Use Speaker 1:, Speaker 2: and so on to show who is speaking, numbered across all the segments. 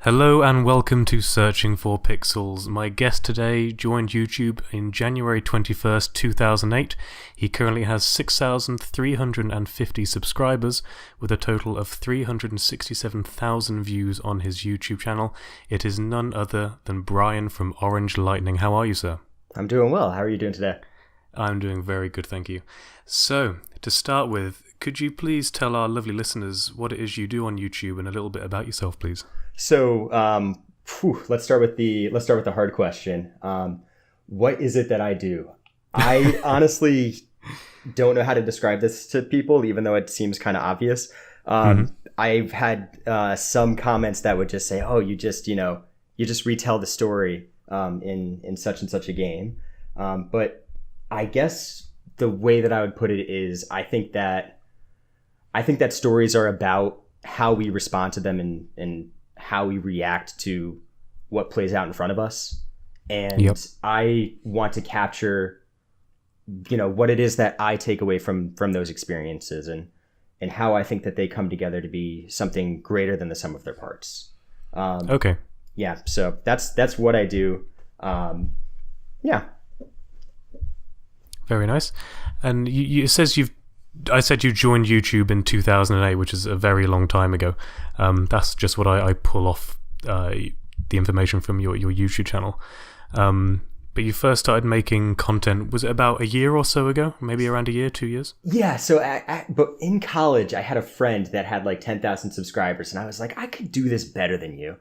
Speaker 1: Hello and welcome to Searching for Pixels. My guest today joined YouTube in January 21st, 2008. He currently has 6,350 subscribers with a total of 367,000 views on his YouTube channel. It is none other than Brian from Orange Lightning. How are you, sir?
Speaker 2: I'm doing well. How are you doing today?
Speaker 1: I'm doing very good, thank you. So, to start with, could you please tell our lovely listeners what it is you do on YouTube and a little bit about yourself, please?
Speaker 2: So, let's start with the hard question. What is it that I do? I honestly don't know how to describe this to people, even though it seems kind of obvious. I've had some comments that would just say, "Oh, you just retell the story in such and such a game." But I guess the way that I would put it is, I think that stories are about how we respond to them and how we react to what plays out in front of us. And
Speaker 1: Yep.
Speaker 2: I want to capture, what it is that I take away from those experiences and how I think that they come together to be something greater than the sum of their parts.
Speaker 1: Okay.
Speaker 2: Yeah. So that's what I do. Yeah.
Speaker 1: Very nice. And it says I said you joined YouTube in 2008, which is a very long time ago. That's just what I pull off the information from your YouTube channel. But you first started making content, was it about a year or so ago? Maybe around a year, 2 years?
Speaker 2: Yeah. So, but in college, I had a friend that had like 10,000 subscribers, and I was like, I could do this better than you,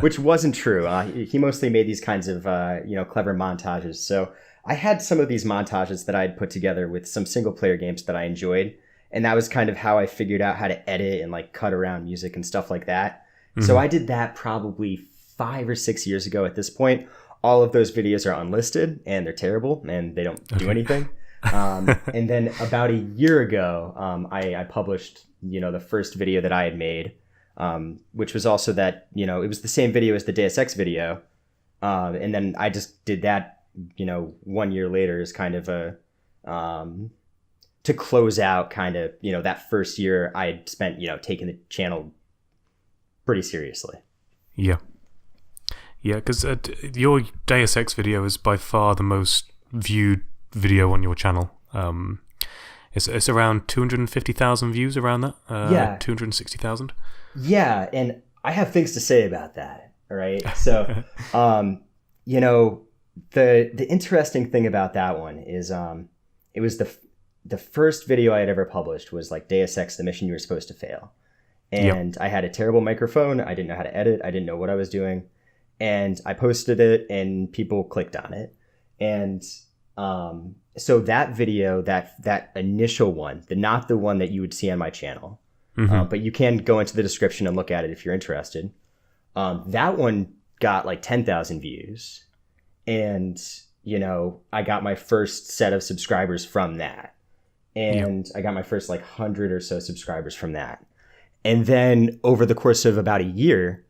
Speaker 2: which wasn't true. He mostly made these kinds of clever montages. So I had some of these montages that I'd put together with some single player games that I enjoyed. And that was kind of how I figured out how to edit and like cut around music and stuff like that. Mm-hmm. So I did that probably 5 or 6 years ago at this point. All of those videos are unlisted and they're terrible and they don't do anything. And then about a year ago, I published, the first video that I had made, which was also that, it was the same video as the Deus Ex video. And then I just did that 1 year later is kind of a to close out kind of that first year I had spent taking the channel pretty seriously.
Speaker 1: Yeah, because your Deus Ex video is by far the most viewed video on your channel. It's around 250,000 views, around that. 260,000.
Speaker 2: Yeah, and I have things to say about that. All right, so The interesting thing about that one is it was the first video I had ever published was like Deus Ex, the mission you were supposed to fail. And I had a terrible microphone. I didn't know how to edit. I didn't know what I was doing. And I posted it and people clicked on it. And so that video, that initial one, not the one that you would see on my channel, but you can go into the description and look at it if you're interested. That one got like 10,000 views. And, I got my first set of subscribers from that. And I got my first like 100 or so subscribers from that. And then over the course of about a year,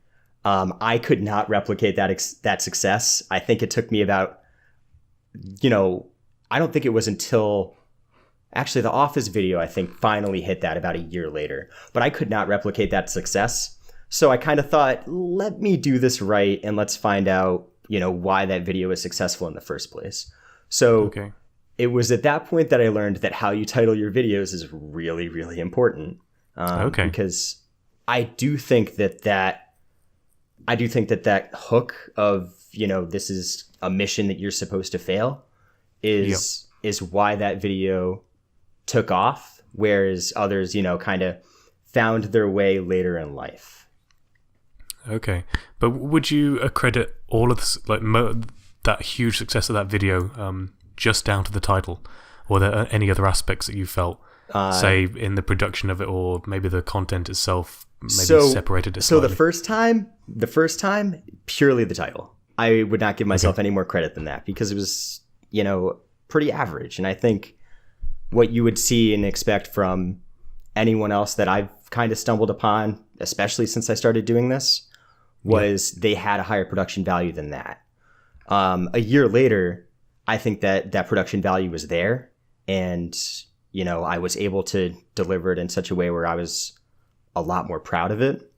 Speaker 2: I could not replicate that success. I think it took me about, I don't think it was until actually the Office video, I think finally hit that about a year later, but I could not replicate that success. So I kind of thought, let me do this right. And let's find out, why that video was successful in the first place. So It was at that point that I learned that how you title your videos is really, really important. Because I do think that hook of, this is a mission that you're supposed to fail is why that video took off. Whereas others, kind of found their way later in life.
Speaker 1: Okay, but would you accredit all of this, like that huge success of that video, just down to the title, or are there any other aspects that you felt, say in the production of it, or maybe the content itself, separated it slightly?
Speaker 2: So the first time, purely the title. I would not give myself any more credit than that because it was, pretty average, and I think what you would see and expect from anyone else that I've kind of stumbled upon, especially since I started doing this, was they had a higher production value than that. A year later, I think that production value was there, and I was able to deliver it in such a way where I was a lot more proud of it.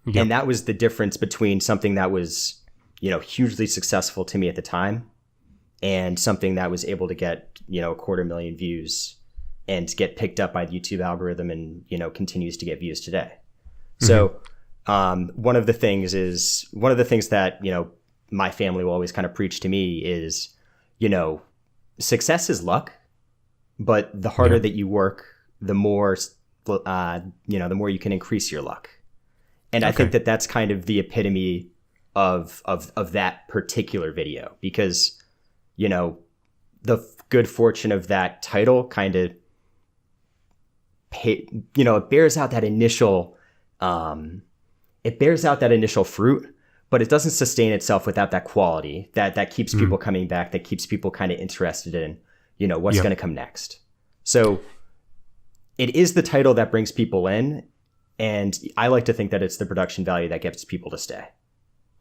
Speaker 1: Yep.
Speaker 2: And that was the difference between something that was, hugely successful to me at the time and something that was able to get, 250,000 views and get picked up by the YouTube algorithm and, continues to get views today. So one of the things that, my family will always kind of preach to me is, success is luck, but the harder that you work, the more, the more you can increase your luck. And I think that that's kind of the epitome of that particular video, because, the good fortune of that title kind of, it bears out that initial, fruit, but it doesn't sustain itself without that quality that keeps people coming back, that keeps people kind of interested in, what's going to come next. So it is the title that brings people in. And I like to think that it's the production value that gets people to stay.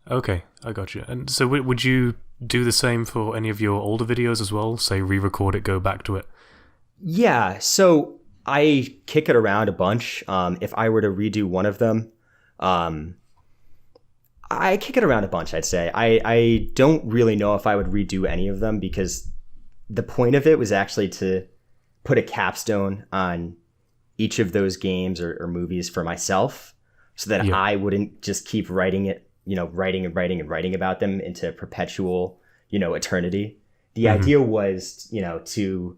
Speaker 1: Okay, I got you. And so would you do the same for any of your older videos as well? Say re-record it, go back to it? Yeah,
Speaker 2: so I kick it around a bunch. If I were to redo one of them, I kick it around a bunch, I'd say. I don't really know if I would redo any of them, because the point of it was actually to put a capstone on each of those games or movies for myself, so that I wouldn't just keep writing it, writing about them into perpetual, eternity. The idea was, to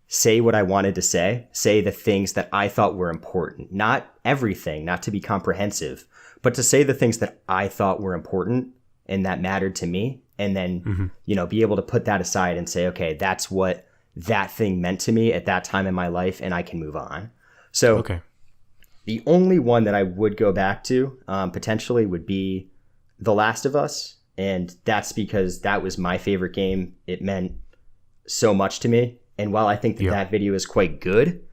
Speaker 2: say what I wanted to say the things that I thought were important, not everything, not to be comprehensive, but to say the things that I thought were important and that mattered to me. And then, be able to put that aside and say, okay, that's what that thing meant to me at that time in my life, and I can move on. So the only one that I would go back to potentially would be The Last of Us. And that's because that was my favorite game. It meant so much to me. And while I think that video is quite good,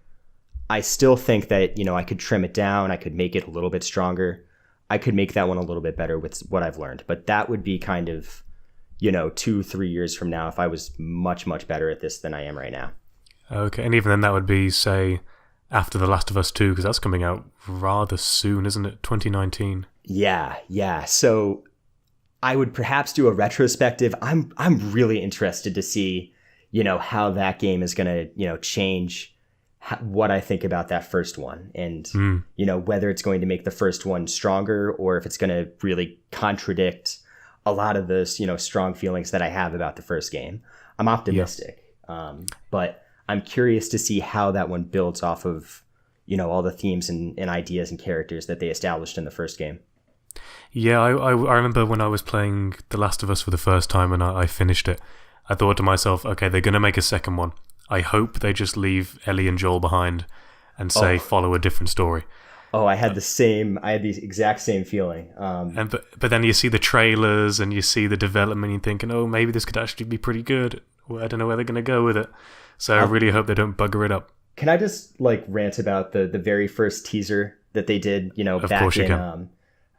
Speaker 2: I still think that, I could trim it down. I could make it a little bit stronger. I could make that one a little bit better with what I've learned. But that would be kind of, 2-3 years from now, if I was much, much better at this than I am right now.
Speaker 1: Okay. And even then that would be, say, after The Last of Us 2, because that's coming out rather soon, isn't it? 2019.
Speaker 2: Yeah. So I would perhaps do a retrospective. I'm really interested to see, how that game is going to, change what I think about that first one, and, whether it's going to make the first one stronger, or if it's going to really contradict a lot of those, strong feelings that I have about the first game. I'm optimistic, but I'm curious to see how that one builds off of, all the themes and ideas and characters that they established in the first game.
Speaker 1: Yeah, I remember when I was playing The Last of Us for the first time and I finished it, I thought to myself, okay, they're going to make a second one. I hope they just leave Ellie and Joel behind and say follow a different story.
Speaker 2: Oh, I had the exact same feeling.
Speaker 1: But then you see the trailers and you see the development and you're thinking, oh, maybe this could actually be pretty good. Well, I don't know where they're going to go with it. So I really hope they don't bugger it up.
Speaker 2: Can I just rant about the very first teaser that they did,
Speaker 1: Of
Speaker 2: back
Speaker 1: course you
Speaker 2: in,
Speaker 1: can.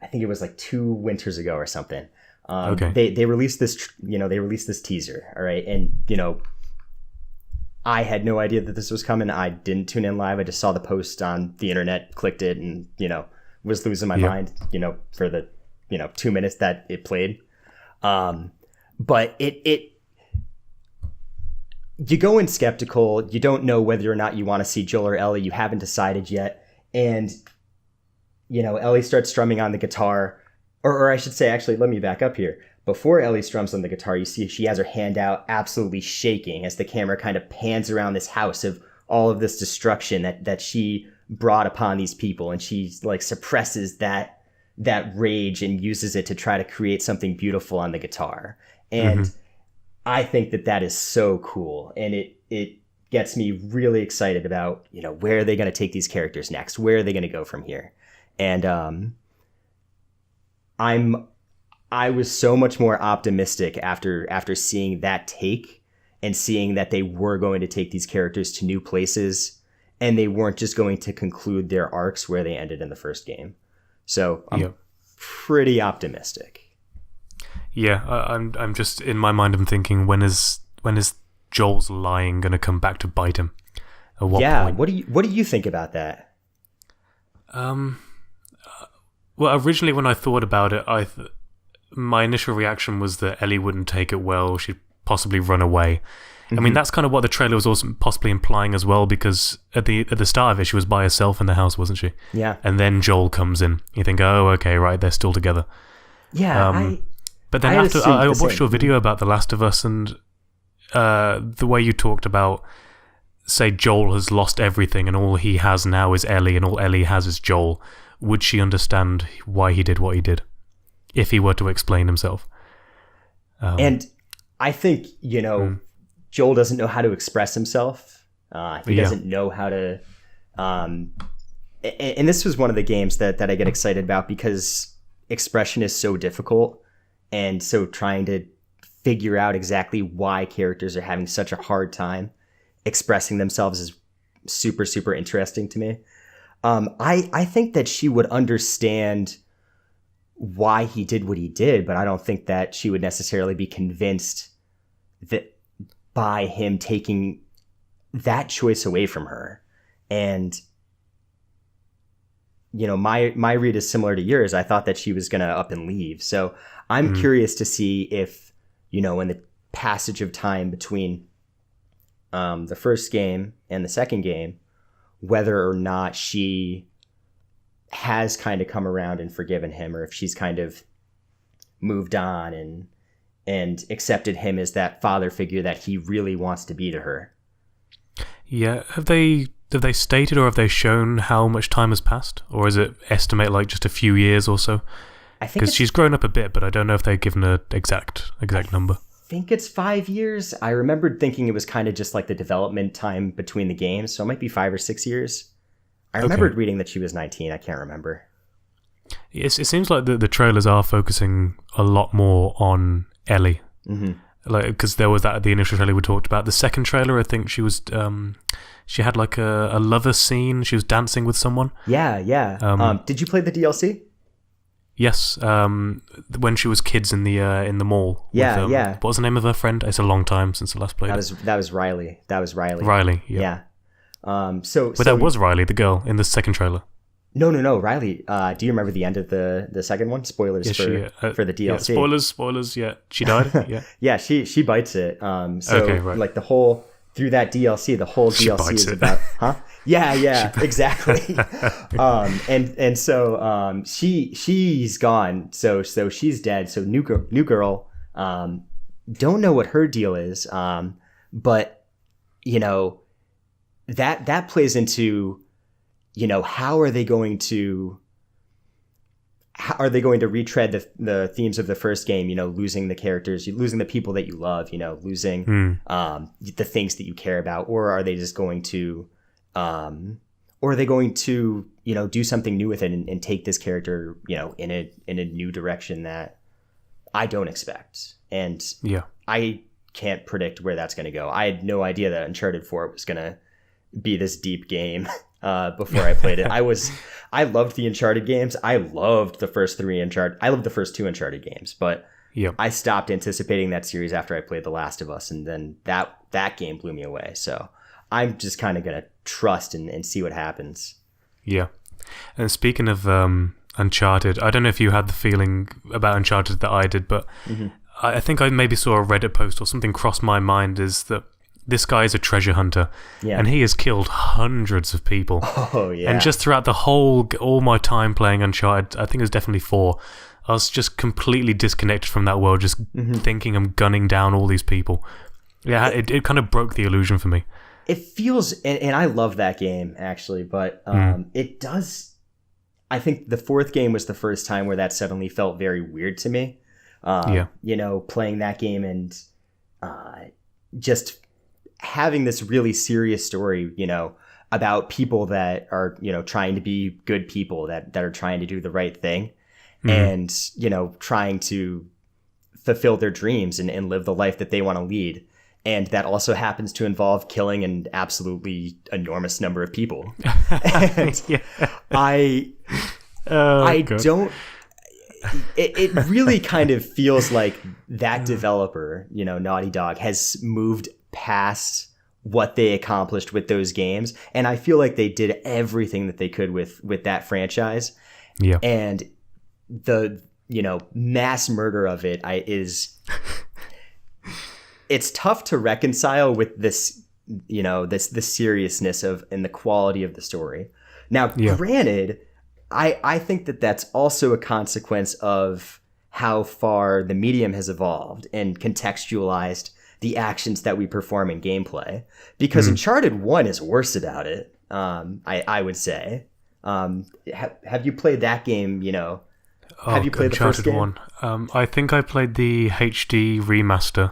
Speaker 2: I think it was 2 winters ago or something.
Speaker 1: Okay.
Speaker 2: They released this, they released this teaser. All right. And, I had no idea that this was coming. I didn't tune in live. I just saw the post on the internet, clicked it, and, was losing my mind, for the, 2 minutes that it played. But you go in skeptical. You don't know whether or not you want to see Joel or Ellie. You haven't decided yet. And, Ellie starts strumming on the guitar, or I should say, actually, let me back up here. Before Ellie strums on the guitar, you see she has her hand out, absolutely shaking, as the camera kind of pans around this house of all of this destruction that she brought upon these people. And she suppresses that rage and uses it to try to create something beautiful on the guitar. And I think that is so cool. And it gets me really excited about, where are they going to take these characters next? Where are they going to go from here? And I was so much more optimistic after seeing that take and seeing that they were going to take these characters to new places, and they weren't just going to conclude their arcs where they ended in the first game. So I'm pretty optimistic.
Speaker 1: Yeah, I'm just in my mind. I'm thinking, when is Joel's lying going to come back to bite him? At what point?
Speaker 2: What do you think about that?
Speaker 1: Well, originally when I thought about it, my initial reaction was that Ellie wouldn't take it well. She'd possibly run away. I mean, that's kind of what the trailer was also possibly implying as well, because at the start of it, she was by herself in the house, wasn't she?
Speaker 2: Yeah.
Speaker 1: And then Joel comes in. You think, oh, okay, right, they're still together.
Speaker 2: Yeah.
Speaker 1: But then after I watched your video about The Last of Us, and the way you talked about, say, Joel has lost everything and all he has now is Ellie and all Ellie has is Joel. Would she understand why he did what he did if he were to explain himself?
Speaker 2: And I think, Joel doesn't know how to express himself. He doesn't know how to... and this was one of the games that I get excited about because expression is so difficult. And so trying to figure out exactly why characters are having such a hard time expressing themselves is super, super interesting to me. I think that she would understand why he did what he did, but I don't think that she would necessarily be convinced that by him taking that choice away from her. And, my read is similar to yours. I thought that she was going to up and leave. So I'm curious to see if, in the passage of time between the first game and the second game, whether or not she has kind of come around and forgiven him, or if she's kind of moved on and accepted him as that father figure that he really wants to be to her.
Speaker 1: Yeah, have they stated or have they shown how much time has passed, or is it estimate like just a few years or so?
Speaker 2: I think
Speaker 1: because she's grown up a bit, but I don't know if they've given an exact number.
Speaker 2: I think it's 5 years. I remembered thinking it was kind of just like the development time between the games, so it might be 5 or 6 years. I remembered reading that she was 19. I can't remember.
Speaker 1: It seems like the trailers are focusing a lot more on Ellie. Like, because there was the initial trailer we talked about. The second trailer, I think she was she had like a lover scene. She was dancing with someone.
Speaker 2: Yeah. Did you play the DLC?
Speaker 1: Yes. When she was kids in the mall.
Speaker 2: Yeah.
Speaker 1: What was the name of her friend? It's a long time since I last played.
Speaker 2: That was Riley.
Speaker 1: Riley. Yeah.
Speaker 2: But
Speaker 1: that was Riley, the girl in the second trailer.
Speaker 2: No, Riley. Do you remember the end of the second one? Spoilers for the DLC.
Speaker 1: Yeah, spoilers. Yeah, she died. Yeah.
Speaker 2: Yeah, she bites it.
Speaker 1: Okay, right.
Speaker 2: Like the whole through that DLC, the whole DLC is about, huh? Yeah, exactly. And so she's gone. So she's dead. So new girl. Don't know what her deal is. But that plays into, how are they going to retread the themes of the first game, losing the characters, losing the people that you love, losing the things that you care about, or are they just going to do something new with it and take this character, in a new direction that I don't expect. And I can't predict where that's going to go. I had no idea that Uncharted 4 was going to be this deep game before I played it. I loved the Uncharted games. I loved the first three Uncharted. I loved the first two Uncharted games, but I stopped anticipating that series after I played The Last of Us, and then that game blew me away. So I'm just kind of going to trust and see what happens. Yeah.
Speaker 1: And speaking of Uncharted, I don't know if you had the feeling about Uncharted that I did, but I think I maybe saw a Reddit post or something cross my mind, is that this guy is a treasure hunter, and he has killed hundreds of people.
Speaker 2: Oh, yeah.
Speaker 1: And just throughout all my time playing Uncharted, I think it was definitely 4, I was just completely disconnected from that world, just thinking I'm gunning down all these people. Yeah, it kind of broke the illusion for me.
Speaker 2: It feels, and I love that game, actually, but it does... I think the fourth game was the first time where that suddenly felt very weird to me. Playing that game and just having this really serious story, about people that are, trying to be good people, that are trying to do the right thing, and, trying to fulfill their dreams and live the life that they want to lead. And that also happens to involve killing an absolutely enormous number of people. And I don't... It really kind of feels like that developer, Naughty Dog, has moved past what they accomplished with those games. And I feel like they did everything that they could with that franchise. Yeah. And the mass murder of it is it's tough to reconcile with this the seriousness of and the quality of the story. Now, granted, I think that that's also a consequence of how far the medium has evolved and contextualized the actions that we perform in gameplay. Because Uncharted 1 is worse about it, I would say. Have you played that game, have you played
Speaker 1: Uncharted
Speaker 2: the first game?
Speaker 1: 1. I think I played the HD remaster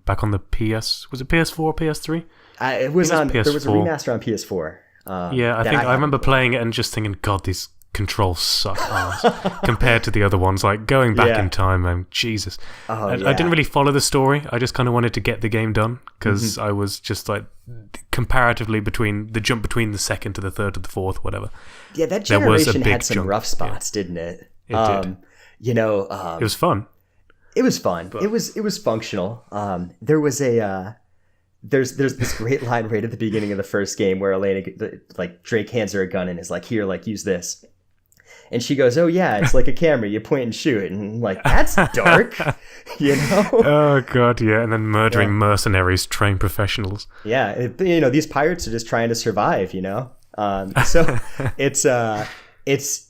Speaker 1: back on the PS. Was it PS4 or PS3?
Speaker 2: It was on. PS4. There was a remaster on PS4.
Speaker 1: I remember playing it and just thinking, God, these controls suck ass compared to the other ones. Like going back in time, and Jesus, I didn't really follow the story. I just kind of wanted to get the game done because I was just like comparatively between the jump between the second to the third to the fourth, whatever.
Speaker 2: Yeah, that generation had some rough spots, didn't it?
Speaker 1: It did.
Speaker 2: It
Speaker 1: was fun.
Speaker 2: It was fun. But... It was functional. There was a there's this great line right at the beginning of the first game where Elena, like, Drake hands her a gun and is like, "Here, like, use this." And she goes, "Oh yeah, it's like a camera. You point and shoot." And I'm like, that's dark,
Speaker 1: Oh god, yeah. And then murdering mercenaries, trained professionals.
Speaker 2: Yeah, these pirates are just trying to survive. So it's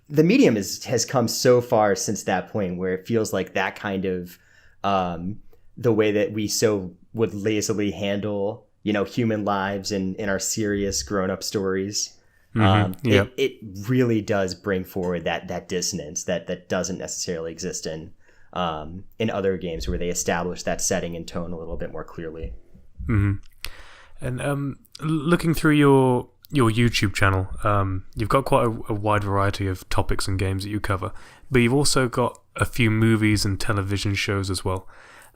Speaker 2: the medium has come so far since that point where it feels like that kind of the way that we so would lazily handle human lives in our serious grown-up stories. It really does bring forward that dissonance that doesn't necessarily exist in other games where they establish that setting and tone a little bit more clearly.
Speaker 1: And looking through your YouTube channel, you've got quite a wide variety of topics and games that you cover, but you've also got a few movies and television shows as well.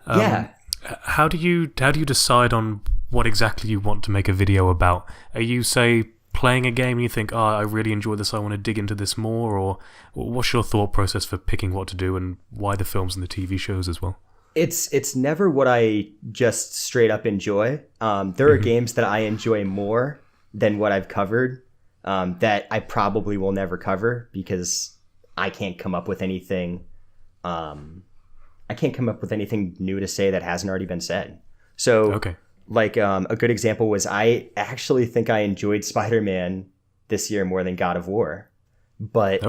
Speaker 1: How do you decide on what exactly you want to make a video about? Are you, say, playing a game and you think, I really enjoy this, I want to dig into this more, or what's your thought process for picking what to do and why the films and the TV shows as well?
Speaker 2: It's never what I just straight up enjoy. There are games that I enjoy more than what I've covered that I probably will never cover because I can't come up with anything. I can't come up with anything new to say that hasn't already been said. So, like a good example was I actually think I enjoyed Spider-Man this year more than God of War, but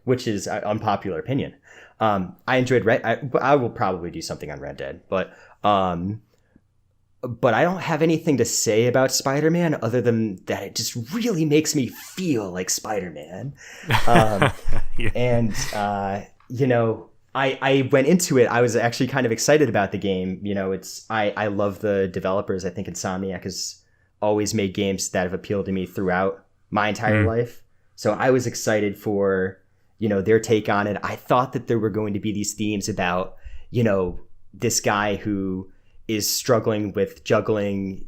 Speaker 2: which is an unpopular opinion. I enjoyed I will probably do something on Red Dead, but I don't have anything to say about Spider-Man other than that it just really makes me feel like Spider-Man. And I went into it. I was actually kind of excited about the game. I love the developers. I think Insomniac has always made games that have appealed to me throughout my entire life. So I was excited for, their take on it. I thought that there were going to be these themes about, this guy who is struggling with juggling,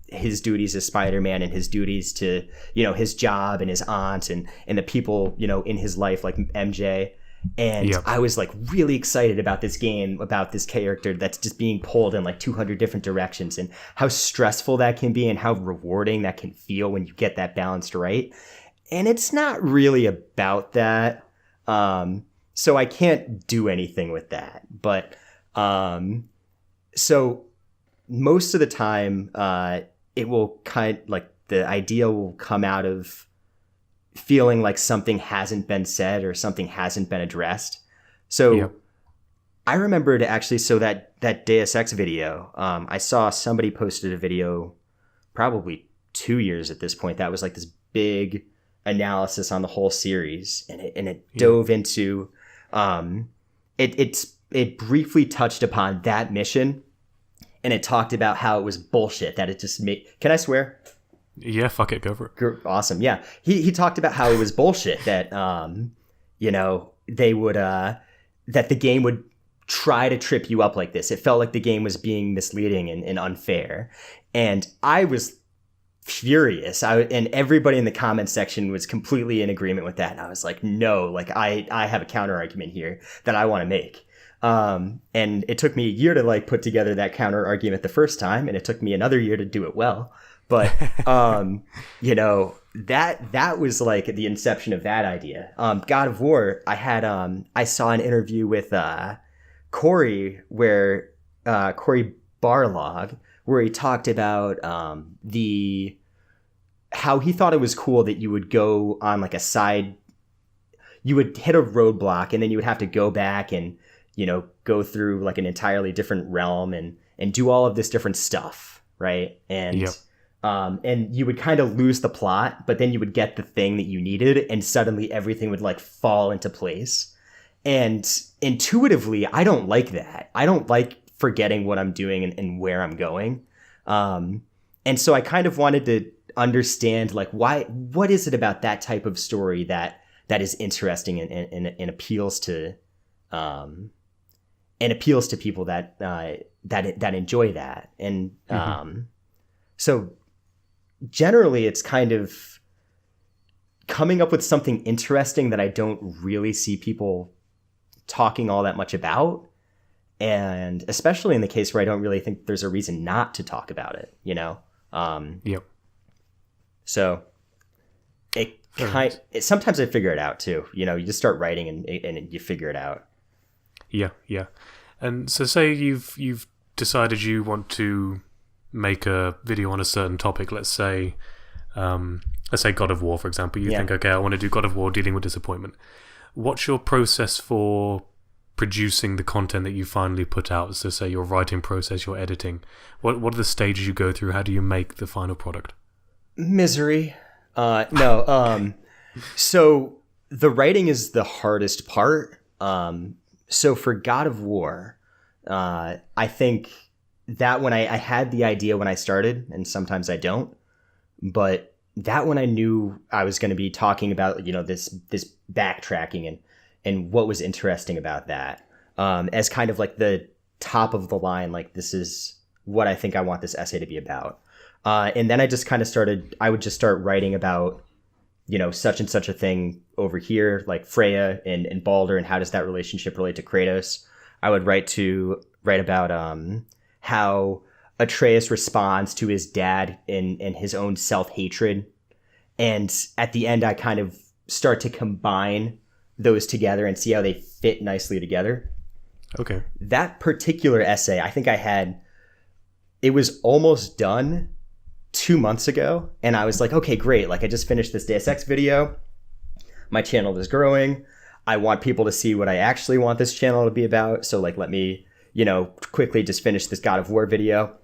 Speaker 2: his duties as Spider-Man and his duties to, his job and his aunt and the people, in his life, like MJ. And I was like really excited about this game, about this character that's just being pulled in like 200 different directions and how stressful that can be and how rewarding that can feel when you get that balanced right. And it's not really about that. So I can't do anything with that. But so most of the time it will the idea will come out of feeling like something hasn't been said or something hasn't been addressed. So I remembered actually, that Deus Ex video, I saw somebody posted a video probably 2 years at this point. That was like this big analysis on the whole series. And it dove into, it briefly touched upon that mission. And it talked about how it was bullshit, that it just made, can I swear?
Speaker 1: Yeah, fuck it, go for it.
Speaker 2: Awesome. Yeah. He talked about how it was bullshit that, they would, that the game would try to trip you up like this. It felt like the game was being misleading and unfair. And I was furious. And everybody in the comment section was completely in agreement with that. And I was like, no, like I have a counter argument here that I want to make. And it took me a year to like put together that counter argument the first time, and it took me another year to do it well. But you know, that was like the inception of that idea. God of War, I saw an interview with Corey Barlog, where he talked about how he thought it was cool that you would go on like a side, you would hit a roadblock and then you would have to go back and, you know, go through like an entirely different realm and do all of this different stuff, right? And
Speaker 1: Yep.
Speaker 2: And you would kind of lose the plot, but then you would get the thing that you needed, and suddenly everything would like fall into place. And intuitively, I don't like that. I don't like forgetting what I'm doing and where I'm going. And so I kind of wanted to understand like what is it about that type of story that is interesting and appeals to people that enjoy that. And so generally it's kind of coming up with something interesting that I don't really see people talking all that much about. And especially in the case where I don't really think there's a reason not to talk about it, you know?
Speaker 1: Yep.
Speaker 2: So sometimes I figure it out too. You know, you just start writing and you figure it out.
Speaker 1: Yeah, yeah. And so say you've decided you want to make a video on a certain topic, let's say God of War, for example. You think, okay, I want to do God of War dealing with disappointment. What's your process for producing the content that you finally put out? So say your writing process, your editing. What are the stages you go through? How do you make the final product?
Speaker 2: Misery. No. So the writing is the hardest part. So for God of War, I think that when I had the idea when I started, and sometimes I don't, but that when I knew I was going to be talking about, you know, this backtracking and what was interesting about that, as kind of like the top of the line, like this is what I think I want this essay to be about. And then I just kind of I would just start writing about, you know, such and such a thing over here, like Freya and Baldur, and how does that relationship relate to Kratos? I would write about how Atreus responds to his dad and his own self-hatred. And at the end, I kind of start to combine those together and see how they fit nicely together.
Speaker 1: Okay.
Speaker 2: That particular essay, I think it was almost done 2 months ago. And I was like, okay, great. Like I just finished this Deus Ex video. My channel is growing. I want people to see what I actually want this channel to be about. So like, let me, you know, quickly just finish this God of War video.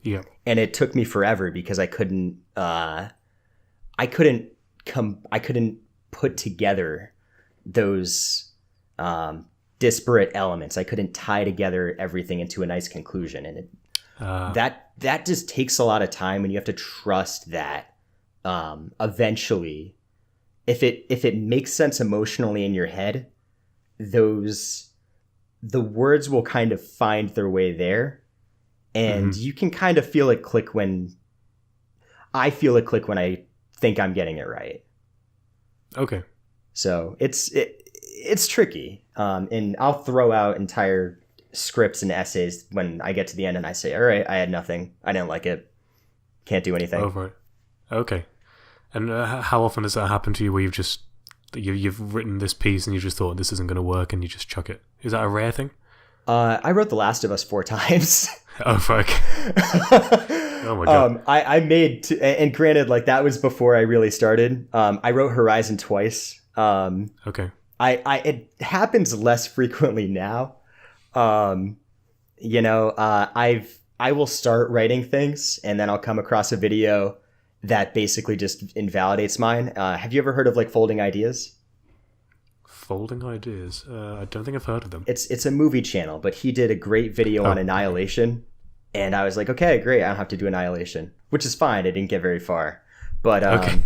Speaker 1: Yeah.
Speaker 2: And it took me forever because I couldn't put together those disparate elements. I couldn't tie together everything into a nice conclusion. And that just takes a lot of time, and you have to trust that eventually, if it makes sense emotionally in your head, the words will kind of find their way there. And you can kind of feel it click when I think I'm getting it right.
Speaker 1: Okay.
Speaker 2: So it's tricky. And I'll throw out entire scripts and essays when I get to the end and I say, all right, I had nothing. I didn't like it. Can't do anything.
Speaker 1: Oh, right. Okay. And how often does that happen to you where you've written this piece and you just thought this isn't going to work and you just chuck it? Is that a rare thing?
Speaker 2: I wrote The Last of Us 4 times.
Speaker 1: Oh, fuck. Oh, my God.
Speaker 2: I made, and granted, like that was before I really started. I wrote Horizon twice.
Speaker 1: Okay.
Speaker 2: It happens less frequently now. You know, I will start writing things and then I'll come across a video that basically just invalidates mine. Have you ever heard of like Folding Ideas?
Speaker 1: Folding Ideas? I don't think I've heard of them.
Speaker 2: It's a movie channel, but he did a great video on Annihilation. And I was like, okay, great. I don't have to do Annihilation, which is fine. I didn't get very far, but,
Speaker 1: okay.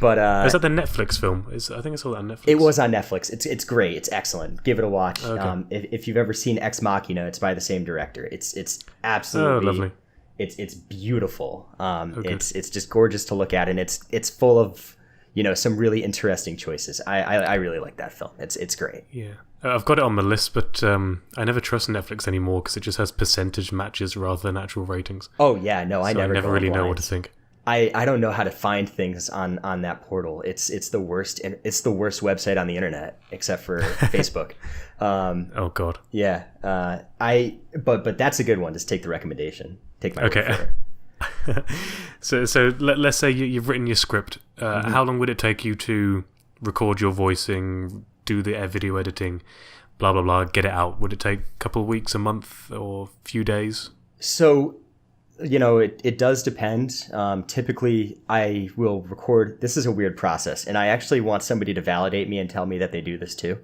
Speaker 1: But is that the Netflix film? I think it's all on Netflix.
Speaker 2: It was on Netflix. It's great. It's excellent. Give it a watch.
Speaker 1: Okay.
Speaker 2: If you've ever seen Ex Machina, it's by the same director. It's absolutely
Speaker 1: lovely.
Speaker 2: It's beautiful.
Speaker 1: Okay.
Speaker 2: It's just gorgeous to look at, and it's full of, you know, some really interesting choices. I really like that film. It's great.
Speaker 1: Yeah. I've got it on my list, but I never trust Netflix anymore because it just has percentage matches rather than actual ratings.
Speaker 2: Oh yeah, no, I
Speaker 1: So I
Speaker 2: never
Speaker 1: never
Speaker 2: go
Speaker 1: really know
Speaker 2: blind.
Speaker 1: what to think.
Speaker 2: I don't know how to find things on that portal. It's the worst, and it's the worst website on the internet except for Facebook.
Speaker 1: Oh God.
Speaker 2: Yeah, but that's a good one. Just take the recommendation. Take my word
Speaker 1: Okay.
Speaker 2: for it.
Speaker 1: So let's say you've written your script. How long would it take you to record your voicing, do the video editing, blah blah blah, get it out? Would it take a couple of weeks, a month, or a few days?
Speaker 2: So, it does depend. Typically, I will record. This is a weird process, and I actually want somebody to validate me and tell me that they do this too.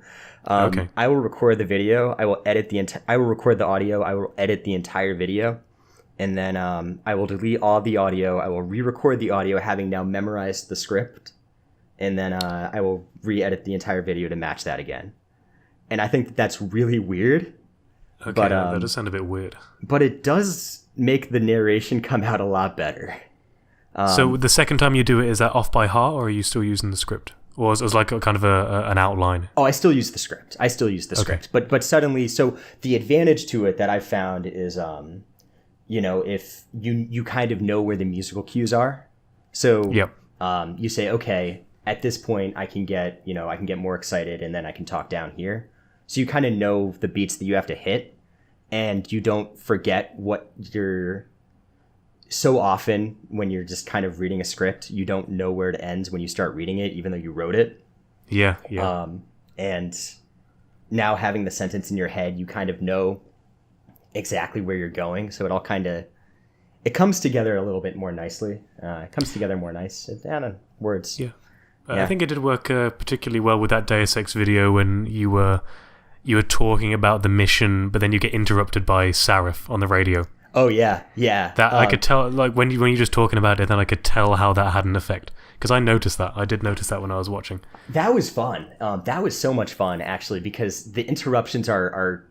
Speaker 1: Okay.
Speaker 2: I will record the video. I will edit I will record the audio. I will edit the entire video, and then I will delete all the audio. I will re-record the audio, having now memorized the script, and then I will re-edit the entire video to match that again. And I think that's really weird.
Speaker 1: Okay,
Speaker 2: But,
Speaker 1: that does sound a bit weird.
Speaker 2: But it does make the narration come out a lot better.
Speaker 1: So the second time you do it, is that off by heart, or are you still using the script, or as like a kind of an outline?
Speaker 2: Oh, I still use the script. Script. But suddenly, so the advantage to it that I found is, if you kind of know where the musical cues are. So
Speaker 1: Yep.
Speaker 2: you say, okay, at this point I can get more excited, and then I can talk down here. So you kind of know the beats that you have to hit, and you don't forget what you're. So often when you're just kind of reading a script, you don't know where it ends when you start reading it, even though you wrote it.
Speaker 1: Yeah.
Speaker 2: And now having the sentence in your head, you kind of know exactly where you're going. So it comes together a little bit more nicely. It comes together more nice. Words.
Speaker 1: Yeah. I think it did work particularly well with that Deus Ex video when you were talking about the mission, but then you get interrupted by Sarif on the radio.
Speaker 2: Oh yeah.
Speaker 1: That I could tell, like when you're just talking about it, then I could tell how that had an effect, because I noticed that. I did notice that when I was watching.
Speaker 2: That was fun. That was so much fun actually, because the interruptions are.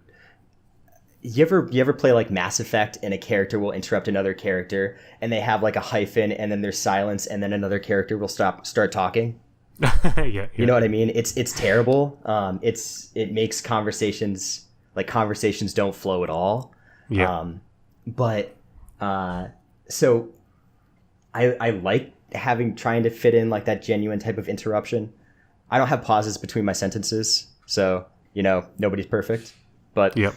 Speaker 2: You ever play like Mass Effect, and a character will interrupt another character, and they have like a hyphen, and then there's silence, and then another character will start talking.
Speaker 1: Yeah.
Speaker 2: You know what I mean? It's terrible. It makes conversations don't flow at all.
Speaker 1: Yeah.
Speaker 2: But so I like trying to fit in like that genuine type of interruption. I don't have pauses between my sentences, so nobody's perfect. But
Speaker 1: Yep.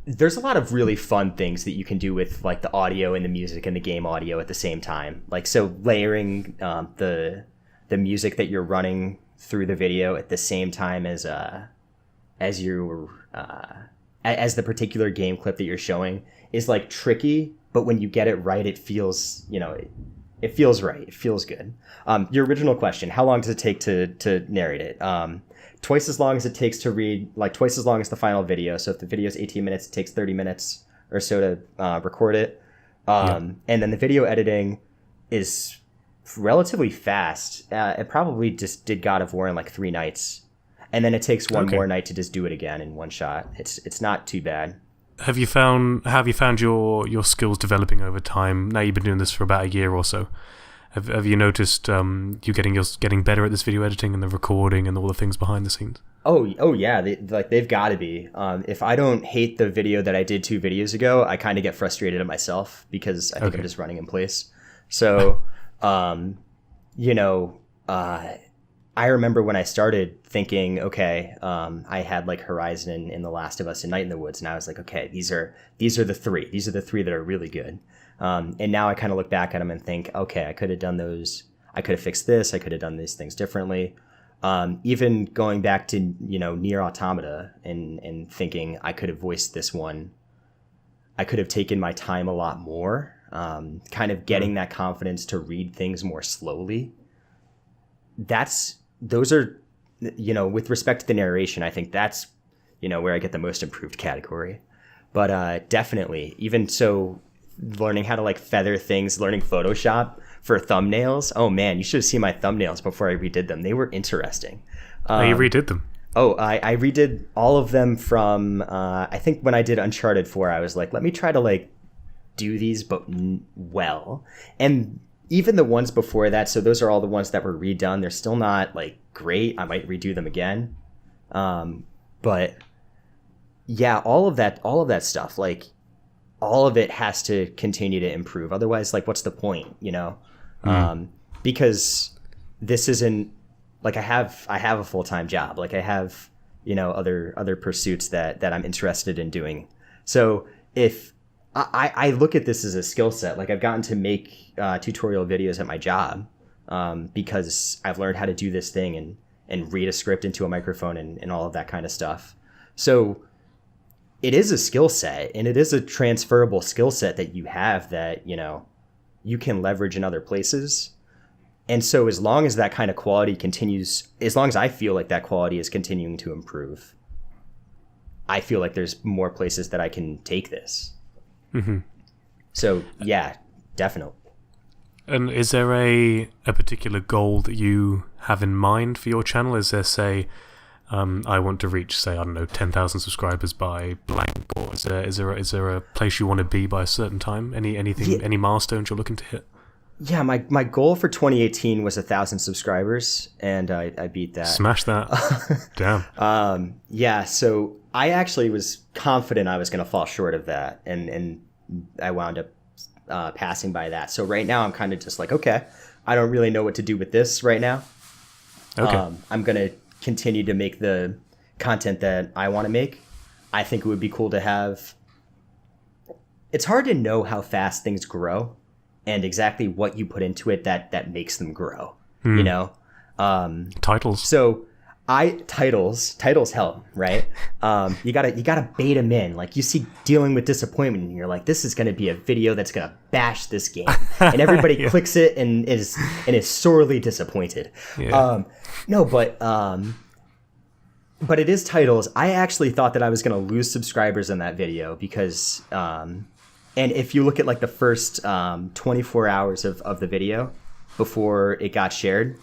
Speaker 2: There's a lot of really fun things that you can do with like the audio and the music and the game audio at the same time. Like, so layering the music that you're running through the video at the same time as the particular game clip that you're showing is like tricky, but when you get it right, it feels it feels right. It feels good. Your original question: how long does it take to narrate it? Twice as long as it takes to read, like twice as long as the final video. So if the video is 18 minutes, it takes 30 minutes or so to record it. And then the video editing is relatively fast. It probably just did God of War in like 3 nights. And then it takes one more night to just do it again in one shot. It's not too bad.
Speaker 1: Have you found your skills developing over time? Now you've been doing this for about a year or so. Have you noticed you getting better at this video editing and the recording and all the things behind the scenes?
Speaker 2: Oh yeah, they've got to be. If I don't hate the video that I did 2 videos ago, I kind of get frustrated at myself because I think I'm just running in place. So, I remember when I started thinking, okay, I had like Horizon and The Last of Us and Night in the Woods, and I was like, okay, these are the 3. These are the 3 that are really good. And now I kind of look back at them and think, okay, I could have done those. I could have fixed this. I could have done these things differently. Even going back to Nier Automata and thinking I could have voiced this one. I could have taken my time a lot more. Kind of getting that confidence to read things more slowly. Those are, with respect to the narration, I think that's, where I get the most improved category. But definitely, even so, learning how to like feather things, learning Photoshop for thumbnails. Oh man, you should have seen my thumbnails before I redid them. They were interesting.
Speaker 1: You redid them?
Speaker 2: Oh, I redid all of them from, I think when I did Uncharted 4, I was like, let me try to like do these, but well. And even the ones before that, so those are all the ones that were redone. They're still not like great. I might redo them again. But yeah, all of that stuff, like all of it has to continue to improve. Otherwise, like, what's the point, you know? Because this isn't like I have a full-time job. Like I have, you know, other pursuits that I'm interested in doing. So if I look at this as a skill set, like I've gotten to make tutorial videos at my job because I've learned how to do this thing and read a script into a microphone and all of that kind of stuff. So it is a skill set, and it is a transferable skill set that you have that, you know, you can leverage in other places. And so as long as that kind of quality continues, as long as I feel like that quality is continuing to improve, I feel like there's more places that I can take this. So yeah, definitely.
Speaker 1: And is there a particular goal that you have in mind for your channel? Is there, say, I want to reach, say, I don't know, 10,000 subscribers by blank, or is there a place you want to be by a certain time? Any milestones you're looking to hit?
Speaker 2: Yeah, my goal for 2018 was 1,000 subscribers, and I beat that.
Speaker 1: Smash that. Damn.
Speaker 2: Yeah, so I actually was confident I was going to fall short of that, and I wound up passing by that. So right now I'm kind of just like, okay, I don't really know what to do with this right now. Okay. I'm going to continue to make the content that I want to make. I think it would be cool to have... It's hard to know how fast things grow and exactly what you put into it that makes them grow, you know?
Speaker 1: Titles.
Speaker 2: So titles help, right? You gotta bait them in. Like you see dealing with disappointment and you're like, this is going to be a video that's going to bash this game. And everybody clicks it and is sorely disappointed. Yeah. But it is titles. I actually thought that I was going to lose subscribers in that video because, and if you look at like the first 24 hours of the video before it got shared,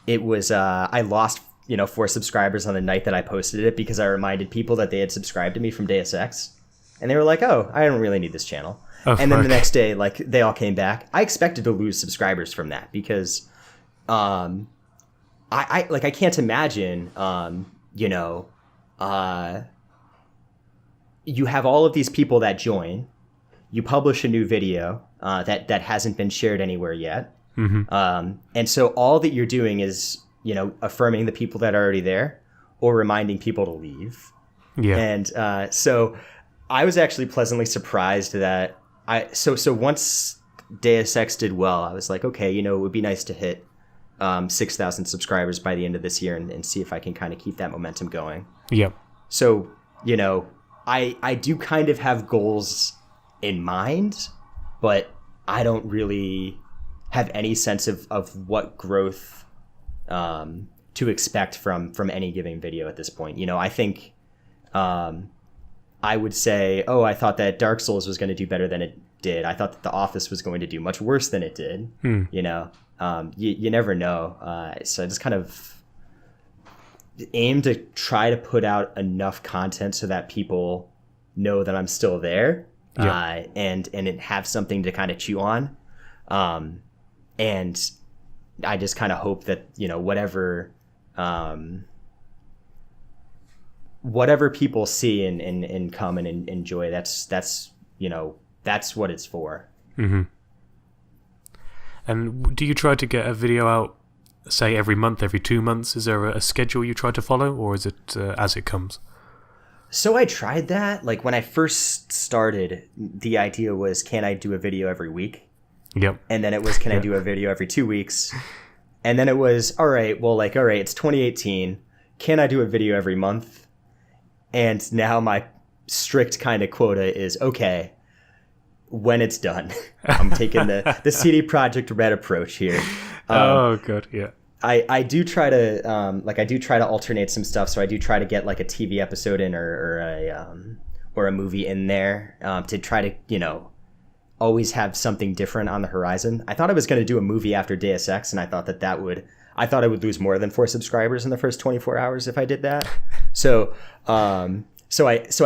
Speaker 2: it was I lost 4 subscribers on the night that I posted it because I reminded people that they had subscribed to me from Deus Ex, and they were like, "Oh, I don't really need this channel." And then the next day, like they all came back. I expected to lose subscribers from that because, I can't imagine, you have all of these people that join, you publish a new video that hasn't been shared anywhere yet. And so all that you're doing is, affirming the people that are already there or reminding people to leave. Yeah. And so I was actually pleasantly surprised that so once Deus Ex did well, I was like, okay, it would be nice to hit 6,000 subscribers by the end of this year and see if I can kind of keep that momentum going. Yep. So, I do kind of have goals in mind, but I don't really have any sense of what growth to expect from any given video at this point. I think I would say, I thought that Dark Souls was going to do better than it did. I thought that The Office was going to do much worse than it did. You never know. So I just kind of aim to try to put out enough content so that people know that I'm still there, and have something to kind of chew on. And I just kind of hope that, whatever people see and come and enjoy, that's what it's for.
Speaker 1: Mm-hmm. And do you try to get a video out, say, every month, every 2 months? Is there a schedule you try to follow, or is it as it comes?
Speaker 2: So I tried that. Like when I first started, the idea was, can I do a video every week? Yep. And then it was, can I do a video every 2 weeks? And then it was, all right, it's 2018. Can I do a video every month? And now my strict kind of quota is, okay, when it's done. I'm taking the CD Projekt Red approach here.
Speaker 1: Good, yeah.
Speaker 2: I do try to alternate some stuff. So I do try to get like a TV episode in or a movie in there to try to, always have something different on the horizon. I thought I was going to do a movie after Deus Ex, and I thought I thought I would lose more than 4 subscribers in the first 24 hours if I did that. So I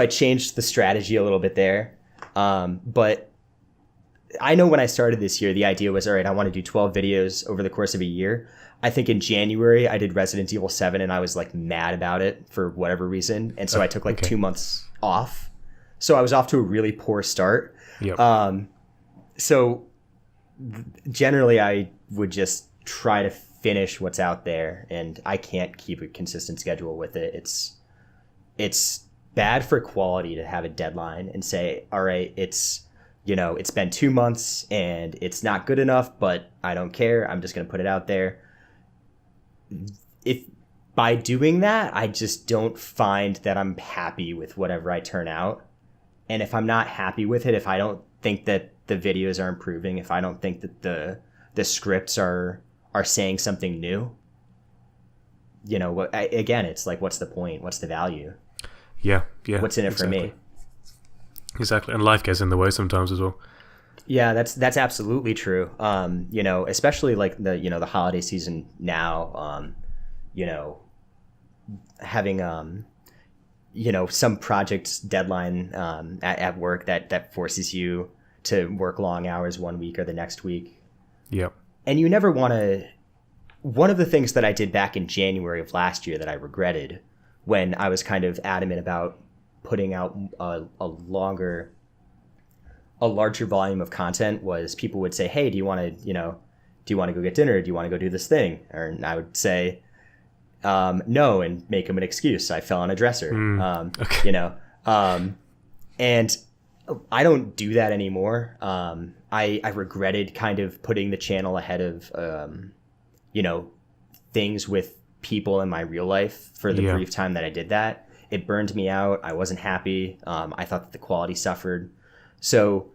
Speaker 2: changed the strategy a little bit there. But I know when I started this year, the idea was, all right, I want to do 12 videos over the course of a year. I think in January I did Resident Evil 7 and I was like mad about it for whatever reason. And so I took like 2 months off. So I was off to a really poor start.
Speaker 1: Yep.
Speaker 2: So generally I would just try to finish what's out there, and I can't keep a consistent schedule with it. It's bad for quality to have a deadline and say, all right, it's been 2 months and it's not good enough, but I don't care. I'm just going to put it out there. If by doing that, I just don't find that I'm happy with whatever I turn out. And if I'm not happy with it, if I don't think that the videos are improving, if I don't think that the scripts are saying something new, again, it's like, what's the point? What's the value?
Speaker 1: Yeah.
Speaker 2: What's in it for me?
Speaker 1: Exactly. And life gets in the way sometimes as well.
Speaker 2: Yeah, that's absolutely true. Especially like the holiday season now, having some project's deadline at work that forces you to work long hours one week or the next week.
Speaker 1: Yep.
Speaker 2: And you never want to. One of the things that I did back in January of last year that I regretted, when I was kind of adamant about putting out a larger volume of content, was people would say, hey, do you want to go get dinner? Do you want to go do this thing? And I would say, no, and make them an excuse. I fell on a dresser. And I don't do that anymore. I regretted kind of putting the channel ahead of, things with people in my real life for the brief time that I did that. It burned me out. I wasn't happy. I thought that the quality suffered. So,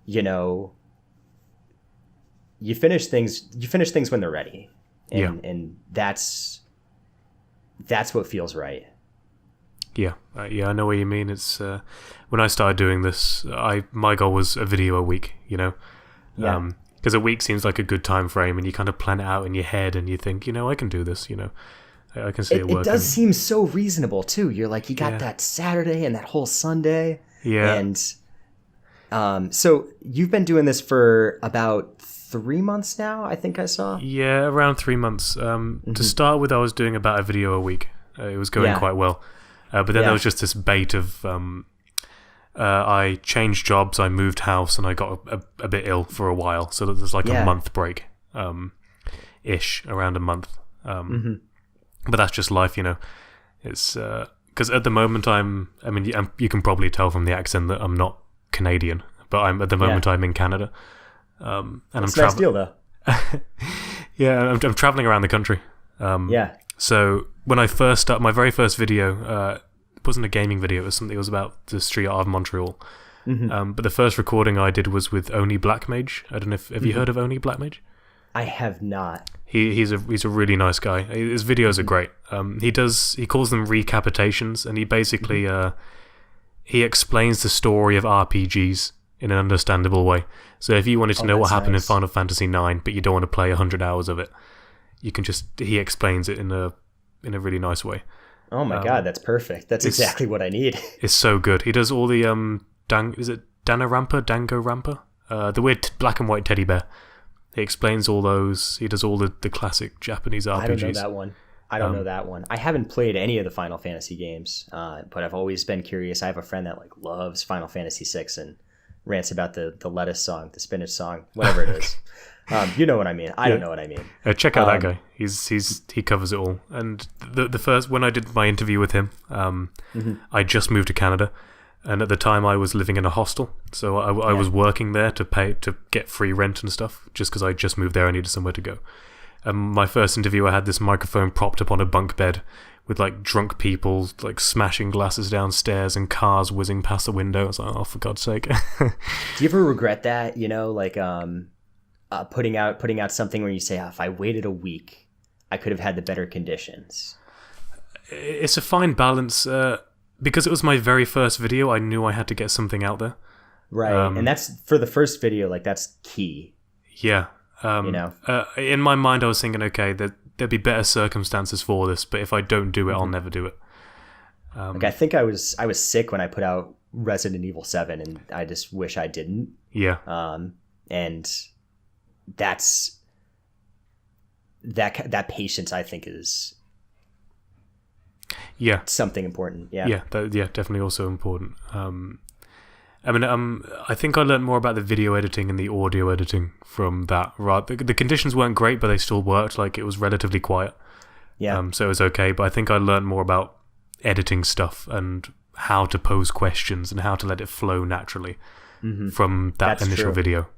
Speaker 2: you finish things when they're ready. And that's what feels right.
Speaker 1: Yeah, I know what you mean. It's when I started doing this, my goal was a video a week, because a week seems like a good time frame, and you kind of plan it out in your head, and you think, I can do this, I can see it working.
Speaker 2: It does seem so reasonable too. You're like, you got that Saturday and that whole Sunday. Yeah. And so you've been doing this for about 3 months now, I think I saw.
Speaker 1: Yeah, around 3 months. To start with, I was doing about a video a week. It was going quite well. But then there was just this bait of I changed jobs, I moved house, and I got a bit ill for a while. So there's like a month break, ish, around a month. But that's just life, It's because at the moment you can probably tell from the accent that I'm not Canadian, but at the moment I'm in Canada. And
Speaker 2: it's a nice deal, though.
Speaker 1: Yeah, I'm traveling around the country. So when I first started, my very first video, it wasn't a gaming video. It was about the street art of Montreal. But the first recording I did was with Oni Blackmage. I don't know have you heard of Oni Blackmage?
Speaker 2: I have not.
Speaker 1: He's a really nice guy. His videos are great. He calls them recapitations, and he basically he explains the story of RPGs in an understandable way. So if you wanted to know what happened in Final Fantasy IX, but you don't want to play 100 hours of it, you can he explains it in a really nice way.
Speaker 2: Oh my god, that's perfect. That's exactly what I need. It's
Speaker 1: so good. He does all the is it Dango Rampa? The weird black and white teddy bear. He explains all those. He does all the classic Japanese RPGs.
Speaker 2: I don't know that one. I haven't played any of the Final Fantasy games, but I've always been curious. I have a friend that loves Final Fantasy VI and rants about the lettuce song, the spinach song, whatever it is. You know what I mean. I don't know what I mean.
Speaker 1: Check out that guy. He covers it all. And the first, when I did my interview with him, I just moved to Canada, and at the time I was living in a hostel, so I was working there to get free rent and stuff, just because I just moved there. I needed somewhere to go. My first interview, I had this microphone propped up on a bunk bed with drunk people smashing glasses downstairs and cars whizzing past the window. I was like, oh, for God's sake.
Speaker 2: Do you ever regret that? Putting out something where you say, if I waited a week, I could have had the better conditions.
Speaker 1: It's a fine balance. Because it was my very first video, I knew I had to get something out there.
Speaker 2: Right, and that's for the first video. That's key.
Speaker 1: Yeah. In my mind, I was thinking, okay, there'd be better circumstances for this, but if I don't do it, I'll never do it.
Speaker 2: I think I was sick when I put out Resident Evil 7, and I just wish I didn't.
Speaker 1: Yeah.
Speaker 2: And that's that patience, I think, is something important. Yeah,
Speaker 1: definitely also important. I think I learned more about the video editing and the audio editing from that. Right, the conditions weren't great, but they still worked. Like, it was relatively quiet.
Speaker 2: Yeah.
Speaker 1: So it was okay. But I think I learned more about editing stuff and how to pose questions and how to let it flow naturally from that initial video.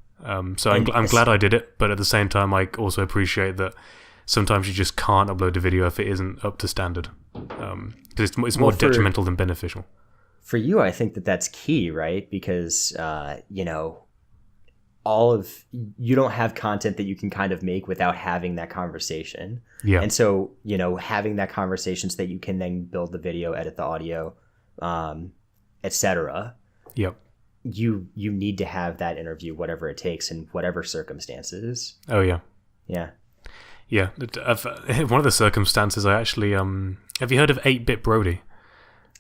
Speaker 1: So I'm glad I did it, but at the same time, I also appreciate that sometimes you just can't upload a video if it isn't up to standard, because it's more detrimental than beneficial.
Speaker 2: For you, I think that's key, right? Because you don't have content that you can kind of make without having that conversation.
Speaker 1: Yeah.
Speaker 2: And so, having that conversation so that you can then build the video, edit the audio, etc.
Speaker 1: Yep.
Speaker 2: You need to have that interview, whatever it takes, in whatever circumstances.
Speaker 1: Oh yeah.
Speaker 2: Yeah.
Speaker 1: Yeah. One of the circumstances, I actually have you heard of 8-Bit Brody?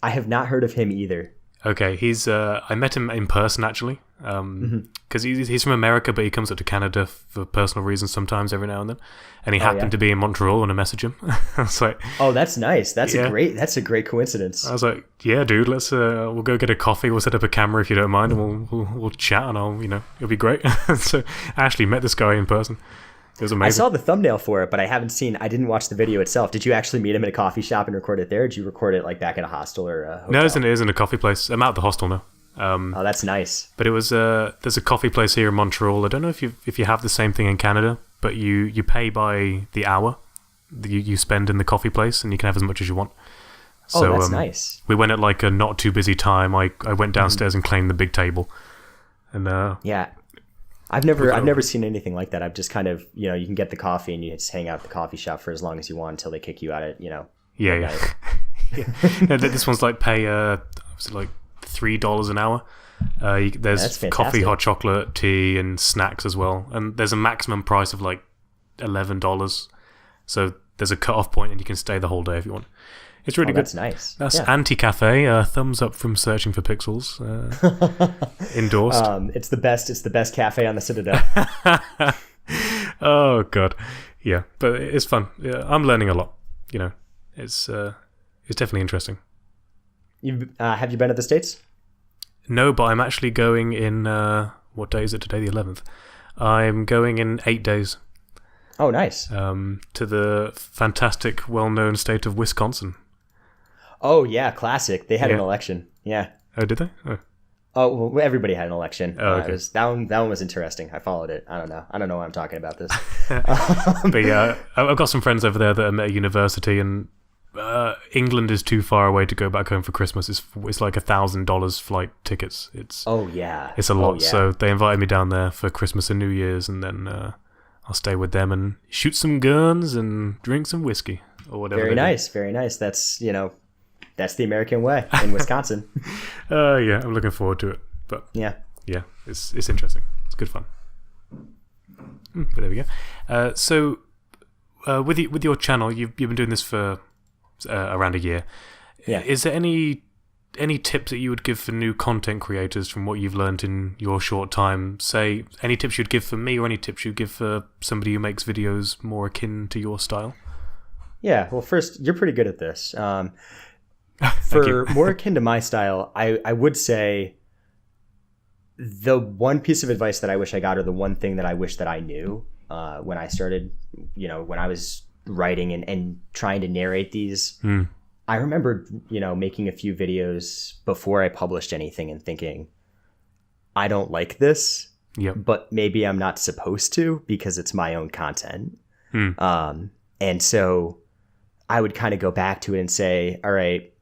Speaker 2: I have not heard of him either.
Speaker 1: Okay, he's I met him in person actually, because he's from America, but he comes up to Canada for personal reasons sometimes every now and then, and he happened to be in Montreal when I messaged him. I was like,
Speaker 2: "Oh, that's nice. That's a great coincidence."
Speaker 1: I was like, "Yeah, dude, let's we'll go get a coffee. We'll set up a camera if you don't mind, and we'll chat, and it'll be great." So I actually met this guy in person. It was amazing.
Speaker 2: I saw the thumbnail for it, but I didn't watch the video itself. Did you actually meet him in a coffee shop and record it there? Or did you record it like back at a hostel or a hotel?
Speaker 1: No, it is in a coffee place. I'm out at the hostel now.
Speaker 2: Oh, that's nice.
Speaker 1: But it was there's a coffee place here in Montreal. I don't know if you have the same thing in Canada, but you pay by the hour you spend in the coffee place, and you can have as much as you want. So,
Speaker 2: that's nice.
Speaker 1: We went at like a not too busy time. I went downstairs and claimed the big table, and
Speaker 2: yeah. I've never seen anything like that. I've just kind of, you can get the coffee and you just hang out at the coffee shop for as long as you want until they kick you out at,
Speaker 1: Yeah. No, this one's like pay was it like $3 an hour? There's coffee, hot chocolate, tea, and snacks as well. And there's a maximum price of like $11. So there's a cut-off point, and you can stay the whole day if you want. It's really good.
Speaker 2: That's nice.
Speaker 1: That's Anti-Cafe. Thumbs up from Searching for Pixels. Endorsed.
Speaker 2: It's the best cafe on the Citadel.
Speaker 1: Oh god, yeah, but it's fun. Yeah, I'm learning a lot. It's definitely interesting.
Speaker 2: Have you been to the States?
Speaker 1: No, but I'm actually going in. What day is it today? The 11th. I'm going in 8 days.
Speaker 2: Oh, nice.
Speaker 1: To the fantastic, well-known state of Wisconsin.
Speaker 2: Oh yeah, classic. They had an election. Yeah.
Speaker 1: Oh, did they?
Speaker 2: Oh, well, everybody had an election.
Speaker 1: Oh, okay.
Speaker 2: That one was interesting. I followed it. I don't know why I'm talking about this.
Speaker 1: But yeah, I've got some friends over there that are at university, and England is too far away to go back home for Christmas. It's like $1,000 flight tickets. It's a lot.
Speaker 2: Yeah.
Speaker 1: So they invited me down there for Christmas and New Year's, and then I'll stay with them and shoot some guns and drink some whiskey or whatever.
Speaker 2: Very nice. That's the American way in Wisconsin.
Speaker 1: Yeah, I'm looking forward to it. But yeah, it's interesting. It's good fun. But there we go. So with your channel, you've been doing this for around a year.
Speaker 2: Yeah.
Speaker 1: Is there any tips that you would give for new content creators from what you've learned in your short time? Say, any tips you'd give for me, or any tips you'd give for somebody who makes videos more akin to your style?
Speaker 2: Yeah. Well, first, you're pretty good at this. For more akin to my style, I would say the one piece of advice that I wish I got, or the one thing that I wish that I knew when I started, when I was writing and trying to narrate these, I remember, making a few videos before I published anything and thinking, I don't like this, but maybe I'm not supposed to because it's my own content. And so I would kind of go back to it and say, all right,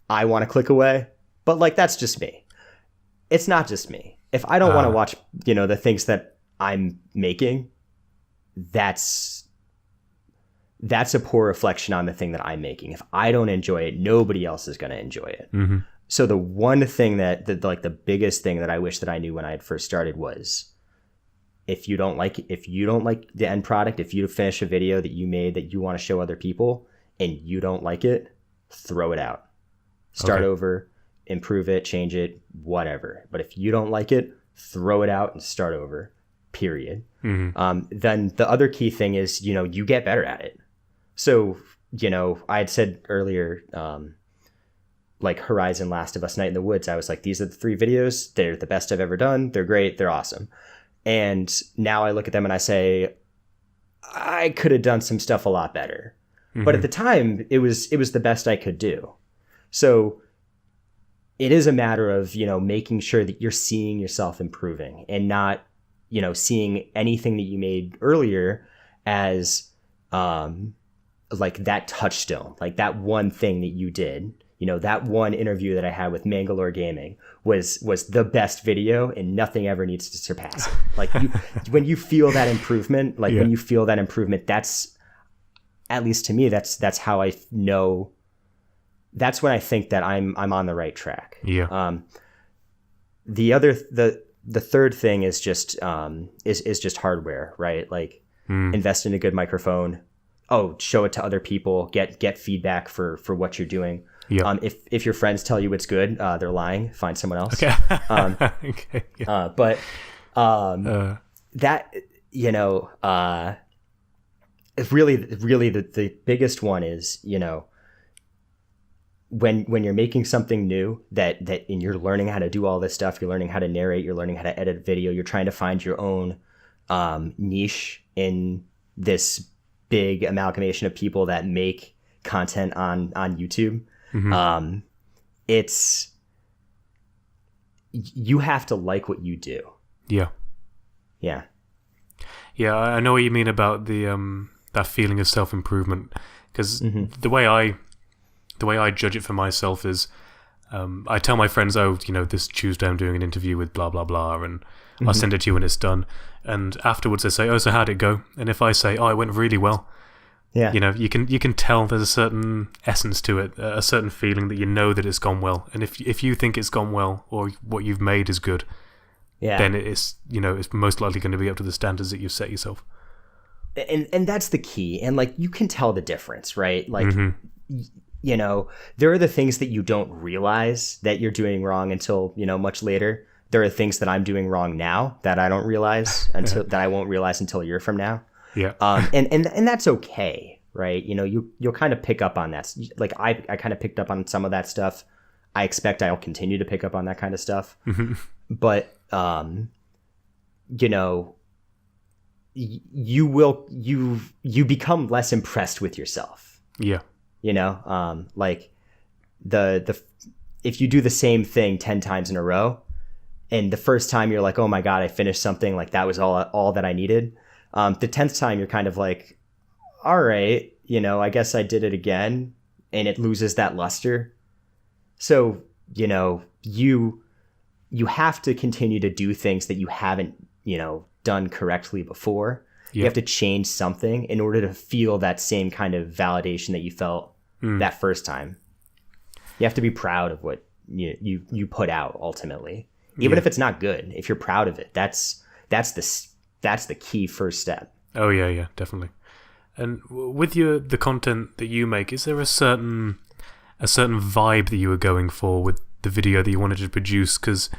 Speaker 2: I want to click away, but like, that's just me. It's not just me. If I don't want to watch, the things that I'm making, that's a poor reflection on the thing that I'm making. If I don't enjoy it, nobody else is going to enjoy it. Mm-hmm. So the one thing the biggest thing that I wish that I knew when I had first started was, if you don't like the end product, if you finish a video that you made that you want to show other people and you don't like it, throw it out. Start over. improve it, change it, whatever. But if you don't like it, throw it out and start over, period. Then the other key thing is, you get better at it. So, I had said earlier, like Horizon, Last of Us, Night in the Woods, I was like, these are the 3 videos. They're the best I've ever done. They're great. They're awesome. And now I look at them and I say, I could have done some stuff a lot better. But at the time, it was the best I could do. So it is a matter of, making sure that you're seeing yourself improving and not, seeing anything that you made earlier as like that touchstone, like that one thing that you did. That one interview that I had with Mangalore Gaming was the best video, and nothing ever needs to surpass it. Like when you feel that improvement, that's, at least to me, that's how I know. That's when I think that I'm on the right track.
Speaker 1: Yeah.
Speaker 2: The third thing is just just hardware, right? Like invest in a good microphone. Show it to other people. Get feedback for what you're doing.
Speaker 1: Yeah.
Speaker 2: If your friends tell you it's good, they're lying. Find someone else.
Speaker 1: Okay. Okay. Yeah.
Speaker 2: That really the biggest one is when you're making something new that and you're learning how to do all this stuff, you're learning how to narrate, you're learning how to edit video, you're trying to find your own niche in this big amalgamation of people that make content on YouTube. It's, you have to like what you do.
Speaker 1: Yeah. I know what you mean about the that feeling of self-improvement, because the way I judge it for myself is I tell my friends, this Tuesday I'm doing an interview with blah blah blah, and I'll send it to you when it's done, and afterwards they say, so how'd it go? And if I say, it went really well, you can tell there's a certain essence to it, a certain feeling that that it's gone well. And if you think it's gone well, or what you've made is good, then it's it's most likely going to be up to the standards that you've set yourself.
Speaker 2: And that's the key. And like, you can tell the difference, right? Like, there are the things that you don't realize that you're doing wrong until, much later. There are things that I'm doing wrong now that I don't realize that I won't realize until a year from now.
Speaker 1: Yeah.
Speaker 2: And that's okay, right? You'll kind of pick up on that. Like I kind of picked up on some of that stuff. I expect I'll continue to pick up on that kind of stuff. But you become less impressed with yourself.
Speaker 1: Yeah.
Speaker 2: Like if you do the same thing 10 times in a row, and the first time you're like, oh my God, I finished something, like that was all that I needed. The 10th time you're kind of like, all right, I guess I did it again, and it loses that luster. So, you have to continue to do things that you haven't, done correctly before. Yep. You have to change something in order to feel that same kind of validation that you felt that first time. You have to be proud of what you put out ultimately, even if it's not good. If you're proud of it, that's the key first step.
Speaker 1: Oh yeah, definitely. And with the content that you make, is there a certain vibe that you were going for with the video that you wanted to produce? Because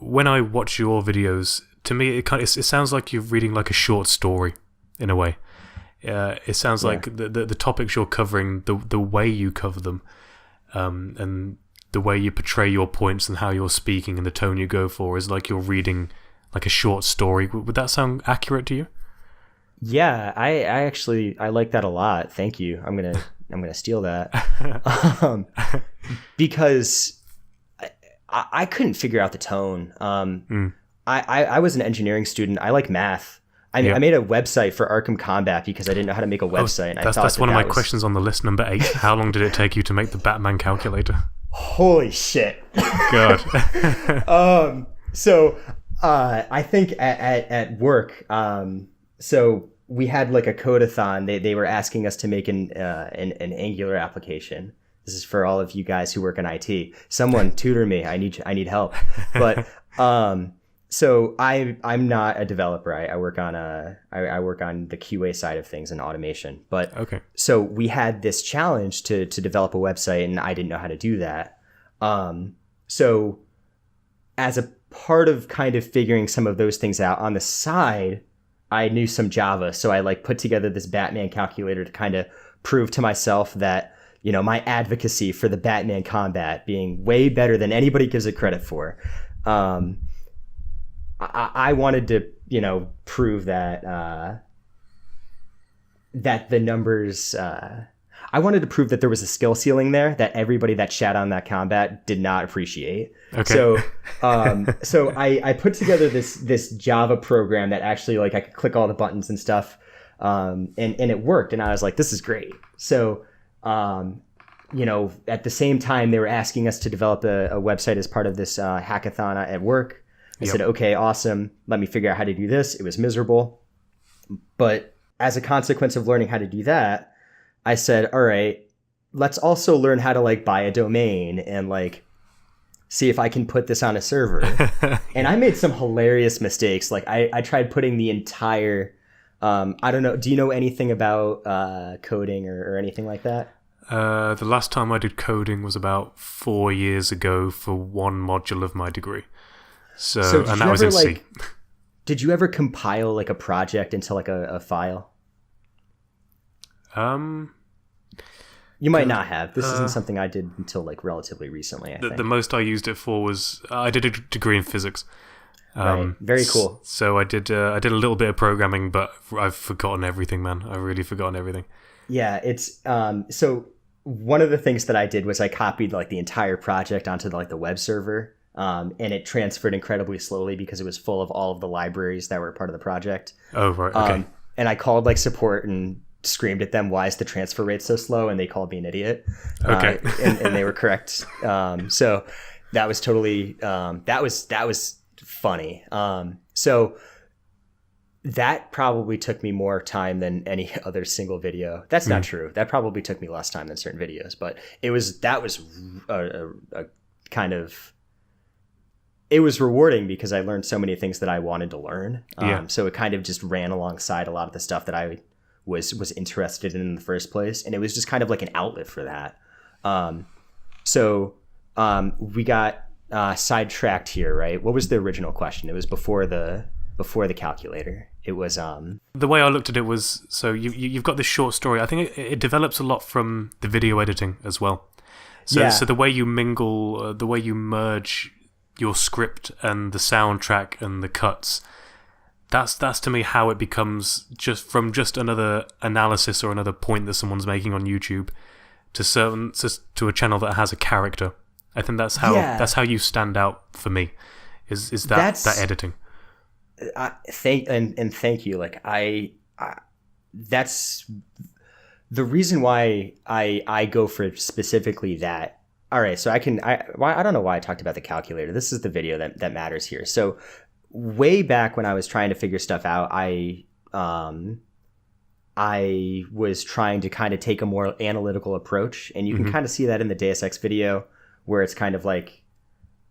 Speaker 1: when I watch your videos, to me, it sounds like you're reading like a short story, in a way. It sounds like the topics you're covering, the way you cover them, and the way you portray your points and how you're speaking and the tone you go for is like you're reading like a short story. Would that sound accurate to you? Yeah,
Speaker 2: I actually like that a lot. Thank you. I'm gonna steal that because I couldn't figure out the tone. I was an engineering student. I like math. I made a website for Arkham Combat because I didn't know how to make a website. And
Speaker 1: that's one of my questions on the list, number 8. How long did it take you to make the Batman calculator?
Speaker 2: Holy shit.
Speaker 1: God.
Speaker 2: So I think at work, so we had like a codeathon. They were asking us to make an Angular application. This is for all of you guys who work in IT. Someone tutor me. I need help. But so I'm not a developer. I work on the QA side of things and automation. But
Speaker 1: okay.
Speaker 2: So we had this challenge to develop a website, and I didn't know how to do that. So as a part of kind of figuring some of those things out on the side, I knew some Java. So I like put together this Batman calculator to kind of prove to myself that, you know, my advocacy for the Batman combat being way better than anybody gives it credit for. I wanted to, you know, prove that, that the numbers, I wanted to prove that there was a skill ceiling there that everybody that shat on that combat did not appreciate.
Speaker 1: Okay.
Speaker 2: So I put together this Java program that actually, like, I could click all the buttons and stuff, and it worked. And I was like, this is great. So, you know, at the same time, they were asking us to develop a website as part of this hackathon at work. I said, okay, awesome. Let me figure out how to do this. It was miserable. But as a consequence of learning how to do that, I said, all right, let's also learn how to, like, buy a domain and, like, see if I can put this on a server. And I made some hilarious mistakes. Like, I tried putting the entire, I don't know, do you know anything about coding or anything like that?
Speaker 1: The last time I did coding was about 4 years ago for one module of my degree. So and that was in C.
Speaker 2: Did you ever compile, like, a project into, like, a file? You might not have. This isn't something I did until, like, relatively recently, I think.
Speaker 1: The most I used it for was I did a degree in physics.
Speaker 2: Right. Very cool.
Speaker 1: So I did a little bit of programming, but I've forgotten everything, man. I've really forgotten everything.
Speaker 2: Yeah, it's so one of the things that I did was I copied, like, the entire project onto the web server, and it transferred incredibly slowly because it was full of all of the libraries that were part of the project. Oh, right. Okay. And I called, like, support and screamed at them, why is the transfer rate so slow? And they called me an idiot. Okay. And they were correct. So that was totally, that was funny. So that probably took me more time than any other single video. That's not true. That probably took me less time than certain videos, but that was a kind of, it was rewarding because I learned so many things that I wanted to learn. So it kind of just ran alongside a lot of the stuff that I was interested in the first place, and it was just kind of like an outlet for that. We got sidetracked here, right? What was the original question? It was before the calculator. It was
Speaker 1: the way I looked at it was, so you've got this short story. I think it develops a lot from the video editing as well. So the way you mingle, the way you merge your script and the soundtrack and the cuts. That's to me how it becomes just another analysis or another point that someone's making on YouTube to a channel that has a character. I think that's how you stand out for me. Is that editing?
Speaker 2: Thank you. Like that's the reason why I go for specifically that. All right, so I don't know why I talked about the calculator. This is the video that matters here. So way back when I was trying to figure stuff out, I was trying to kind of take a more analytical approach, and you can kind of see that in the Deus Ex video, where it's kind of like,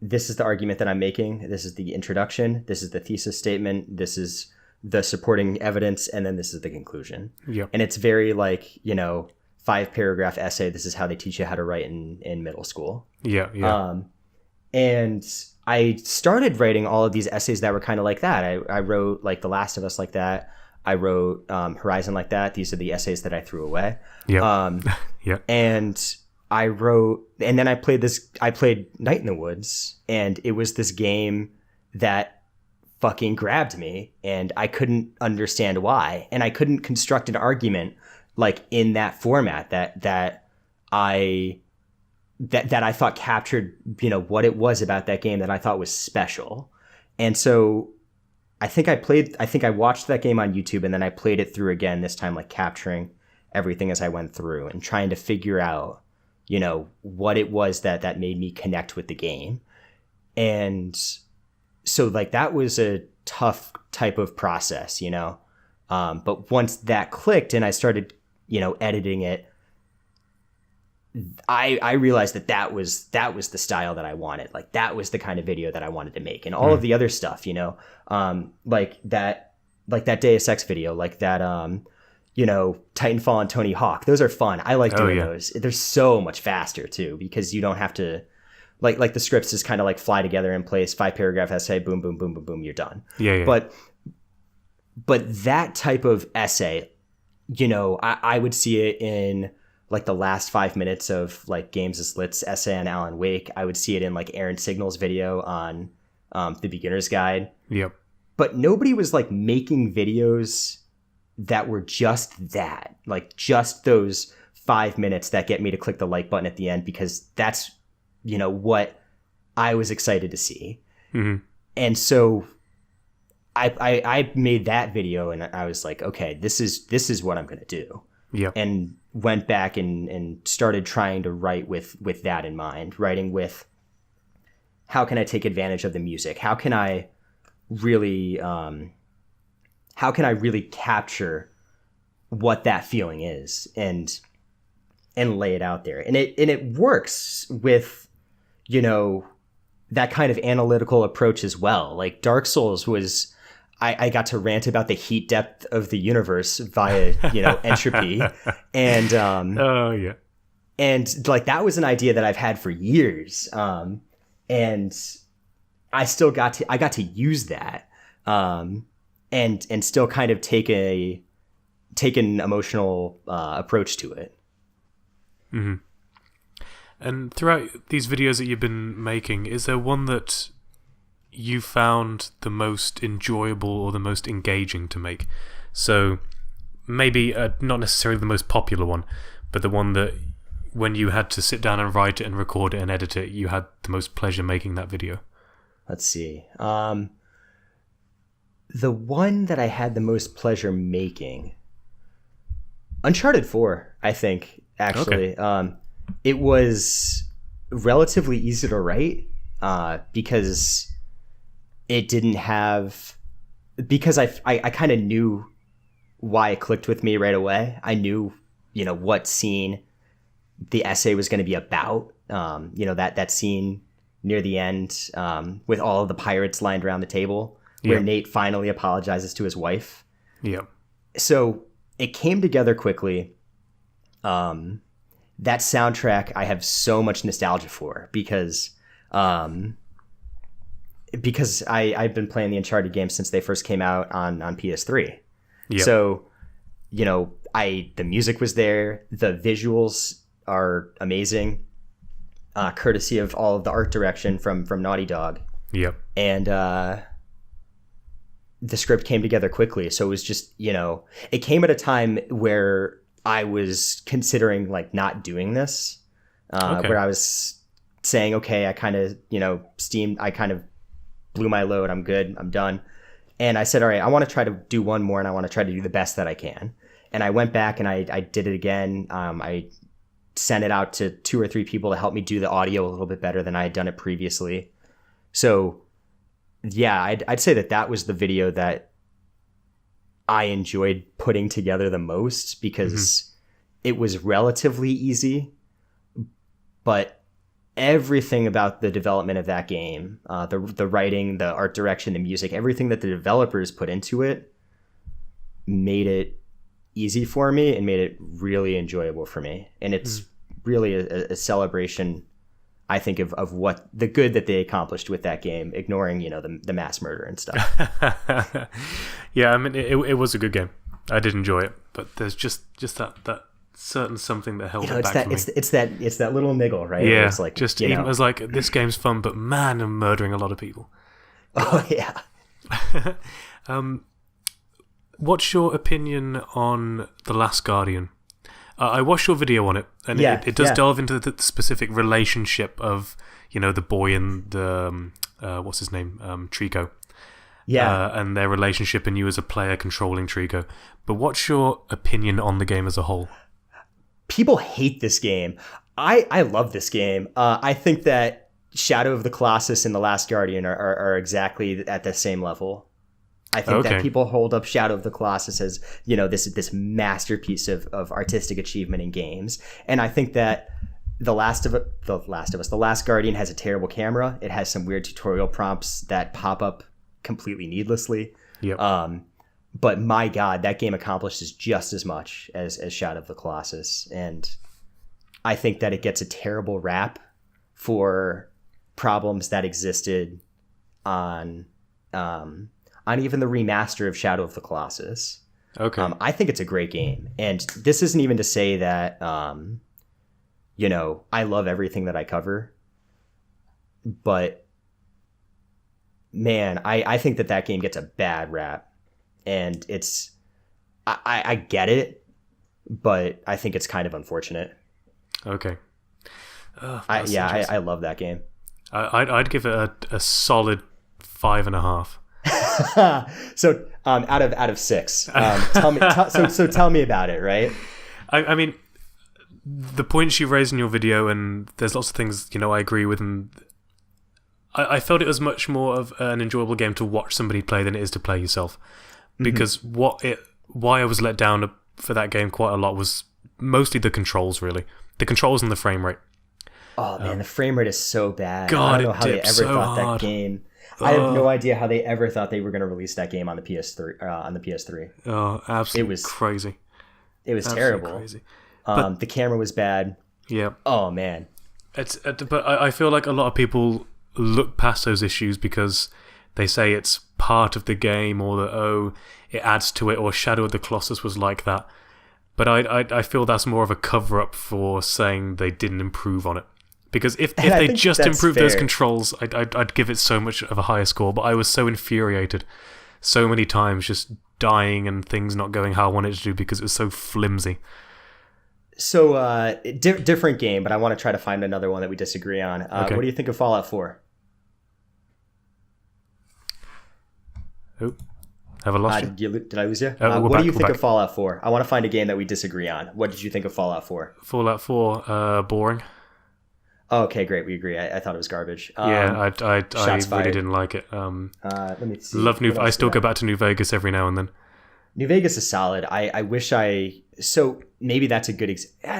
Speaker 2: this is the argument that I'm making, this is the introduction, this is the thesis statement, this is the supporting evidence, and then this is the conclusion. Yep. And it's very like, 5-paragraph essay. This is how they teach you how to write in middle school. Yeah. And I started writing all of these essays that were kind of like that. I wrote like The Last of Us like that. I wrote Horizon like that. These are the essays that I threw away. Yeah. And I wrote, and then I played Night in the Woods, and it was this game that fucking grabbed me, and I couldn't understand why, and I couldn't construct an argument like in that format that I thought captured, what it was about that game that I thought was special. And so I think I watched that game on YouTube, and then I played it through again, this time like capturing everything as I went through and trying to figure out, what it was that made me connect with the game. And so like that was a tough type of process, but once that clicked and I started, editing it, I realized that was the style that I wanted. Like that was the kind of video that I wanted to make. And all of the other stuff, like that Deus Ex video, like that, Titanfall and Tony Hawk, those are fun. I like doing those. They're so much faster too, because you don't have to like the scripts just kind of like fly together in place, 5-paragraph essay, boom, boom, boom, boom, boom, you're done.
Speaker 1: Yeah.
Speaker 2: But that type of essay, you know, I would see it in like the last 5 minutes of like Games as Lit's essay on Alan Wake. I would see it in like Aaron Signal's video on the Beginner's Guide.
Speaker 1: Yep.
Speaker 2: But nobody was like making videos that were just that, like just those 5 minutes that get me to click the like button at the end, because that's, you know, what I was excited to see.
Speaker 1: Mm-hmm.
Speaker 2: And so I made that video and I was like, okay, this is what I'm going to do.
Speaker 1: Yeah.
Speaker 2: And went back and started trying to write with that in mind, writing with how can I take advantage of the music? How can I really capture what that feeling is and lay it out there? And it works with, you know, that kind of analytical approach as well. Like Dark Souls was, I got to rant about the heat depth of the universe via, you know, entropy. And
Speaker 1: oh yeah.
Speaker 2: And like that was an idea that I've had for years. And I still got to use that. And still kind of take an emotional approach to it.
Speaker 1: Mm-hmm. And throughout these videos that you've been making, is there one that you found the most enjoyable or the most engaging to make? So maybe not necessarily the most popular one, but the one that when you had to sit down and write it and record it and edit it, you had the most pleasure making that video. Let's
Speaker 2: see. The one that I had the most pleasure making, Uncharted 4, I think, actually. Okay. It was relatively easy to write because it didn't have... Because I kind of knew why it clicked with me right away. I knew, you know, what scene the essay was going to be about. You know, that scene near the end with all of the pirates lined around the table where Nate finally apologizes to his wife.
Speaker 1: Yeah.
Speaker 2: So it came together quickly. That soundtrack I have so much nostalgia for because I've been playing the Uncharted games since they first came out on PS3. Yep. So, you know, the music was there. The visuals are amazing, courtesy of all of the art direction from Naughty Dog.
Speaker 1: Yep.
Speaker 2: And the script came together quickly. So it was just, you know, it came at a time where I was considering like not doing this, where I was saying, okay, I kind of, you know, I kind of blew my load. I'm good. I'm done. And I said, all right, I want to try to do one more and I want to try to do the best that I can. And I went back and I did it again. I sent it out to 2 or 3 people to help me do the audio a little bit better than I had done it previously. So yeah, I'd say that was the video that I enjoyed putting together the most because it was relatively easy, but everything about the development of that game, the writing, the art direction, the music, everything that the developers put into it made it easy for me and made it really enjoyable for me. And it's really a celebration, I think, of what the good that they accomplished with that game, ignoring, you know, the mass murder and stuff.
Speaker 1: Yeah, I mean, it was a good game. I did enjoy it, but there's just that certain something that held it back for me.
Speaker 2: It's that little niggle, right?
Speaker 1: Yeah,
Speaker 2: it's like,
Speaker 1: just even as like, this game's fun, but man, I'm murdering a lot of people.
Speaker 2: Oh yeah.
Speaker 1: What's your opinion on The Last Guardian? I watched your video on it, and it does delve into the specific relationship of, you know, the boy and the what's his name, Trico.
Speaker 2: Yeah,
Speaker 1: and their relationship, and you as a player controlling Trico. But what's your opinion on the game as a whole?
Speaker 2: People hate this game. I love this game. I think that Shadow of the Colossus and The Last Guardian are exactly at the same level. I think that people hold up Shadow of the Colossus as, you know, this masterpiece of artistic achievement in games. And I think that The Last Guardian has a terrible camera. It has some weird tutorial prompts that pop up completely needlessly.
Speaker 1: Yep.
Speaker 2: But my God, that game accomplishes just as much as Shadow of the Colossus. And I think that it gets a terrible rap for problems that existed on even the remaster of Shadow of the Colossus.
Speaker 1: Okay.
Speaker 2: I think it's a great game, and this isn't even to say that you know, I love everything that I cover, but man, I think that game gets a bad rap, and it's I get it, but I think it's kind of unfortunate.
Speaker 1: Okay.
Speaker 2: I love that game.
Speaker 1: I'd give it a solid 5.5.
Speaker 2: So out of 6, tell me. So tell me about it, right?
Speaker 1: I mean, the points you raised in your video, and there's lots of things, you know, I agree with, and I felt it was much more of an enjoyable game to watch somebody play than it is to play yourself. Because why I was let down for that game quite a lot was mostly the controls, really. The controls and the frame rate.
Speaker 2: Oh man, the frame rate is so bad.
Speaker 1: God,
Speaker 2: I don't know how they ever
Speaker 1: so
Speaker 2: thought
Speaker 1: hard.
Speaker 2: that game. I have no idea how they ever thought they were going to release that game on the PS3.
Speaker 1: Oh, absolutely,
Speaker 2: It was
Speaker 1: crazy.
Speaker 2: It was
Speaker 1: Absolutely
Speaker 2: terrible.
Speaker 1: crazy.
Speaker 2: The camera was bad.
Speaker 1: Yeah.
Speaker 2: Oh man.
Speaker 1: But I feel like a lot of people look past those issues because they say it's part of the game, or that it adds to it, or Shadow of the Colossus was like that. But I feel that's more of a cover up for saying they didn't improve on it. Because if they just improved those controls, I'd give it so much of a higher score. But I was so infuriated so many times, just dying and things not going how I wanted it to do because it was so flimsy.
Speaker 2: So different game, but I want to try to find another one that we disagree on.
Speaker 1: Okay.
Speaker 2: What do you think of Fallout 4?
Speaker 1: Oh, have I lost you?
Speaker 2: Did I lose you?
Speaker 1: What
Speaker 2: do you think of Fallout 4? I want to find a game that we disagree on. What did you think of Fallout 4?
Speaker 1: Fallout 4, boring.
Speaker 2: Oh, okay, great. We agree. I thought it was garbage.
Speaker 1: Yeah, I really
Speaker 2: fired.
Speaker 1: didn't like it.
Speaker 2: Let me see.
Speaker 1: Love I still go back to New Vegas every now and then.
Speaker 2: New Vegas is solid. I wish so maybe that's a good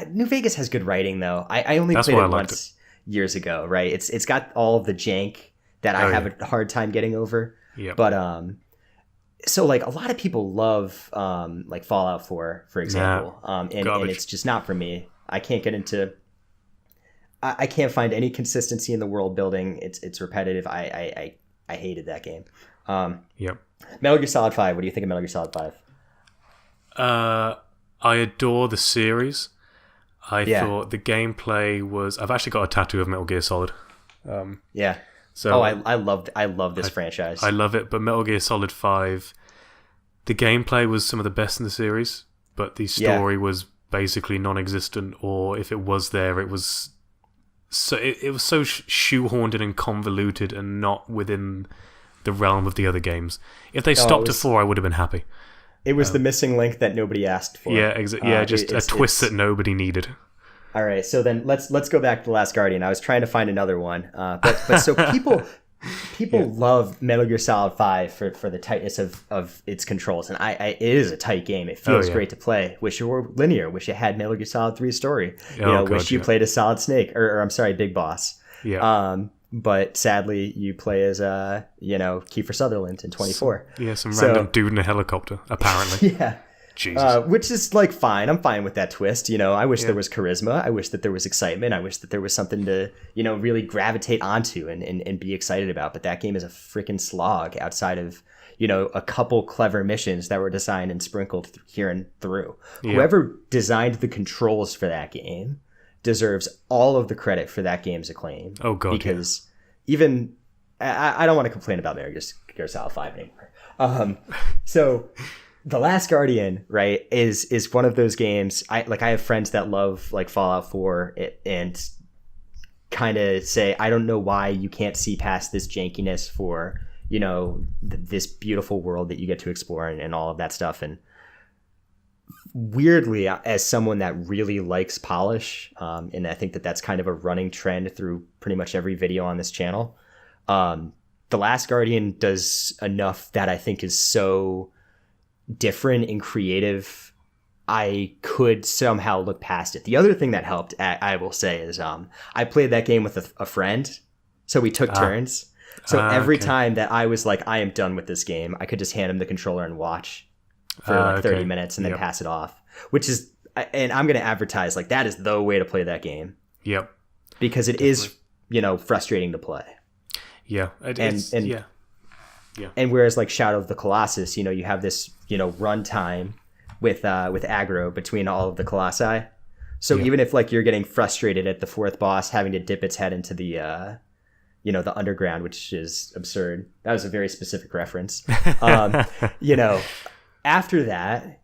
Speaker 2: New Vegas has good writing though. I only played it once years ago, right? It's got all of the jank that I have a hard time getting over.
Speaker 1: Yeah.
Speaker 2: But so like a lot of people love like Fallout 4, for example. And it's just not for me. I can't get into I can't find any consistency in the world building. It's repetitive. I hated that game.
Speaker 1: Yep.
Speaker 2: Metal Gear Solid 5. What do you think of Metal Gear Solid 5?
Speaker 1: I adore the series. I thought the gameplay was. I've actually got a tattoo of Metal Gear Solid.
Speaker 2: Yeah.
Speaker 1: So
Speaker 2: I love this franchise.
Speaker 1: I love it, but Metal Gear Solid 5, the gameplay was some of the best in the series, but the story was basically non-existent, or if it was there, it was so it was so shoehorned in and convoluted and not within the realm of the other games. If they stopped at 4, I would have been happy.
Speaker 2: It was the missing link that nobody asked for.
Speaker 1: Yeah, exactly. Just a twist that nobody needed. All
Speaker 2: right, so then let's go back to The Last Guardian. I was trying to find another one, but so people love Metal Gear Solid 5 for the tightness of its controls, and it is a tight game. It feels great to play. Wish it were linear. Wish it had Metal Gear Solid 3 story. Wish you played as Solid Snake, or I'm sorry, Big Boss.
Speaker 1: Yeah.
Speaker 2: But sadly, you play as Kiefer Sutherland in 24.
Speaker 1: Some random dude in a helicopter, apparently.
Speaker 2: Yeah.
Speaker 1: Jesus.
Speaker 2: Which is like fine. I'm fine with that twist. I wish there was charisma. I wish that there was excitement. I wish that there was something to, really gravitate onto and be excited about. But that game is a freaking slog outside of, a couple clever missions that were designed and sprinkled here and through. Yeah. Whoever designed the controls for that game deserves all of the credit for that game's acclaim.
Speaker 1: Oh, God.
Speaker 2: Because even, I don't want to complain about Metal Gear Solid 5 anymore. So... The Last Guardian, right, is one of those games. I have friends that love like Fallout 4 and kind of say, I don't know why you can't see past this jankiness for, this beautiful world that you get to explore and all of that stuff. And weirdly, as someone that really likes polish, and I think that that's kind of a running trend through pretty much every video on this channel, The Last Guardian does enough that I think is so different and creative, I could somehow look past it. The other thing that helped, I will say, is I played that game with a friend, so we took turns. So every time that I was like, I am done with this game, I could just hand him the controller and watch for 30 minutes and then pass it off. Which is, and I'm going to advertise, like, that is the way to play that game.
Speaker 1: Yep.
Speaker 2: Because it is frustrating to play.
Speaker 1: Yeah.
Speaker 2: And whereas like Shadow of the Colossus, you have this, runtime with aggro between all of the colossi. So even if like you're getting frustrated at the fourth boss having to dip its head into the the underground, which is absurd. That was a very specific reference. After that,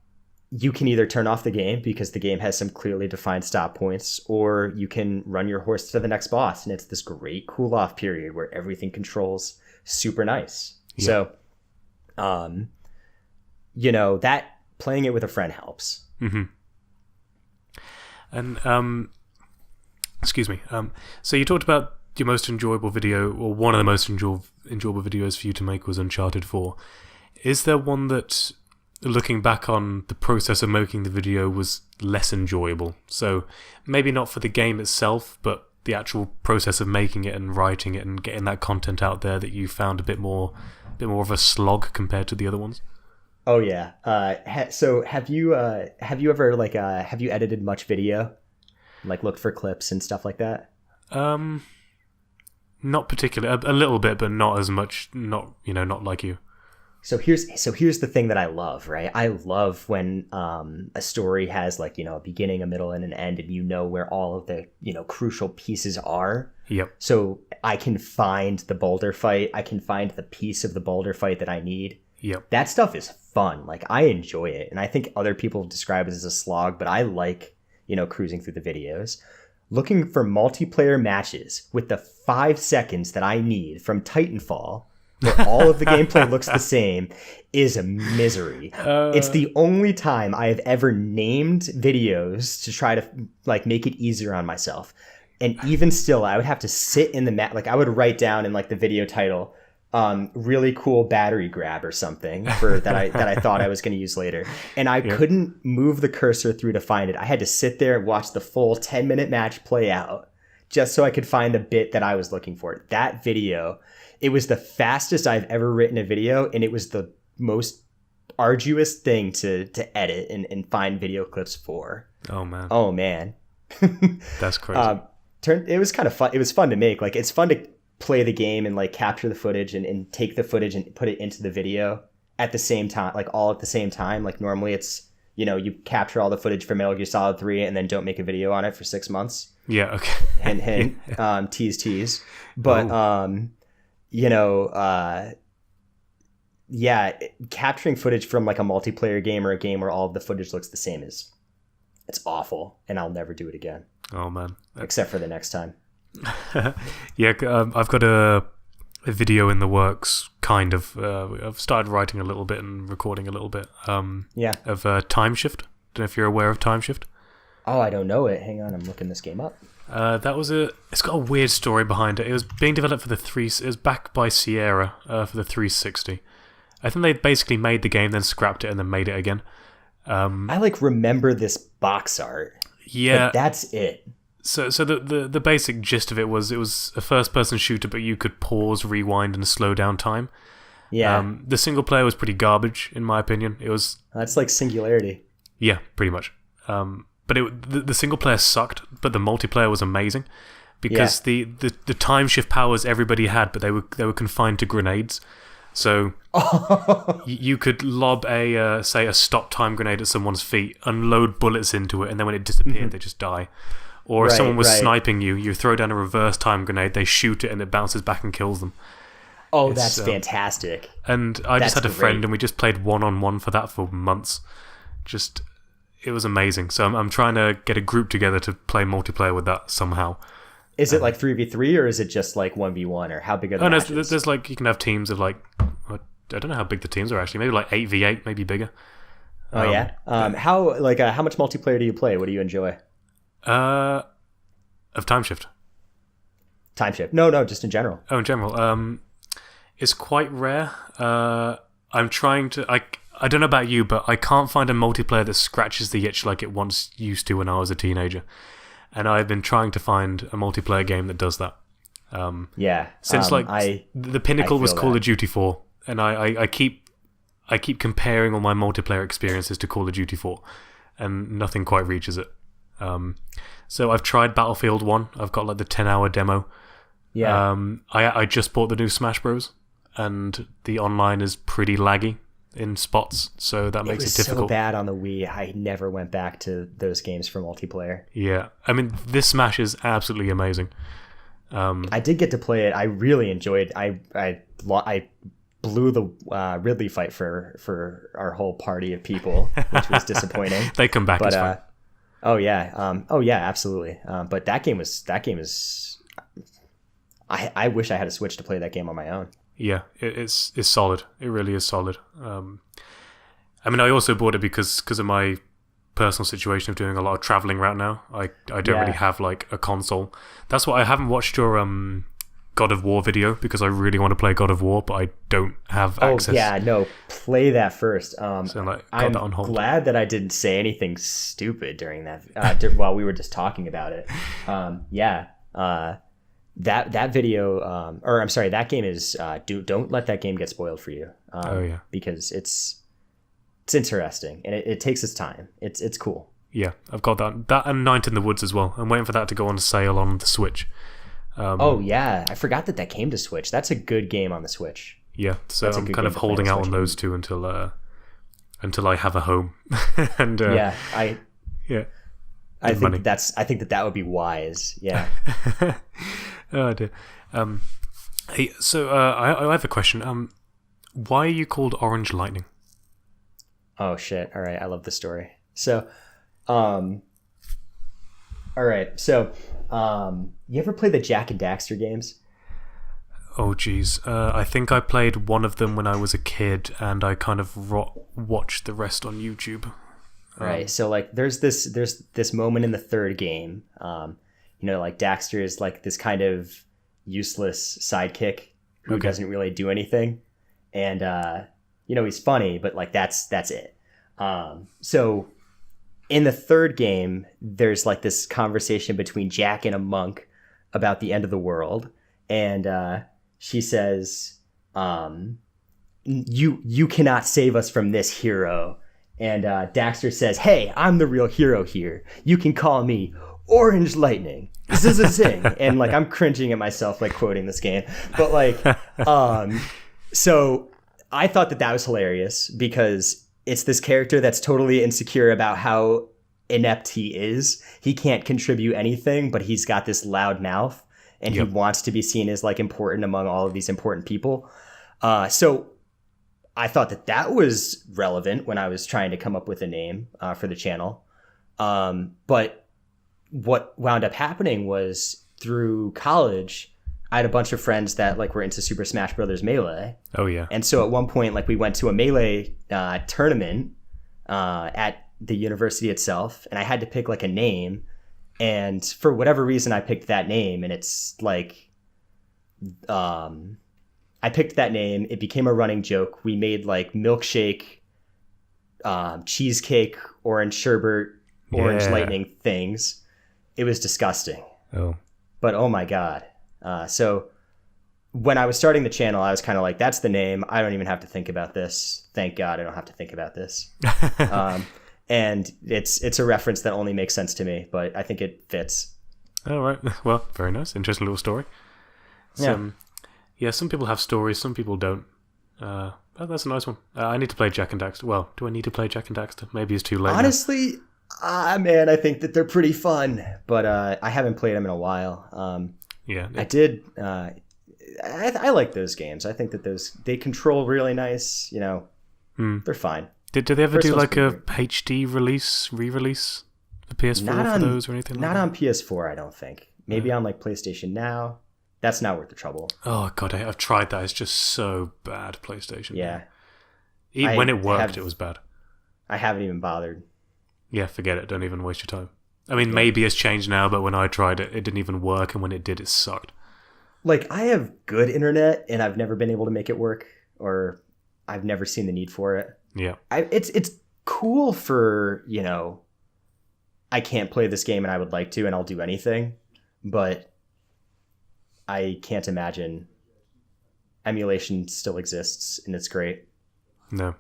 Speaker 2: you can either turn off the game because the game has some clearly defined stop points, or you can run your horse to the next boss, and it's this great cool off period where everything controls super nice. Yeah. So, that playing it with a friend helps.
Speaker 1: Mm-hmm. And excuse me. So you talked about your most enjoyable video, or one of the most enjoyable videos for you to make was Uncharted 4. Is there one that, looking back on the process of making the video, was less enjoyable? So maybe not for the game itself, but the actual process of making it and writing it and getting that content out there that you found a bit more of a slog compared to the other ones?
Speaker 2: Oh yeah. So have you ever have you edited much video, like looked for clips and stuff like that?
Speaker 1: Not particularly. A little bit, but not as much. Not like you.
Speaker 2: So here's the thing that I love, right? I love when a story has like, a beginning, a middle, and an end, and where all of the, crucial pieces are.
Speaker 1: Yep.
Speaker 2: So I can find the boulder fight. I can find the piece of the boulder fight that I need.
Speaker 1: Yep.
Speaker 2: That stuff is fun. Like, I enjoy it. And I think other people describe it as a slog, but I like, cruising through the videos. Looking for multiplayer matches with the 5 seconds that I need from Titanfall, where all of the gameplay looks the same, is a misery. It's the only time I have ever named videos to try to like make it easier on myself. And even still, I would have to sit in the mat. Like, I would write down in like the video title, really cool battery grab or something that I thought I was going to use later. And I couldn't move the cursor through to find it. I had to sit there and watch the full 10-minute match play out just so I could find the bit that I was looking for. That video, it was the fastest I've ever written a video, and it was the most arduous thing to edit and find video clips for.
Speaker 1: Oh man. That's crazy.
Speaker 2: It was kind of fun. It was fun to make. Like, it's fun to play the game and like capture the footage and take the footage and put it into the video at the same time, like all at the same time. Like, normally it's, you capture all the footage for Metal Gear Solid 3 and then don't make a video on it for 6 months.
Speaker 1: Yeah. Okay.
Speaker 2: Hint, hint. Tease. But, capturing footage from like a multiplayer game or a game where all of the footage looks the same it's awful, and I'll never do it again.
Speaker 1: Oh man.
Speaker 2: Except for the next time.
Speaker 1: Yeah, I've got a video in the works, kind of. I've started writing a little bit and recording a little bit. Of Time Shift. Don't know if you're aware of Time Shift.
Speaker 2: Oh, I don't know it. Hang on, I'm looking this game up.
Speaker 1: It's got a weird story behind it. It was being developed for it was backed by Sierra for the 360. I think they basically made the game, then scrapped it, and then made it again.
Speaker 2: I like remember this box art.
Speaker 1: Yeah,
Speaker 2: but that's it.
Speaker 1: So the basic gist of it was a first person shooter, but you could pause, rewind, and slow down time.
Speaker 2: Yeah.
Speaker 1: The single player was pretty garbage, in my opinion. It was.
Speaker 2: That's like Singularity.
Speaker 1: Yeah, pretty much. But the single player sucked, but the multiplayer was amazing, because the time shift powers everybody had, but they were confined to grenades. So you could lob a stop time grenade at someone's feet, unload bullets into it, and then when it disappeared, they just die. Or if someone was sniping you throw down a reverse time grenade, they shoot it, and it bounces back and kills them.
Speaker 2: Oh, that's fantastic.
Speaker 1: And I just had a friend, and we just played one-on-one for that for months. It was amazing. So I'm trying to get a group together to play multiplayer with that somehow.
Speaker 2: Is it like 3v3, or is it just like 1v1, or how big are the matches?
Speaker 1: No, there's like, you can have teams of like, I don't know how big the teams are actually, maybe like 8v8, maybe bigger.
Speaker 2: Oh yeah? How much multiplayer do you play? What do you enjoy?
Speaker 1: Of Time Shift.
Speaker 2: Time Shift? No, just in general.
Speaker 1: Oh, in general. It's quite rare. I'm trying to, I don't know about you, but I can't find a multiplayer that scratches the itch like it once used to when I was a teenager. And I've been trying to find a multiplayer game that does that. Since the pinnacle was Call of Duty 4, and I keep comparing all my multiplayer experiences to Call of Duty 4, and nothing quite reaches it. So I've tried Battlefield 1. I've got like the 10-hour demo,
Speaker 2: Yeah.
Speaker 1: I just bought the new Smash Bros. And the online is pretty laggy in spots, so that makes it difficult.
Speaker 2: So bad on the Wii. I never went back to those games for multiplayer.
Speaker 1: Yeah, I mean, this Smash is absolutely amazing.
Speaker 2: I did get to play it. I really enjoyed. I blew the Ridley fight for our whole party of people, which was disappointing.
Speaker 1: They come back. But
Speaker 2: oh yeah, absolutely. But that game is. I wish I had a Switch to play that game on my own.
Speaker 1: Yeah, it's solid. It really is solid. I mean, I also bought it because of my personal situation of doing a lot of traveling right now. I don't really have like a console. That's why I haven't watched your God of War video, because I really want to play God of War, but I don't have access.
Speaker 2: Oh yeah, no, play that first.
Speaker 1: So like,
Speaker 2: I'm
Speaker 1: that on hold.
Speaker 2: Glad that I didn't say anything stupid during that while we were just talking about it. That video, or I'm sorry, that game is. Don't let that game get spoiled for you. Because it's interesting and it takes its time. It's cool.
Speaker 1: Yeah, I've got that and Night in the Woods as well. I'm waiting for that to go on sale on the Switch.
Speaker 2: I forgot that came to Switch. That's a good game on the Switch.
Speaker 1: Yeah, so I'm kind of holding out on those two until I have a home. And
Speaker 2: I think that would be wise. Yeah.
Speaker 1: Oh dear. Hey, so I have a question. Why are you called Orange Lightning?
Speaker 2: Oh shit! All right, I love the story. So, all right. So, you ever play the Jak and Daxter games?
Speaker 1: Oh geez, I think I played one of them when I was a kid, and I kind of watched the rest on YouTube.
Speaker 2: Right. So like, there's this moment in the third game. Like Daxter is like this kind of useless sidekick who doesn't really do anything, and he's funny, but like that's it. So in the third game, there's like this conversation between Jak and a monk about the end of the world, and she says, "You cannot save us from this hero." And Daxter says, "Hey, I'm the real hero here. You can call me Orange Lightning." This is a thing. And like, I'm cringing at myself, like quoting this game. But like, so I thought that was hilarious because it's this character that's totally insecure about how inept he is. He can't contribute anything, but he's got this loud mouth and he wants to be seen as like important among all of these important people. So I thought that was relevant when I was trying to come up with a name for the channel. But what wound up happening was through college, I had a bunch of friends that like were into Super Smash Brothers Melee.
Speaker 1: Oh yeah.
Speaker 2: And so at one point, like we went to a Melee tournament at the university itself, and I had to pick like a name. And for whatever reason, I picked that name, and it's like, I picked that name. It became a running joke. We made like milkshake, cheesecake, orange sherbet, orange lightning things. It was disgusting.
Speaker 1: Oh. But
Speaker 2: oh my God. So when I was starting the channel, I was kind of like, that's the name. I don't even have to think about this. Thank God I don't have to think about this. And it's a reference that only makes sense to me, but I think it fits.
Speaker 1: All right. Well, very nice. Interesting little story. Yeah, some people have stories, some people don't. That's a nice one. I need to play Jak and Daxter. Well, do I need to play Jak and Daxter? Maybe it's too late.
Speaker 2: Honestly, man, I think that they're pretty fun, but I haven't played them in a while. I did. I like those games. I think that they control really nice. They're fine.
Speaker 1: Did they ever do like a HD re-release for PS4 for those or anything like that?
Speaker 2: Not on PS4, I don't think. Maybe on like PlayStation Now. That's not worth the trouble.
Speaker 1: Oh God, I've tried that. It's just so bad, PlayStation.
Speaker 2: Yeah.
Speaker 1: Even when it worked, it was bad.
Speaker 2: I haven't even bothered.
Speaker 1: Yeah, forget it. Don't even waste your time. I mean, maybe it's changed now, but when I tried it, it didn't even work, and when it did, it sucked.
Speaker 2: Like, I have good internet, and I've never been able to make it work, or I've never seen the need for it.
Speaker 1: Yeah.
Speaker 2: It's cool for, I can't play this game and I would like to, and I'll do anything, but I can't imagine emulation still exists, and it's great.
Speaker 1: No.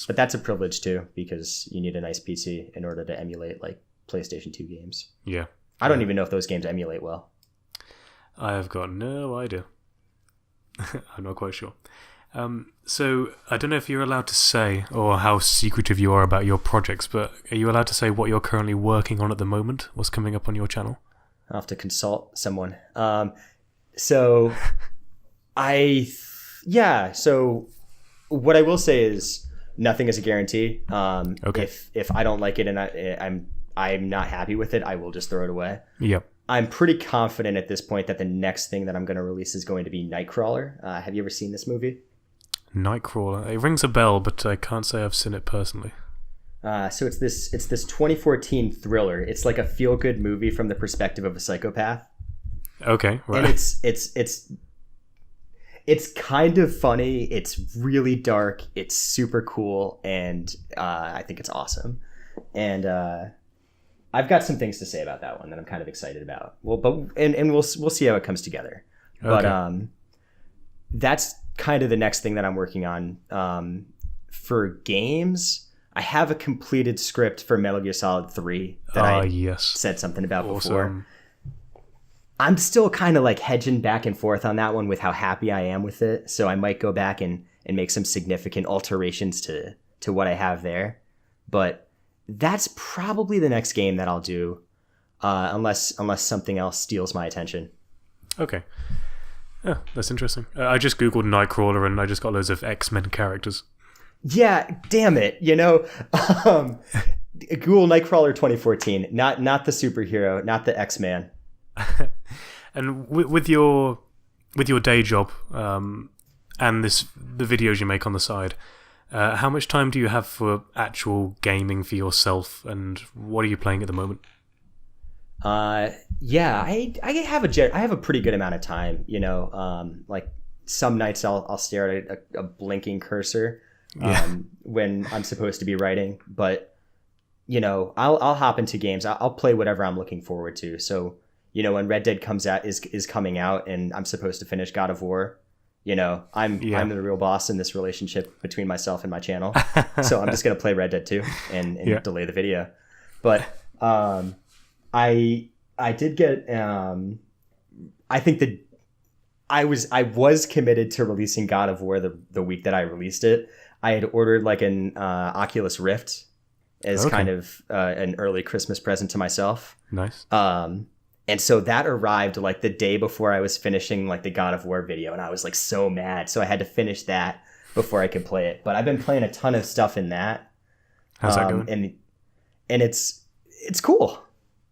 Speaker 2: But that's a privilege too, because you need a nice PC in order to emulate like PlayStation 2 games.
Speaker 1: Yeah.
Speaker 2: I don't even know if those games emulate well.
Speaker 1: I have got no idea. I'm not quite sure. So I don't know if you're allowed to say or how secretive you are about your projects, but are you allowed to say what you're currently working on at the moment? What's coming up on your channel?
Speaker 2: I'll have to consult someone. So what I will say is nothing is a guarantee.
Speaker 1: Okay.
Speaker 2: If I don't like it and I'm not happy with it, I will just throw it away.
Speaker 1: Yep.
Speaker 2: I'm pretty confident at this point that the next thing that I'm going to release is going to be Nightcrawler. Have you ever seen this movie?
Speaker 1: Nightcrawler. It rings a bell, but I can't say I've seen it personally.
Speaker 2: So it's this 2014 thriller. It's like a feel-good movie from the perspective of a psychopath.
Speaker 1: Okay, right.
Speaker 2: And it's kind of funny. It's really dark. It's super cool, and I think it's awesome. And I've got some things to say about that one that I'm kind of excited about. Well, we'll see how it comes together. Okay. But that's kind of the next thing that I'm working on. For games, I have a completed script for Metal Gear Solid 3 that I said something about before. I'm still kind of like hedging back and forth on that one with how happy I am with it. So I might go back and make some significant alterations to what I have there. But that's probably the next game that I'll do, unless something else steals my attention.
Speaker 1: Okay. Yeah, that's interesting. I just Googled Nightcrawler and I just got loads of X-Men characters.
Speaker 2: Yeah, damn it. Google Nightcrawler 2014, not the superhero, not the X-Man.
Speaker 1: And with your day job and the videos you make on the side, how much time do you have for actual gaming for yourself, and what are you playing at the moment?
Speaker 2: I have a pretty good amount of time. Like some nights I'll stare at a blinking cursor when I'm supposed to be writing, but I'll hop into games. I'll play whatever I'm looking forward to. So when Red Dead is coming out and I'm supposed to finish God of War, I'm the real boss in this relationship between myself and my channel. So I'm just gonna play Red Dead 2 and delay the video. But I did get I think that I was committed to releasing God of War the week that I released it. I had ordered like an Oculus Rift as kind of an early Christmas present to myself.
Speaker 1: Nice.
Speaker 2: And so that arrived like the day before I was finishing like the God of War video, and I was like so mad. So I had to finish that before I could play it. But I've been playing a ton of stuff in that.
Speaker 1: How's that going?
Speaker 2: And it's cool.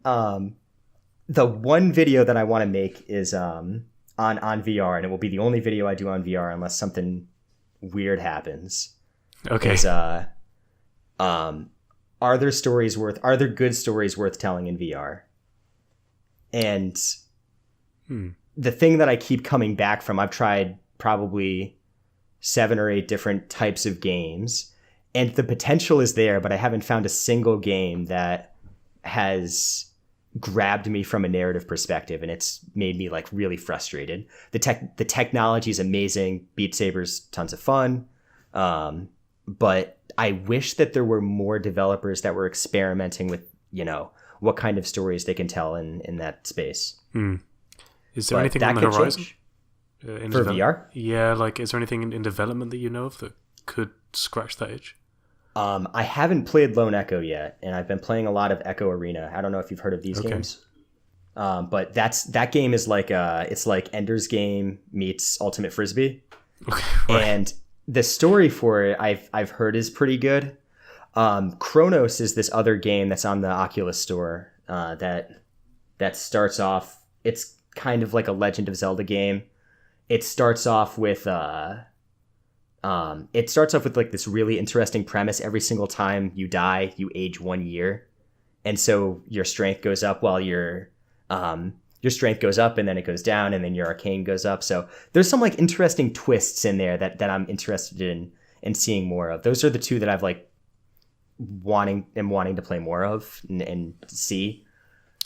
Speaker 2: The one video that I want to make is on VR, and it will be the only video I do on VR unless something weird happens.
Speaker 1: Okay.
Speaker 2: Is, are there good stories worth telling in VR? And the thing that I keep coming back from, I've tried probably 7 or 8 different types of games, and the potential is there, but I haven't found a single game that has grabbed me from a narrative perspective, and it's made me like really frustrated. The technology is amazing. Beat Saber's tons of fun. But I wish that there were more developers that were experimenting with, what kind of stories they can tell in that space.
Speaker 1: Is there anything on the horizon?
Speaker 2: For VR?
Speaker 1: Yeah, like is there anything in development that you know of that could scratch that itch?
Speaker 2: I haven't played Lone Echo yet, and I've been playing a lot of Echo Arena. I don't know if you've heard of these games. But that game is like it's like Ender's Game meets Ultimate Frisbee.
Speaker 1: Okay, right.
Speaker 2: And the story for it I've heard is pretty good. Chronos is this other game that's on the Oculus store that starts off. It's kind of like a Legend of Zelda game. It starts off with like this really interesting premise. Every single time you die, you age 1 year, and so your strength goes up while your strength goes up, and then it goes down, and then your arcane goes up. So there's some like interesting twists in there that I'm interested in seeing more of. Those are the two that I've like wanting to play more of and see.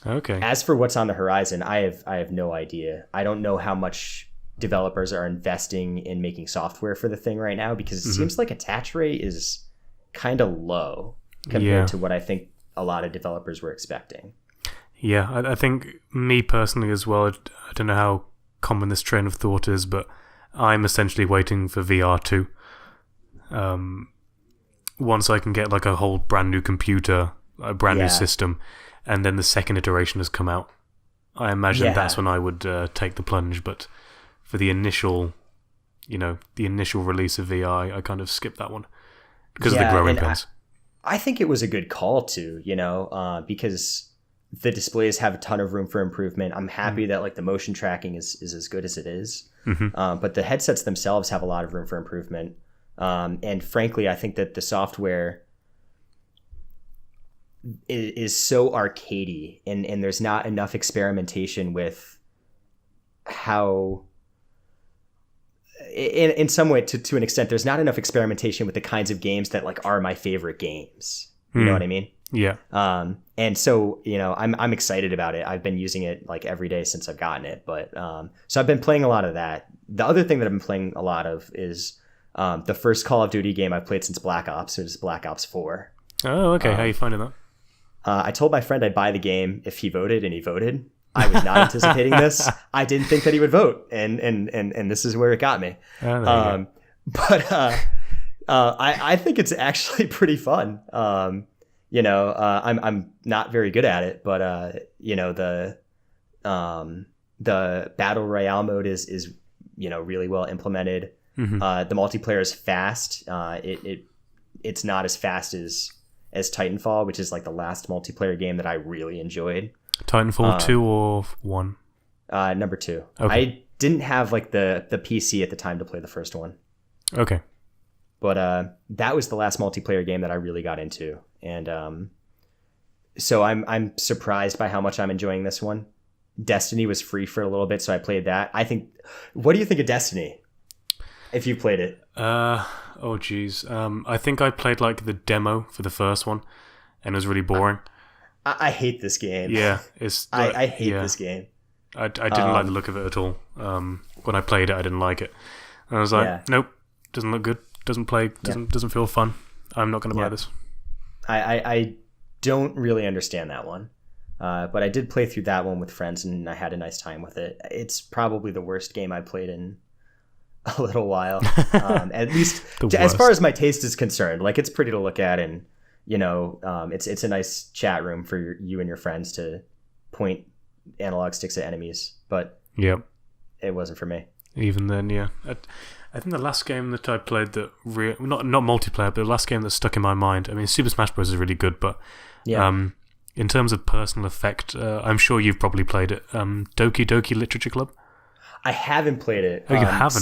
Speaker 1: Okay.
Speaker 2: As for what's on the horizon, I have no idea. I don't know how much developers are investing in making software for the thing right now, because it seems like attach rate is kind of low compared to what I think a lot of developers were expecting.
Speaker 1: Yeah, I think me personally as well, I don't know how common this train of thought is, but I'm essentially waiting for VR2. Once I can get like a whole brand new computer, a brand new system, and then the second iteration has come out, I imagine that's when I would take the plunge. But for the initial, the initial release of VR, I kind of skipped that one because of the growing pains.
Speaker 2: I think it was a good call too, because the displays have a ton of room for improvement. I'm happy that like the motion tracking is as good as it is. But the headsets themselves have a lot of room for improvement. And frankly, I think that the software is so arcadey, and there's not enough experimentation with how, in some way, to an extent, there's not enough experimentation with the kinds of games that like are my favorite games. You know what I mean?
Speaker 1: Yeah.
Speaker 2: And so, I'm excited about it. I've been using it like every day since I've gotten it. But so I've been playing a lot of that. The other thing that I've been playing a lot of is the first Call of Duty game I've played since Black Ops. It was Black Ops 4.
Speaker 1: Oh, okay. How are you finding that?
Speaker 2: I told my friend I'd buy the game if he voted, and he voted. I was not anticipating this. I didn't think that he would vote, and this is where it got me. But I think it's actually pretty fun. I'm not very good at it, but the battle royale mode is really well implemented. The multiplayer is fast. It's not as fast as Titanfall, which is like the last multiplayer game that I really enjoyed.
Speaker 1: Titanfall 2 or 1?
Speaker 2: Number 2.
Speaker 1: Okay.
Speaker 2: I didn't have like the PC at the time to play the first one.
Speaker 1: Okay.
Speaker 2: But that was the last multiplayer game that I really got into, and so I'm surprised by how much I'm enjoying this one. Destiny was free for a little bit, so I played that. What do you think of Destiny? If you played it?
Speaker 1: Oh geez. I think I played like the demo for the first one, and it was really boring.
Speaker 2: I hate this game.
Speaker 1: Yeah,
Speaker 2: I hate this game.
Speaker 1: I didn't like the look of it at all. When I played it, I didn't like it. And I was like, nope, doesn't look good. Doesn't feel fun. I'm not going to buy this.
Speaker 2: I don't really understand that one. But I did play through that one with friends, and I had a nice time with it. It's probably the worst game I played in a little while. At least as far as my taste is concerned. Like, it's pretty to look at, and it's a nice chat room for you and your friends to point analog sticks at enemies. But it wasn't for me.
Speaker 1: Even then, yeah. I think the last game that I played that not multiplayer, but the last game that stuck in my mind. I mean, Super Smash Bros is really good, but in terms of personal effect, I'm sure you've probably played it. Doki Doki Literature Club.
Speaker 2: I haven't played it.
Speaker 1: Oh, you haven't?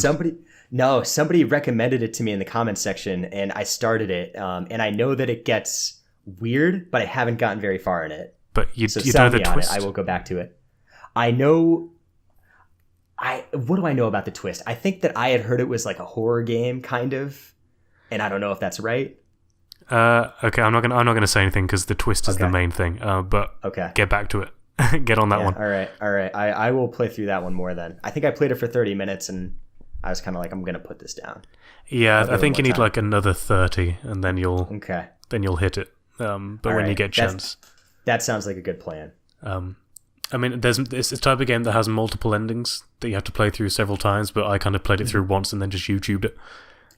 Speaker 2: Somebody recommended it to me in the comments section, and I started it. And I know that it gets weird, but I haven't gotten very far in it.
Speaker 1: But you know the twist.
Speaker 2: I will go back to it. I know. What do I know about the twist? I think that I had heard it was like a horror game, kind of, and I don't know if that's right.
Speaker 1: Okay, I'm not gonna say anything because the twist is the main thing. But get back to it. Get on that one.
Speaker 2: All right. I will play through that one more then. I think I played it for 30 minutes, and I was kind of like, I'm gonna put this down.
Speaker 1: Yeah, I think you need like another 30, and then you'll hit it. But when you get a chance,
Speaker 2: that sounds like a good plan.
Speaker 1: I mean, it's a type of game that has multiple endings that you have to play through several times, but I kind of played it through once and then just YouTubed it.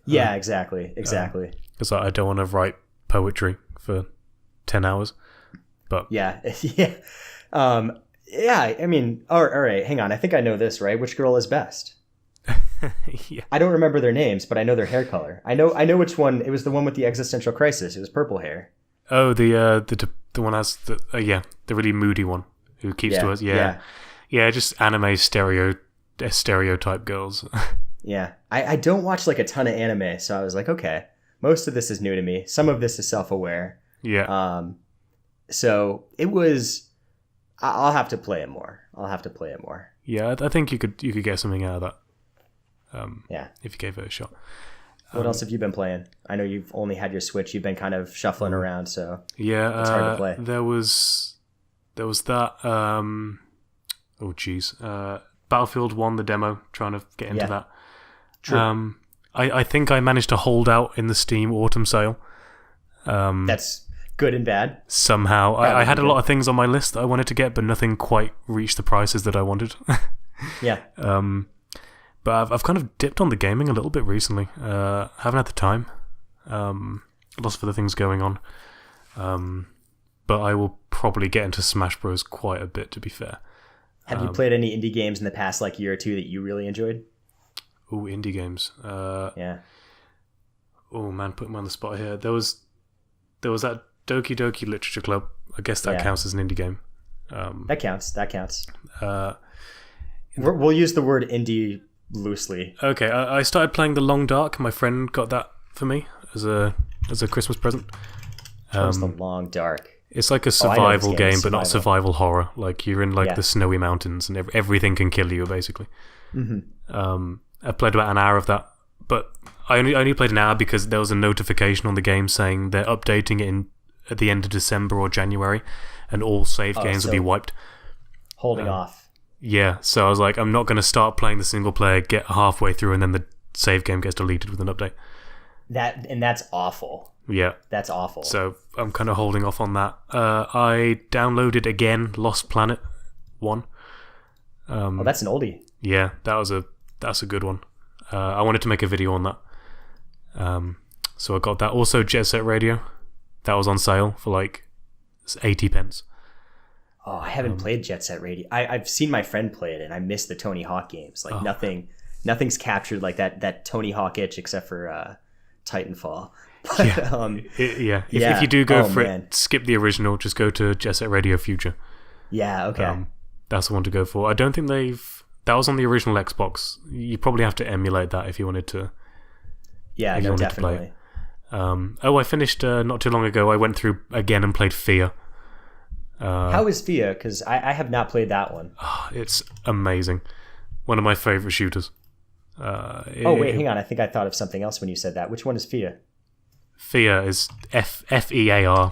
Speaker 2: Yeah, exactly.
Speaker 1: Because I don't want to write poetry for 10 hours. But
Speaker 2: yeah. I mean, all right, hang on. I think I know this, right? Which girl is best?
Speaker 1: Yeah.
Speaker 2: I don't remember their names, but I know their hair color. I know which one. It was the one with the existential crisis. It was purple hair.
Speaker 1: Oh, the one has the really moody one. Who keeps to us? Yeah, just anime stereotype girls.
Speaker 2: Yeah, I don't watch like a ton of anime, so I was like, okay, most of this is new to me. Some of this is self-aware.
Speaker 1: Yeah.
Speaker 2: So it was. I'll have to play it more.
Speaker 1: Yeah, I think you could get something out of that. If you gave it a shot.
Speaker 2: What else have you been playing? I know you've only had your Switch. You've been kind of shuffling around, so
Speaker 1: yeah,
Speaker 2: it's hard to play.
Speaker 1: There was that. Battlefield 1, the demo. Trying to get into that. True. I think I managed to hold out in the Steam Autumn sale.
Speaker 2: That's Good and bad.
Speaker 1: Somehow. I had a lot of things on my list that I wanted to get, but nothing quite reached the prices that I wanted.
Speaker 2: Yeah.
Speaker 1: But I've kind of dipped on the gaming a little bit recently. Haven't had the time. Lots of other things going on. But I will probably get into Smash Bros. Quite a bit, to be fair.
Speaker 2: Have you played any indie games in the past year or two that you really enjoyed?
Speaker 1: Ooh, indie games.
Speaker 2: Yeah.
Speaker 1: Oh man, put me on the spot here. There was that Doki Doki Literature Club. I guess that counts as an indie game.
Speaker 2: That counts. We'll use the word indie loosely.
Speaker 1: Okay, I started playing The Long Dark. My friend got that for me as a Christmas present.
Speaker 2: What's The Long Dark?
Speaker 1: It's like a survival game, but not survival horror. Like you're in the snowy mountains, and everything can kill you, basically. Mm-hmm. I played about an hour of that, but I only played an hour because there was a notification on the game saying they're updating it at the end of December or January, and all save games will be wiped.
Speaker 2: Holding off.
Speaker 1: Yeah, so I was like, I'm not going to start playing the single player, get halfway through, and then the save game gets deleted with an update.
Speaker 2: That's awful.
Speaker 1: Yeah.
Speaker 2: That's awful.
Speaker 1: So I'm kind of holding off on that. I downloaded again Lost Planet 1.
Speaker 2: That's an oldie.
Speaker 1: Yeah, that's a good one. I wanted to make a video on that. So I got that. Also Jet Set Radio. That was on sale for like 80 pence.
Speaker 2: Oh, I haven't played Jet Set Radio. I've seen my friend play it, and I miss the Tony Hawk games. Like nothing's captured like that Tony Hawk itch except for Titanfall. But,
Speaker 1: If you do go for it, skip the original. Just go to Jet Set Radio Future.
Speaker 2: Yeah, okay.
Speaker 1: That's the one to go for. I don't think that was on the original Xbox. You probably have to emulate that if you wanted to.
Speaker 2: Yeah, no, definitely.
Speaker 1: I finished not too long ago. I went through again and played Fear.
Speaker 2: How is Fear? Because I have not played that one.
Speaker 1: It's amazing. One of my favorite shooters.
Speaker 2: Hang on. I think I thought of something else when you said that. Which one is Fear?
Speaker 1: Fear is Fear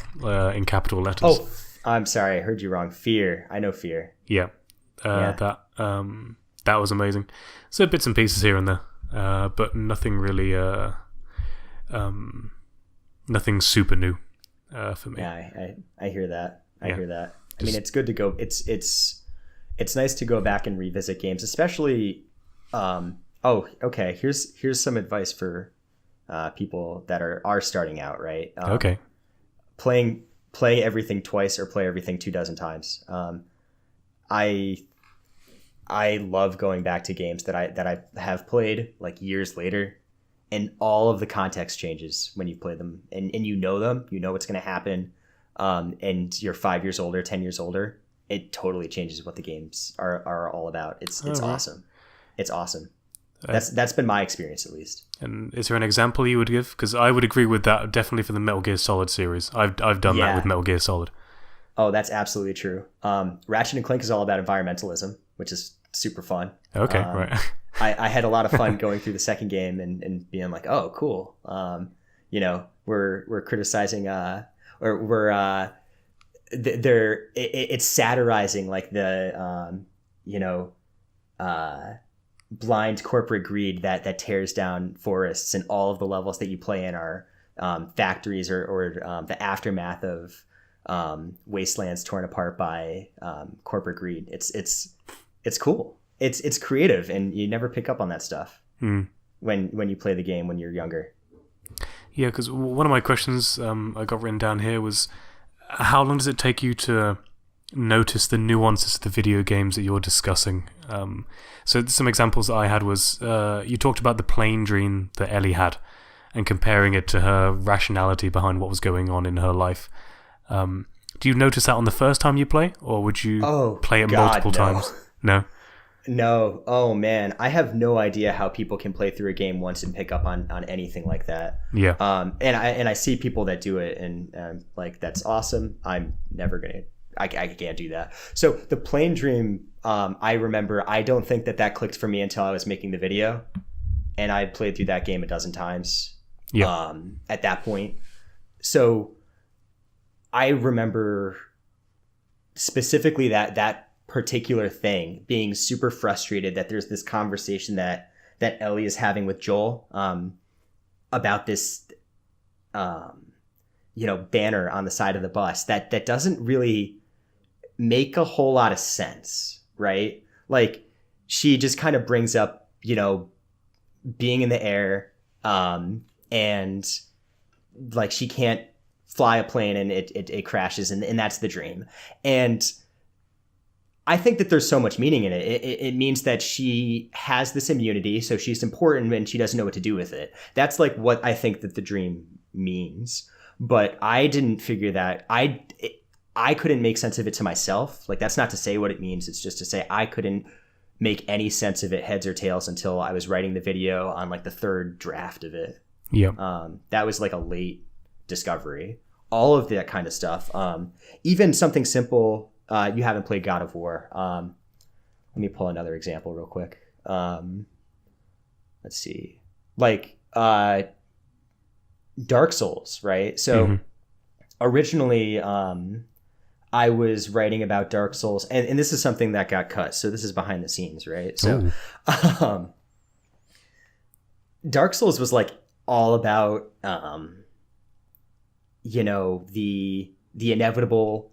Speaker 1: in capital letters.
Speaker 2: Oh, I'm sorry. I heard you wrong. Fear. I know Fear.
Speaker 1: Yeah. That was amazing. So bits and pieces here and there, but nothing really, nothing super new for me.
Speaker 2: Yeah, I hear that. I hear that. I mean, it's good to go. It's nice to go back and revisit games, especially. Okay. Here's some advice for people that are starting out. Right.
Speaker 1: Okay.
Speaker 2: Play everything twice or play everything 24 times. I love going back to games that I have played like years later, and all of the context changes when you play them, and you know them, you know what's going to happen, and you're 5 years older, 10 years older. It totally changes what the games are all about. It's awesome. It's awesome. That's been my experience, at least. And
Speaker 1: is there an example you would give? Because I would agree with that, definitely for the Metal Gear Solid series. I've done that with Metal Gear Solid.
Speaker 2: Oh, that's absolutely true. Ratchet and Clank is all about environmentalism, which is super fun.
Speaker 1: Okay, right.
Speaker 2: I had a lot of fun going through the second game and being like, oh, cool. We're criticizing it's satirizing like the blind corporate greed that tears down forests, and all of the levels that you play in are factories or the aftermath of wastelands torn apart by corporate greed. It's cool. It's creative, and you never pick up on that stuff when you play the game when you're younger.
Speaker 1: Yeah, because one of my questions I got written down here was, how long does it take you to notice the nuances of the video games that you're discussing? So some examples that I had was, you talked about the plane dream that Ellie had and comparing it to her rationality behind what was going on in her life. Do you notice that on the first time you play, or would you play it multiple times? No?
Speaker 2: Oh man, I have no idea how people can play through a game once and pick up on anything like that.
Speaker 1: Yeah.
Speaker 2: And I see people that do it, and like, that's awesome. I'm never gonna. I can't do that. So the plane dream, I remember. I don't think that clicked for me until I was making the video, and I played through that game a dozen times.
Speaker 1: Yeah.
Speaker 2: At that point, so I remember specifically that particular thing, being super frustrated that there's this conversation that Ellie is having with Joel about this banner on the side of the bus that doesn't really make a whole lot of sense, right? Like, she just kind of brings up, being in the air, and like she can't fly a plane and it crashes, and that's the dream. And I think that there's so much meaning in it. It means that she has this immunity, so she's important and she doesn't know what to do with it. That's like what I think that the dream means. But I didn't figure that. I couldn't make sense of it to myself. Like, that's not to say what it means. It's just to say I couldn't make any sense of it, heads or tails, until I was writing the video on like the third draft of it.
Speaker 1: Yeah.
Speaker 2: That was like a late discovery. All of that kind of stuff. Even something simple. You haven't played God of War. Let me pull another example real quick. Let's see. Like Dark Souls, right? So originally I was writing about Dark Souls, and this is something that got cut. So this is behind the scenes, right? So Dark Souls was like all about the inevitable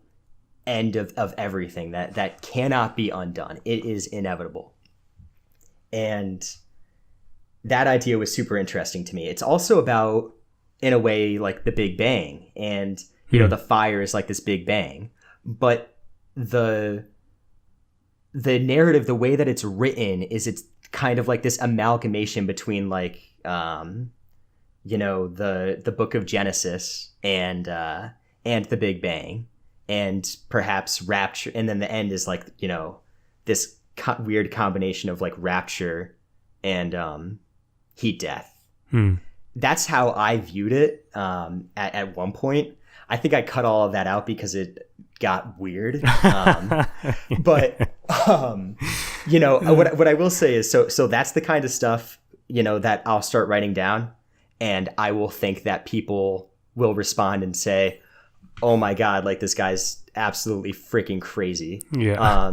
Speaker 2: end of everything that cannot be undone. It is inevitable. And that idea was super interesting to me. It's also about, in a way, like the Big Bang, and the fire is like this Big Bang, but the narrative, the way that it's written, is it's kind of like this amalgamation between like the book of Genesis and the Big Bang, and perhaps rapture, and then the end is like this weird combination of like rapture and heat death. That's how I viewed it at one point. I think I cut all of that out because it got weird. But what I will say is, so that's the kind of stuff that I'll start writing down, and I will think that people will respond and say, oh my God, like, this guy's absolutely freaking crazy.
Speaker 1: Yeah.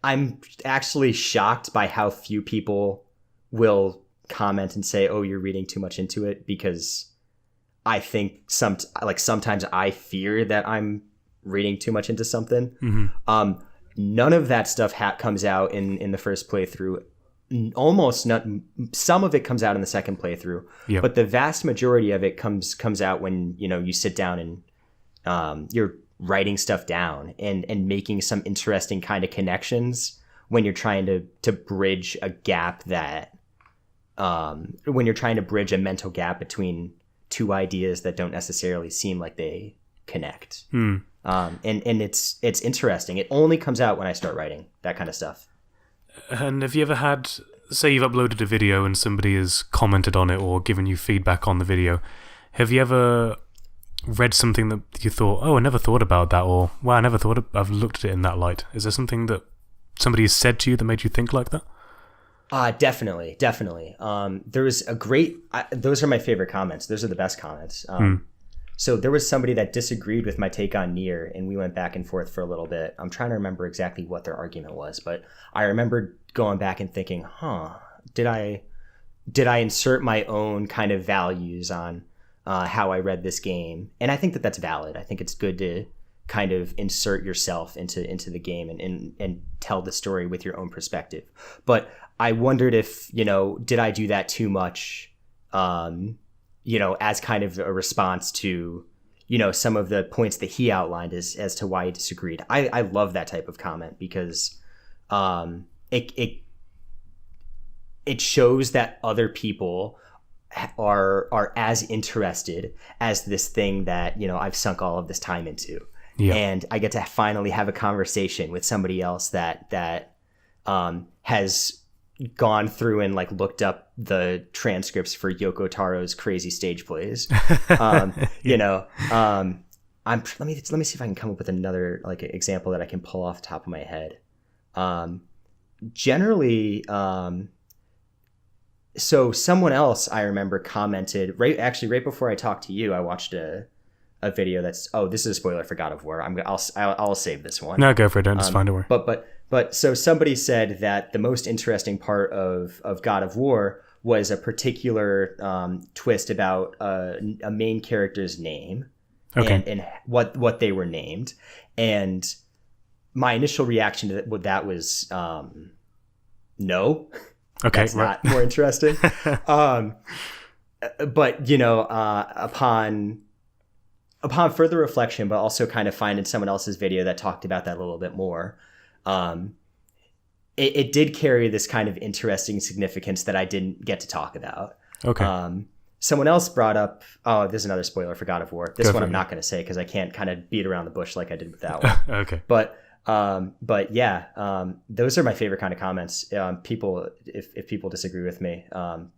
Speaker 2: I'm actually shocked by how few people will comment and say, oh, you're reading too much into it, because I think sometimes I fear that I'm reading too much into something. None of that stuff comes out in the first playthrough. Almost none. Some of it comes out in the second playthrough, but the vast majority of it comes out when you sit down and you're writing stuff down and making some interesting kind of connections when you're trying to bridge a gap when you're trying to bridge a mental gap between two ideas that don't necessarily seem like they connect. And it's interesting. It only comes out when I start writing that kind of stuff.
Speaker 1: And have you ever had, say you've uploaded a video and somebody has commented on it or given you feedback on the video, have you ever read something that you thought, oh, I never thought about that, or wow, I never thought I've looked at it in that light? Is there something that somebody has said to you that made you think like that?
Speaker 2: Definitely. There was a great, those are my favorite comments. Those are the best comments. So there was somebody that disagreed with my take on Nier, and we went back and forth for a little bit. I'm trying to remember exactly what their argument was, but I remember going back and thinking, did I insert my own kind of values on how I read this game? And I think that that's valid. I think it's good to kind of insert yourself into the game and tell the story with your own perspective. But I wondered if, did I do that too much, as kind of a response to, some of the points that he outlined as to why he disagreed. I love that type of comment because it shows that other people are as interested as this thing that, I've sunk all of this time into. Yeah. And I get to finally have a conversation with somebody else that has gone through and like looked up the transcripts for Yoko Taro's crazy stage plays. Let me see if I can come up with another like example that I can pull off the top of my head. Generally, so someone else I remember commented right before I talked to you. I watched a video that's, this is a spoiler for God of War. I'll save this one.
Speaker 1: No, go for it. Don't just find a word.
Speaker 2: But so somebody said that the most interesting part of God of War was a particular twist about a main character's name.
Speaker 1: Okay.
Speaker 2: and what they were named. And my initial reaction to that was no.
Speaker 1: Okay,
Speaker 2: That's not more interesting. But upon further reflection, but also kind of finding someone else's video that talked about that a little bit more, it did carry this kind of interesting significance that I didn't get to talk about.
Speaker 1: Okay.
Speaker 2: Someone else brought up, there's another spoiler for God of War. This one I'm not going to say because I can't kind of beat around the bush like I did with that one.
Speaker 1: Okay.
Speaker 2: But yeah, those are my favorite kind of comments. People, if people disagree with me,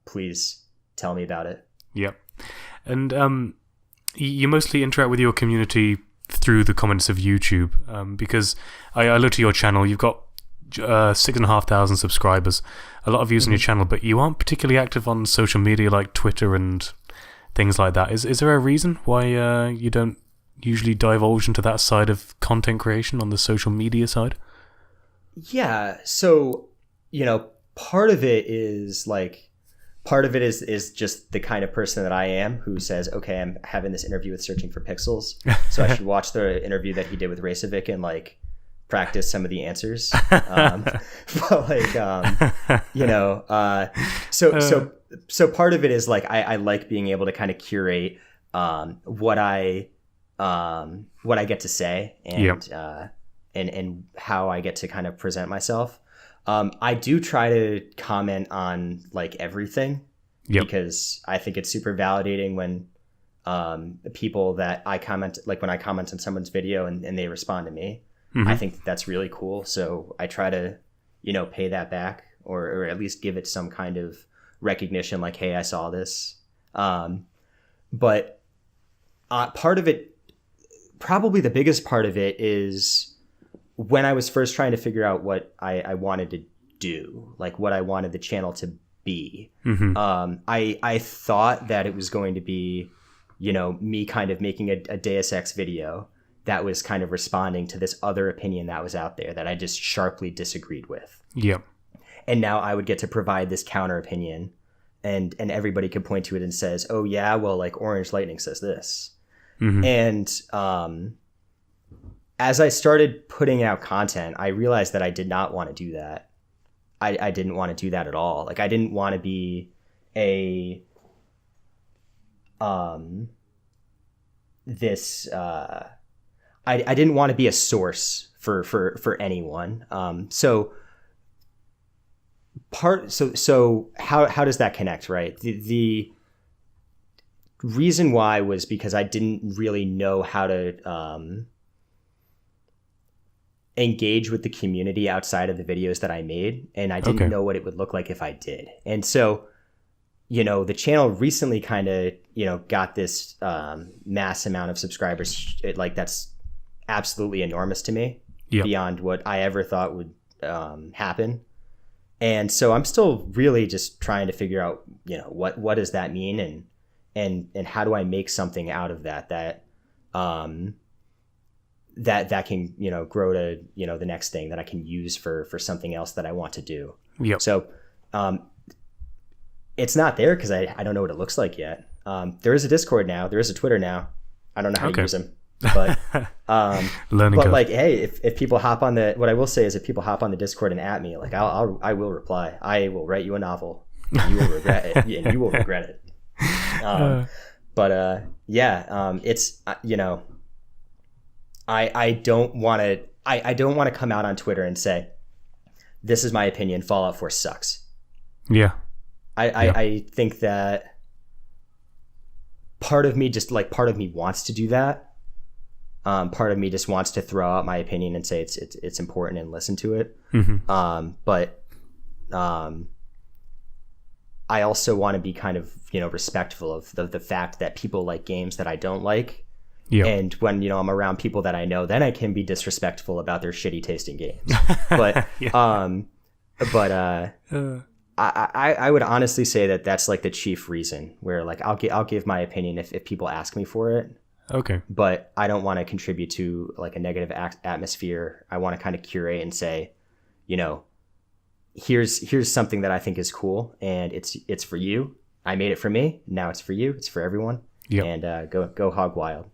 Speaker 2: please tell me about it.
Speaker 1: Yep. And you mostly interact with your community through the comments of YouTube, because I looked at your channel. You've got 6,500 subscribers, a lot of views on your channel, but you aren't particularly active on social media like Twitter and things like that. Is there a reason why you don't usually divulge into that side of content creation on the social media side?
Speaker 2: Yeah, so part of it is just the kind of person that I am, who says, okay, I'm having this interview with Searching for Pixels, so I should watch the interview that he did with Racevic and practice some of the answers. So part of it is I like being able to kind of curate what I get to say and how I get to kind of present myself. I do try to comment on everything, because I think it's super validating when people that I comment, when I comment on someone's video and they respond to me. Mm-hmm. I think that's really cool. So I try to, pay that back, or at least give it some kind of recognition, like, hey, I saw this. But part of it, probably the biggest part of it, is when I was first trying to figure out what I wanted to do, what I wanted the channel to be. Mm-hmm. I thought that it was going to be, me kind of making a Deus Ex video that was kind of responding to this other opinion that was out there that I just sharply disagreed with. Yep. And now I would get to provide this counter opinion, and everybody could point to it and says, oh yeah, well, Orange Lightning says this. Mm-hmm. And as I started putting out content, I realized that I did not want to do that. I didn't want to do that at all. I didn't want to be I didn't want to be a source for anyone. So how does that connect, right? The reason why was because I didn't really know how to engage with the community outside of the videos that I made, and I didn't know what it would look like if I did. And so, the channel recently kind of, got this mass amount of subscribers. That's absolutely enormous to me, beyond what I ever thought would happen. And so I'm still really just trying to figure out, what does that mean, and how do I make something out of that can, grow to, the next thing that I can use for something else that I want to do. Yep. So it's not there because I don't know what it looks like yet. There is a Discord now. There is a Twitter now. I don't know how to use them. But hey, if people hop on what I will say is, if people hop on the Discord and at me, I will reply. I will write you a novel. You will regret it, and you will regret it. It's I don't want to come out on Twitter and say, this is my opinion, Fallout 4 sucks. Yeah. I think that part of me wants to do that. Part of me just wants to throw out my opinion and say it's important and listen to it. Mm-hmm. But I also want to be kind of, respectful of the fact that people like games that I don't like. Yep. And when, I'm around people that I know, then I can be disrespectful about their shitty tasting games. But, I would honestly say that that's the chief reason where I'll give my opinion if people ask me for it. Okay. But I don't want to contribute to a negative atmosphere. I want to kind of curate and say, here's something that I think is cool, and it's for you. I made it for me. Now it's for you. It's for everyone. Yep. And go hog wild.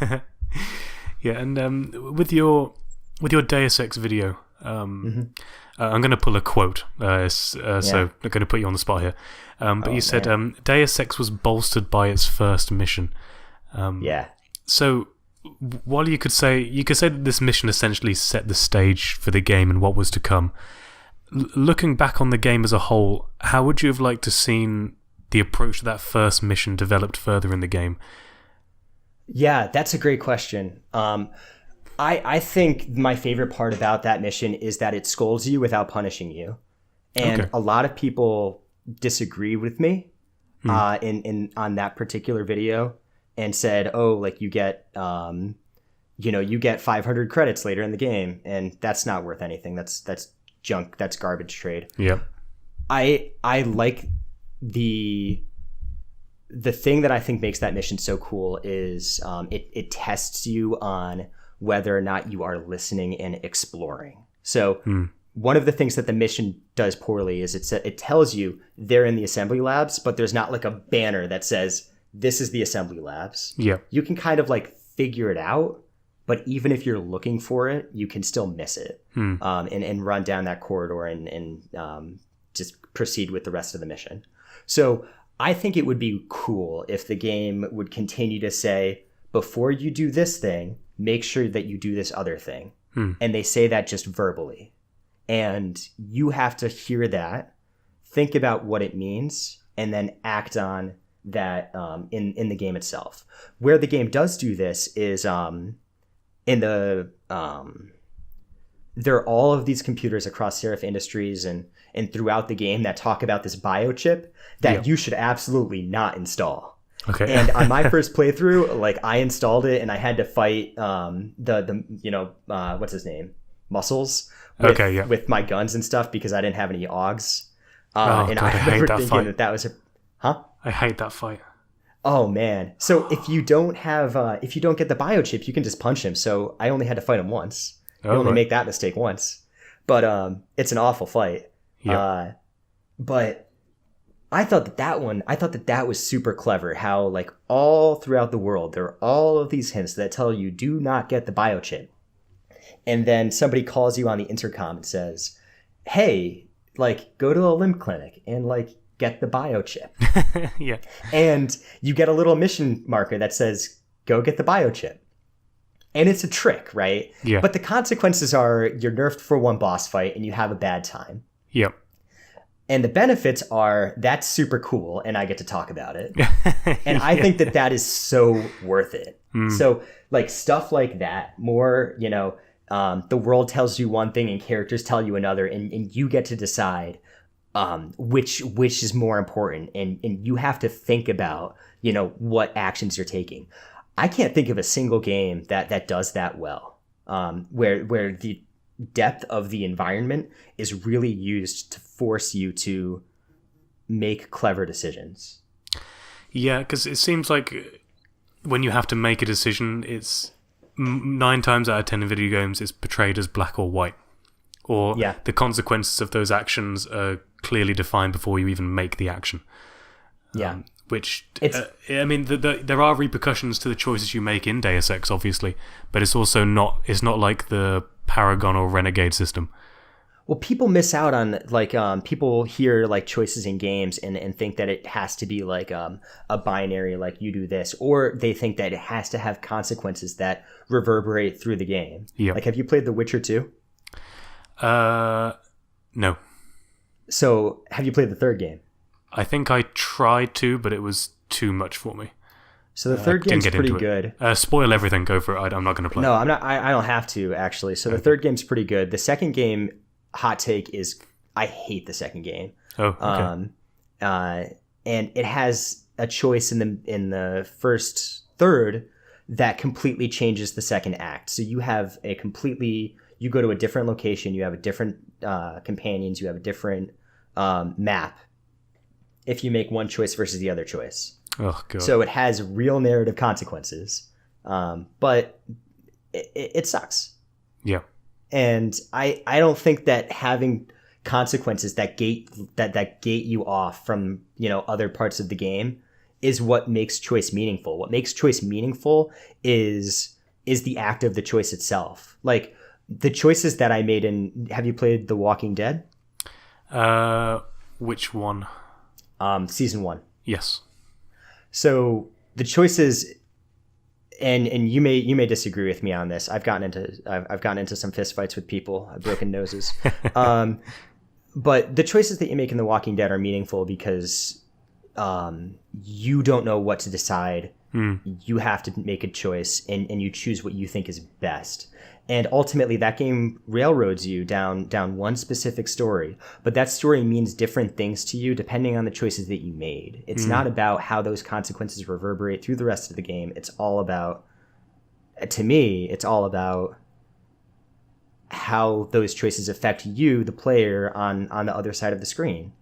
Speaker 1: Yeah, and with your Deus Ex video, I'm going to pull a quote, so I'm going to put you on the spot here. But you said Deus Ex was bolstered by its first mission.
Speaker 2: Yeah.
Speaker 1: So while you could say that this mission essentially set the stage for the game and what was to come, looking back on the game as a whole, how would you have liked to seen the approach to that first mission developed further in the game?
Speaker 2: Yeah, that's a great question. I think my favorite part about that mission is that it scolds you without punishing you. And a lot of people disagree with me on that particular video and said, oh, like you get 500 credits later in the game, and that's not worth anything. That's junk. That's garbage trade.
Speaker 1: Yeah.
Speaker 2: I like the thing that I think makes that mission so cool is it tests you on whether or not you are listening and exploring. So one of the things that the mission does poorly is it tells you they're in the assembly labs, but there's not like a banner that says this is the assembly labs.
Speaker 1: Yeah.
Speaker 2: You can kind of like figure it out, but even if you're looking for it, you can still miss it and run down that corridor and just proceed with the rest of the mission. So I think it would be cool if the game would continue to say, before you do this thing, make sure that you do this other thing. And they say that just verbally. And you have to hear that, think about what it means, and then act on that in the game itself. Where the game does do this is there are all of these computers across Seraph Industries and throughout the game that talk about this biochip that you should absolutely not install.
Speaker 1: Okay.
Speaker 2: And on my first playthrough, like I installed it and I had to fight what's his name? Muscles with my guns and stuff because I didn't have any augs. I remember thinking that was
Speaker 1: I hate that fight.
Speaker 2: Oh man. So if you don't get the biochip, you can just punch him. So I only had to fight him once. I only make that mistake once. But it's an awful fight. Yep. But I thought that was super clever how like all throughout the world there are all of these hints that tell you do not get the biochip. And then somebody calls you on the intercom and says, "Hey, like go to the limb clinic and like get the biochip."
Speaker 1: Yeah.
Speaker 2: And you get a little mission marker that says, "Go get the biochip." And it's a trick, right?
Speaker 1: Yeah.
Speaker 2: But the consequences are you're nerfed for one boss fight and you have a bad time.
Speaker 1: Yep.
Speaker 2: And the benefits are that's super cool and I get to talk about it. And I think that is so worth it. So like stuff like that, more, the world tells you one thing and characters tell you another, and you get to decide which is more important. And you have to think about, what actions you're taking. I can't think of a single game that does that well, where the depth of the environment is really used to force you to make clever decisions.
Speaker 1: Yeah, because it seems like when you have to make a decision, it's 9 times out of 10 in video games, it's portrayed as black or white. Or the consequences of those actions are clearly defined before you even make the action.
Speaker 2: Yeah.
Speaker 1: Which, there are repercussions to the choices you make in Deus Ex, obviously, but it's also not like the Paragon or Renegade system.
Speaker 2: Well, people miss out on, like, people hear, like, choices in games and think that it has to be, like, a binary, like, you do this. Or they think that it has to have consequences that reverberate through the game.
Speaker 1: Yeah.
Speaker 2: Like, have you played The Witcher 2?
Speaker 1: No.
Speaker 2: So, have you played the third game?
Speaker 1: I think I tried to, but it was too much for me.
Speaker 2: So the third game's pretty good.
Speaker 1: Spoil everything, go for it. I'm not going to play.
Speaker 2: No, I'm not. I don't have to, actually. So the third game's pretty good. The second game, hot take, is I hate the second game.
Speaker 1: Oh, okay.
Speaker 2: And it has a choice in the first third that completely changes the second act. So you have you go to a different location, you have a different companions, you have a different map if you make one choice versus the other choice.
Speaker 1: Oh, God.
Speaker 2: So it has real narrative consequences, but it sucks.
Speaker 1: Yeah.
Speaker 2: And I don't think that having consequences that gate you off from other parts of the game is what makes choice meaningful. What makes choice meaningful is the act of the choice itself. Like the choices that I made in. Have you played The Walking Dead?
Speaker 1: Which one?
Speaker 2: Season 1.
Speaker 1: Yes.
Speaker 2: So the choices, and you may disagree with me on this. I've gotten into some fistfights with people. I've broken noses. But the choices that you make in The Walking Dead are meaningful because you don't know what to decide. You have to make a choice, and you choose what you think is best. And ultimately, that game railroads you down one specific story. But that story means different things to you depending on the choices that you made. It's not about how those consequences reverberate through the rest of the game. It's all about, to me, it's all about how those choices affect you, the player, on the other side of the screen.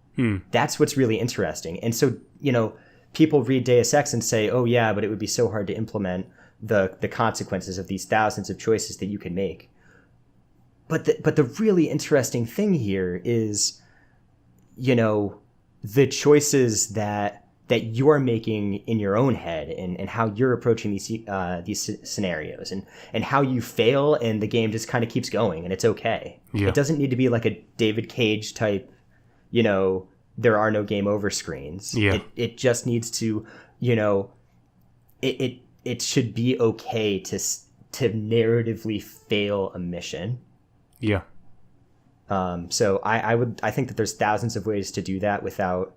Speaker 2: That's what's really interesting. And so, people read Deus Ex and say, oh yeah, but it would be so hard to implement the consequences of these thousands of choices that you can make. But the really interesting thing here is, the choices that you're making in your own head and how you're approaching these scenarios and how you fail, and the game just kind of keeps going and it's okay. Yeah. It doesn't need to be like a David Cage type, there are no game over screens. Yeah. It just needs to, it should be okay to narratively fail a mission. Yeah. So I think that there's thousands of ways to do that without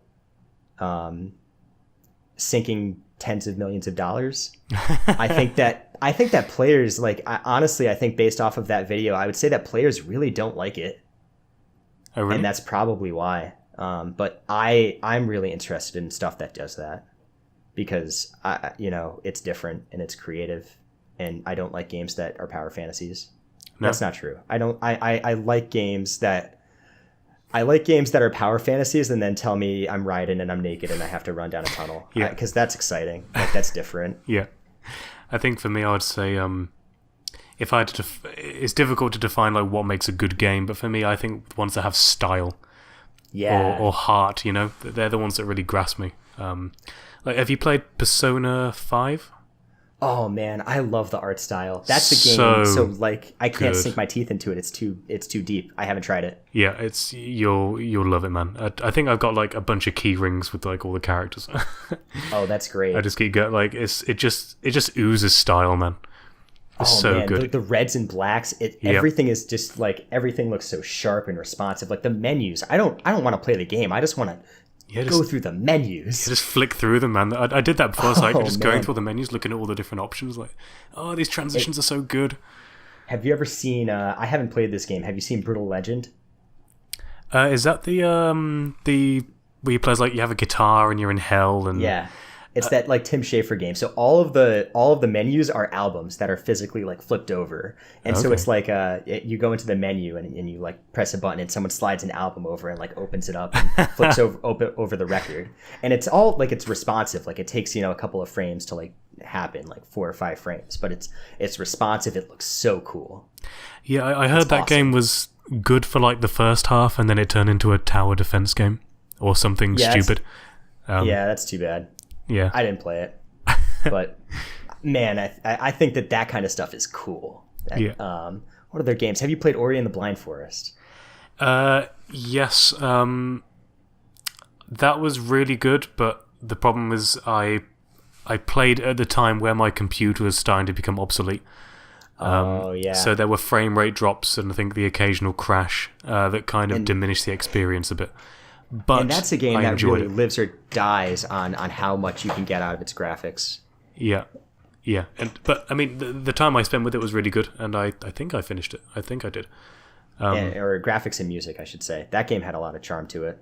Speaker 2: sinking tens of millions of dollars. I think that players, honestly, I think based off of that video, I would say that players really don't like it.
Speaker 1: Oh, really?
Speaker 2: And that's probably why. But I'm really interested in stuff that does that because it's different and it's creative, and I don't like games that are power fantasies. No. That's not true. I like games that are power fantasies and then tell me I'm riding and I'm naked and I have to run down a tunnel. Yeah, because that's exciting. That's different.
Speaker 1: Yeah, I think for me, I would say if I had to, it's difficult to define what makes a good game, but for me, I think ones that have style. Yeah. Or heart, they're the ones that really grasp me. Have you played Persona 5?
Speaker 2: Oh man, I love the art style. That's the game. So I can't sink my teeth into it. It's too deep. I haven't tried it.
Speaker 1: Yeah, you'll love it, man. I think I've got a bunch of key rings with all the characters.
Speaker 2: Oh, that's great.
Speaker 1: I just keep going it just oozes style, man. It's so man, good.
Speaker 2: The reds and blacks, everything is just everything looks so sharp and responsive. The menus, I don't want to play the game. I just want to go through the menus.
Speaker 1: Just flick through them, man. I did that before. Going through the menus, looking at all the different options. These transitions are so good.
Speaker 2: Have you ever seen? I haven't played this game. Have you seen Brutal Legend?
Speaker 1: Is that the where you play you have a guitar and you're in hell and
Speaker 2: yeah. It's that Tim Schafer game. So all of the menus are albums that are physically flipped over, and so it's you go into the menu and you press a button and someone slides an album over and opens it up and flips over the record, and it's all it's responsive. It takes a couple of frames to happen, 4 or 5 frames, but it's responsive. It looks so cool.
Speaker 1: Yeah, I heard that awesome. Game was good for the first half, and then it turned into a tower defense game or something stupid.
Speaker 2: Yeah, that's too bad.
Speaker 1: Yeah,
Speaker 2: I didn't play it, but man, I think that kind of stuff is cool. What other games have you played? Ori and the Blind Forest.
Speaker 1: Yes, that was really good, but the problem is I played at the time where my computer was starting to become obsolete. So there were frame rate drops and I think the occasional crash that kind of diminished the experience a bit.
Speaker 2: And that's a game that really lives or dies on how much you can get out of its graphics.
Speaker 1: Yeah. But I mean, the time I spent with it was really good, and I think I finished it. I think I did.
Speaker 2: Or graphics and music, I should say. That game had a lot of charm to it.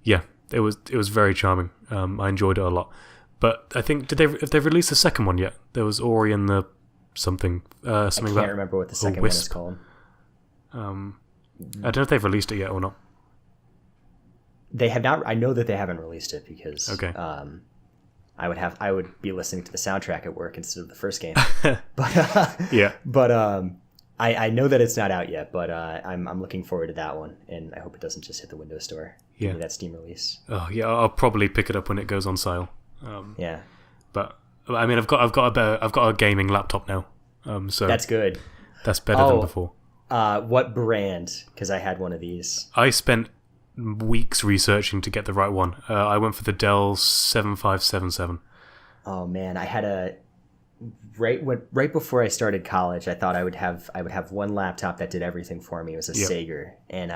Speaker 1: Yeah, it was very charming. I enjoyed it a lot. But I think have they released the second one yet? There was Ori and the something. I can't
Speaker 2: remember what the second one is called.
Speaker 1: I don't know if they've released it yet or not.
Speaker 2: They have not. I know that they haven't released it because I would be listening to the soundtrack at work instead of the first game. But I know that it's not out yet. But I'm looking forward to that one, and I hope it doesn't just hit the Windows Store. Give me that Steam release.
Speaker 1: Oh yeah, I'll probably pick it up when it goes on sale.
Speaker 2: Yeah.
Speaker 1: But I mean, I've got a gaming laptop now. So
Speaker 2: That's good.
Speaker 1: that's better than before.
Speaker 2: What brand? Because I had one of these.
Speaker 1: I spent weeks researching to get the right one. I went for the Dell 7577.
Speaker 2: Oh man, I had a right before I started college. I thought I would have one laptop that did everything for me. It was a Sager, and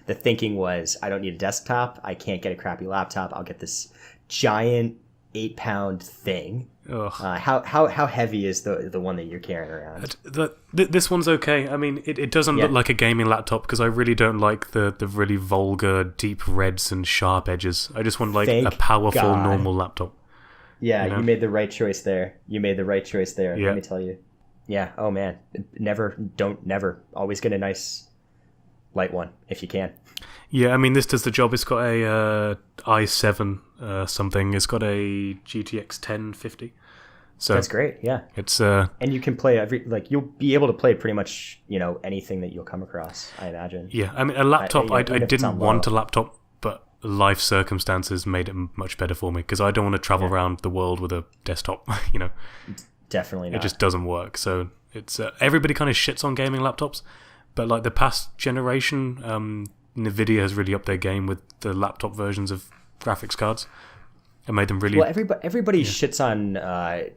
Speaker 2: the thinking was, I don't need a desktop. I can't get a crappy laptop. I'll get this giant 8-pound thing. How heavy is the one that you're carrying around?
Speaker 1: This one's okay. I mean, it doesn't look like a gaming laptop because I really don't like the really vulgar, deep reds and sharp edges. I just want like a powerful, normal laptop.
Speaker 2: Yeah, you made the right choice there. Yeah. Let me tell you. Yeah. Oh man, never. Always get a nice light one if you can.
Speaker 1: Yeah, I mean, this does the job. It's got a i7 something. It's got a GTX 1050. So
Speaker 2: that's great. Yeah,
Speaker 1: it's
Speaker 2: and you can play you'll be able to play pretty much anything that you'll come across, I imagine.
Speaker 1: Yeah, I mean, a laptop. I didn't want a laptop, but life circumstances made it much better for me because I don't want to travel around the world with a desktop.
Speaker 2: Definitely not.
Speaker 1: It just doesn't work. So it's everybody kind of shits on gaming laptops, but like the past generation, Nvidia has really upped their game with the laptop versions of graphics cards and made them really.
Speaker 2: Well, everybody shits on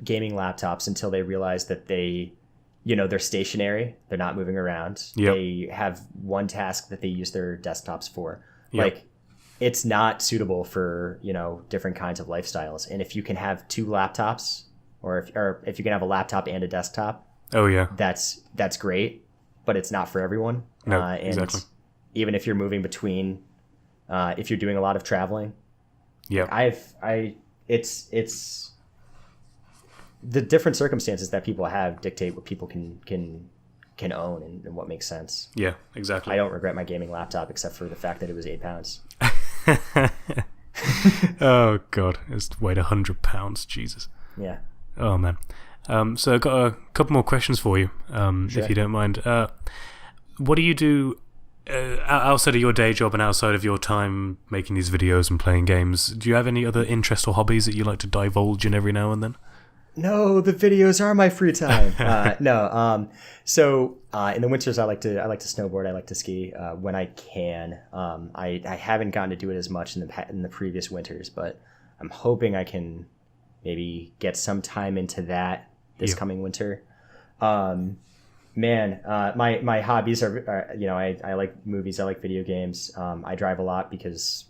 Speaker 2: gaming laptops until they realize that they're stationary. They're not moving around.
Speaker 1: Yep.
Speaker 2: They have one task that they use their desktops for.
Speaker 1: Yep.
Speaker 2: Like, it's not suitable for different kinds of lifestyles. And if you can have two laptops, or if you can have a laptop and a desktop, that's great. But it's not for everyone.
Speaker 1: No,
Speaker 2: and
Speaker 1: exactly.
Speaker 2: Even if you're moving between, if you're doing a lot of traveling, it's the different circumstances that people have dictate what people can own and what makes sense.
Speaker 1: Yeah, exactly.
Speaker 2: I don't regret my gaming laptop except for the fact that it was 8 pounds.
Speaker 1: Oh god, it weighed 100 pounds. Jesus.
Speaker 2: Yeah.
Speaker 1: Oh man. So I've got a couple more questions for you, if you don't mind. What do you do outside of your day job and outside of your time making these videos and playing games? Do you have any other interests or hobbies that you like to divulge in every now and then?
Speaker 2: No, the videos are my free time. No. So in the winters, I like to snowboard. I like to ski when I can. I haven't gotten to do it as much in the previous winters, but I'm hoping I can maybe get some time into that this coming winter. My hobbies are I like movies. I like video games. I drive a lot because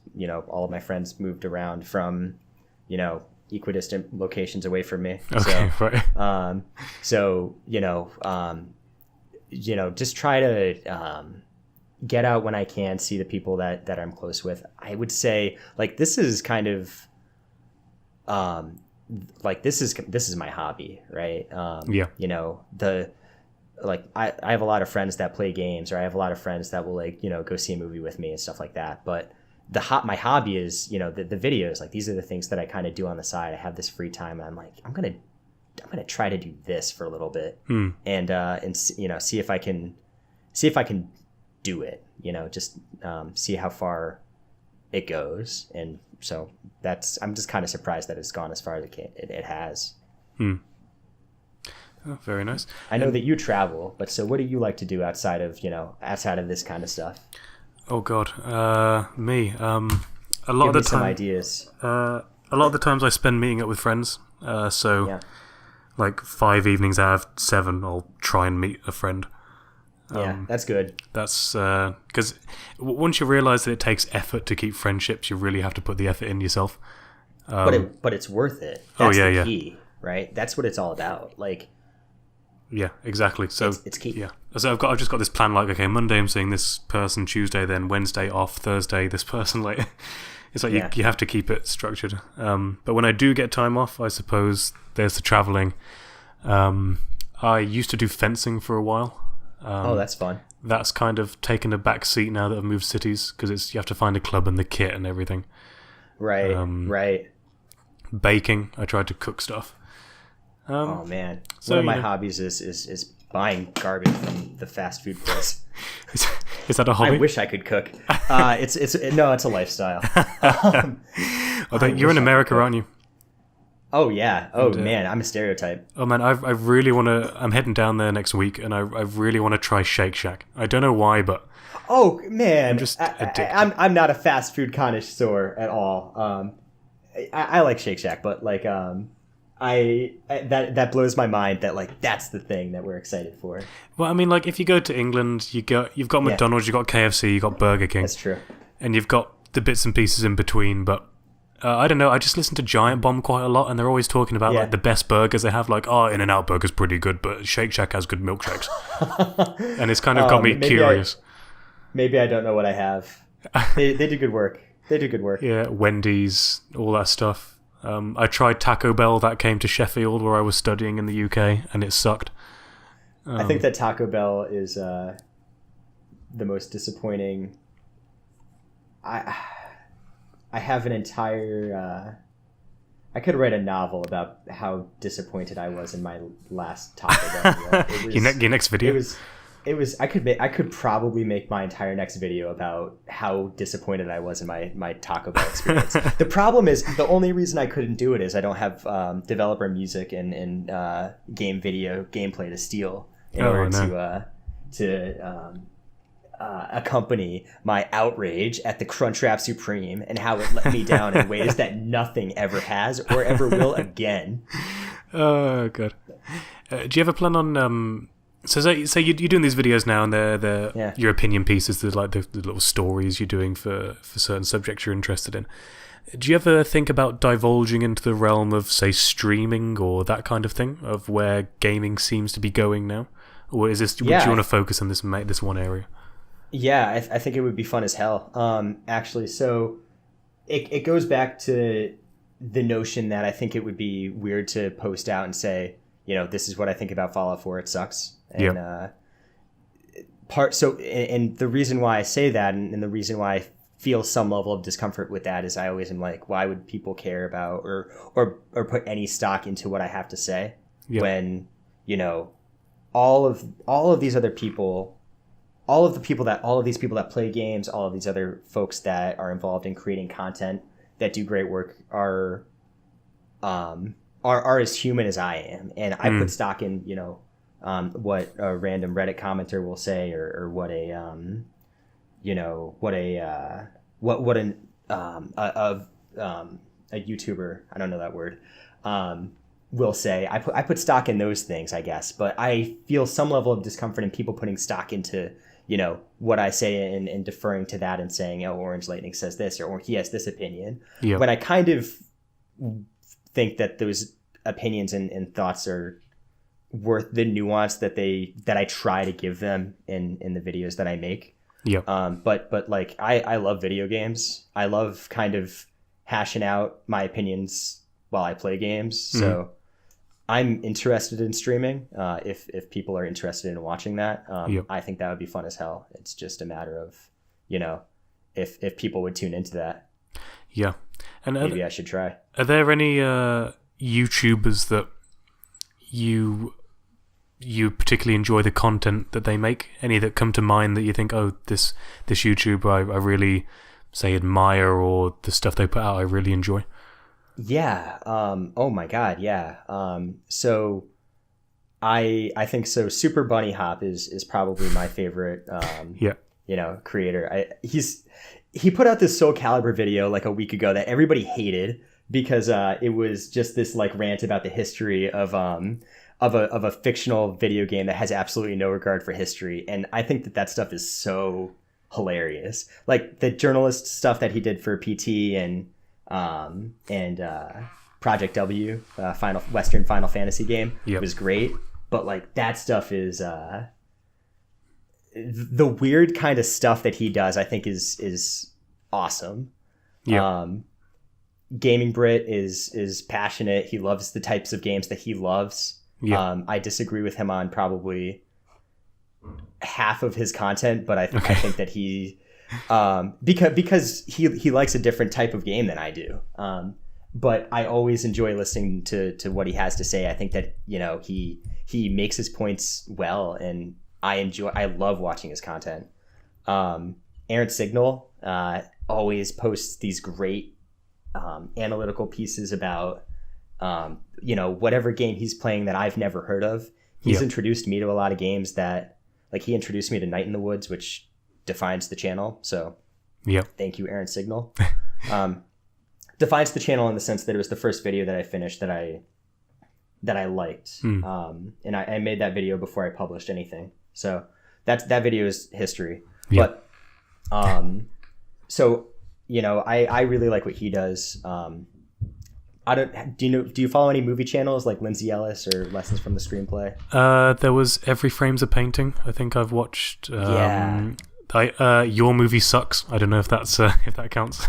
Speaker 2: all of my friends moved around from equidistant locations away from me.
Speaker 1: Okay, right.
Speaker 2: Just try to get out when I can, see the people that I'm close with. I would say this is kind of this is my hobby, right? I have a lot of friends that play games, or I have a lot of friends that will go see a movie with me and stuff like that. But my hobby is the videos. These are the things that I kind of do on the side. I have this free time, and I'm like, I'm gonna try to do this for a little bit, and see if I can do it. Just see how far it goes. And so I'm just kind of surprised that it's gone as far as it has.
Speaker 1: Oh, very nice.
Speaker 2: I know that you travel, but so what do you like to do outside of this kind of stuff?
Speaker 1: Oh God, me. A lot
Speaker 2: Give
Speaker 1: of the
Speaker 2: me some
Speaker 1: time,
Speaker 2: ideas.
Speaker 1: a lot of the times I spend meeting up with friends. 5 evenings out of 7, I'll try and meet a friend.
Speaker 2: That's good.
Speaker 1: That's because once you realize that it takes effort to keep friendships, you really have to put the effort in yourself.
Speaker 2: But it's worth it. That's the key, right? That's what it's all about.
Speaker 1: Yeah, exactly. So
Speaker 2: it's key.
Speaker 1: Yeah. So I've just got this plan. Okay, Monday I'm seeing this person, Tuesday, then Wednesday off, Thursday this person. It's you have to keep it structured. But when I do get time off, I suppose there's the traveling. I used to do fencing for a while.
Speaker 2: That's fun.
Speaker 1: That's kind of taken a back seat now that I've moved cities because you have to find a club and the kit and everything.
Speaker 2: Right. Right.
Speaker 1: Baking. I tried to cook stuff.
Speaker 2: Oh man, one of my hobbies is buying garbage from the fast food place.
Speaker 1: Is that a hobby?
Speaker 2: I wish I could cook. It's a lifestyle.
Speaker 1: You're in America, aren't you?
Speaker 2: Oh yeah. Oh
Speaker 1: And,
Speaker 2: man, I'm a stereotype.
Speaker 1: oh man, I really want to. I'm heading down there next week, and I really want to try Shake Shack. I don't know why, but
Speaker 2: Oh man,
Speaker 1: I'm just addicted.
Speaker 2: I'm not a fast food connoisseur at all. I like Shake Shack, but like that blows my mind that like that's the thing that we're excited for.
Speaker 1: Well, I mean, like if you go to England, you've got McDonald's, you've got KFC, you've got Burger King.
Speaker 2: That's true.
Speaker 1: And you've got the bits and pieces in between, but I don't know. I just listen to Giant Bomb quite a lot, and they're always talking about like the best burgers they have. Like, In-N-Out Burger's pretty good, but Shake Shack has good milkshakes, and it's kind of got me curious.
Speaker 2: Maybe I don't know what I have. They do good work. They do good work.
Speaker 1: Yeah, Wendy's, all that stuff. I tried Taco Bell. That came to Sheffield, where I was studying in the UK, and it sucked.
Speaker 2: I think that Taco Bell is the most disappointing. I have an entire. I could write a novel about how disappointed I was in my last Taco Bell meal.
Speaker 1: Your next video.
Speaker 2: It was. I could probably make my entire next video about how disappointed I was in my Taco Bell experience. The problem is the only reason I couldn't do it is I don't have developer music and game video gameplay to steal in order to accompany my outrage at the Crunchwrap Supreme and how it let me down in ways that nothing ever has or ever will again.
Speaker 1: Oh god. Do you ever plan on so say you're doing these videos now, and they're your opinion pieces, they're like the little stories you're doing for certain subjects you're interested in. Do you ever think about divulging into the realm of, say, streaming or that kind of thing, of where gaming seems to be going now? Or is this, would you want to focus on this one area?
Speaker 2: Yeah, I think it would be fun as hell. Actually, so it goes back to the notion that I think it would be weird to post out and say, this is what I think about Fallout 4. It sucks. And and the reason why I say that, and the reason why I feel some level of discomfort with that, is I always am like, why would people care about or put any stock into what I have to say when all of these other people. All of these people that play games, all of these other folks that are involved in creating content that do great work are as human as I am, and I put stock in what a random Reddit commenter will say, or what a YouTuber, I don't know that word, will say. I put stock in those things, I guess, but I feel some level of discomfort in people putting stock into what I say and deferring to that and saying, oh, Orange Lightning says this, or he has this opinion. Yep. When I kind of think that those opinions and thoughts are worth the nuance that I try to give them in the videos that I make.
Speaker 1: Yeah.
Speaker 2: But like I love video games. I love kind of hashing out my opinions while I play games. So I'm interested in streaming. If people are interested in watching that, I think that would be fun as hell. It's just a matter of, if people would tune into that.
Speaker 1: Yeah. And
Speaker 2: maybe I should try.
Speaker 1: Are there any YouTubers that you particularly enjoy the content that they make? Any that come to mind that you think, oh, this YouTuber I really, say, admire, or the stuff they put out I really enjoy? Yeah.
Speaker 2: Oh my God. Yeah. So I think so. Super Bunny Hop is probably my favorite. Creator. He put out this Soul Calibur video like a week ago that everybody hated because it was just this like rant about the history of a fictional video game that has absolutely no regard for history, and I think that stuff is so hilarious. Like the journalist stuff that he did for PT and Project W, Western Final Fantasy game, was great. But like that stuff is the weird kind of stuff that he does, I think is awesome. Gaming Brit is passionate. He loves the types of games that he loves. I disagree with him on probably half of his content, but I think that he because he likes a different type of game than I do. But I always enjoy listening to what he has to say. I think that he makes his points well, and I love watching his content. Aaron Signal always posts these great analytical pieces about whatever game he's playing that I've never heard of. He's introduced me to a lot of games that, like, he introduced me to Night in the Woods, which defines the channel. So thank you, Aaron Signal. Defines the channel in the sense that it was the first video that I finished that I liked. And I made that video before I published anything. So that video is history. But so, I really like what he does. Do you follow any movie channels like Lindsay Ellis or Lessons from the Screenplay?
Speaker 1: There was Every Frame's a Painting. I think I've watched. Your Movie Sucks. I don't know if that's if that counts.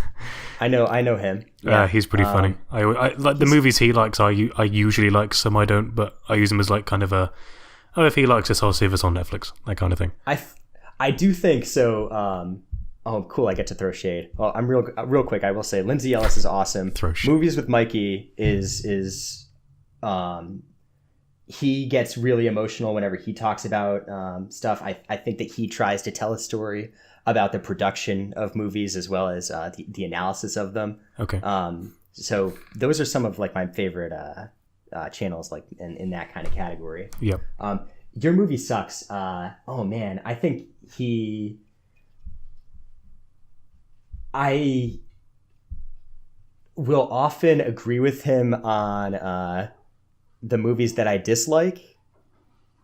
Speaker 2: I know him. Yeah.
Speaker 1: He's pretty funny. I like the movies he likes. I usually like, some I don't, but I use them as like kind of a, if he likes this, I'll see if it's on Netflix, that kind of thing.
Speaker 2: I do think so. Oh, cool! I get to throw shade. Well, I'm real quick. I will say Lindsay Ellis is awesome.
Speaker 1: Throw shade.
Speaker 2: Movies with Mikey is he gets really emotional whenever he talks about stuff. I think that he tries to tell a story about the production of movies as well as the analysis of them.
Speaker 1: Okay.
Speaker 2: So those are some of like my favorite channels, like in that kind of category.
Speaker 1: Yep.
Speaker 2: Your Movie Sucks. Oh man, I think I will often agree with him on the movies that I dislike,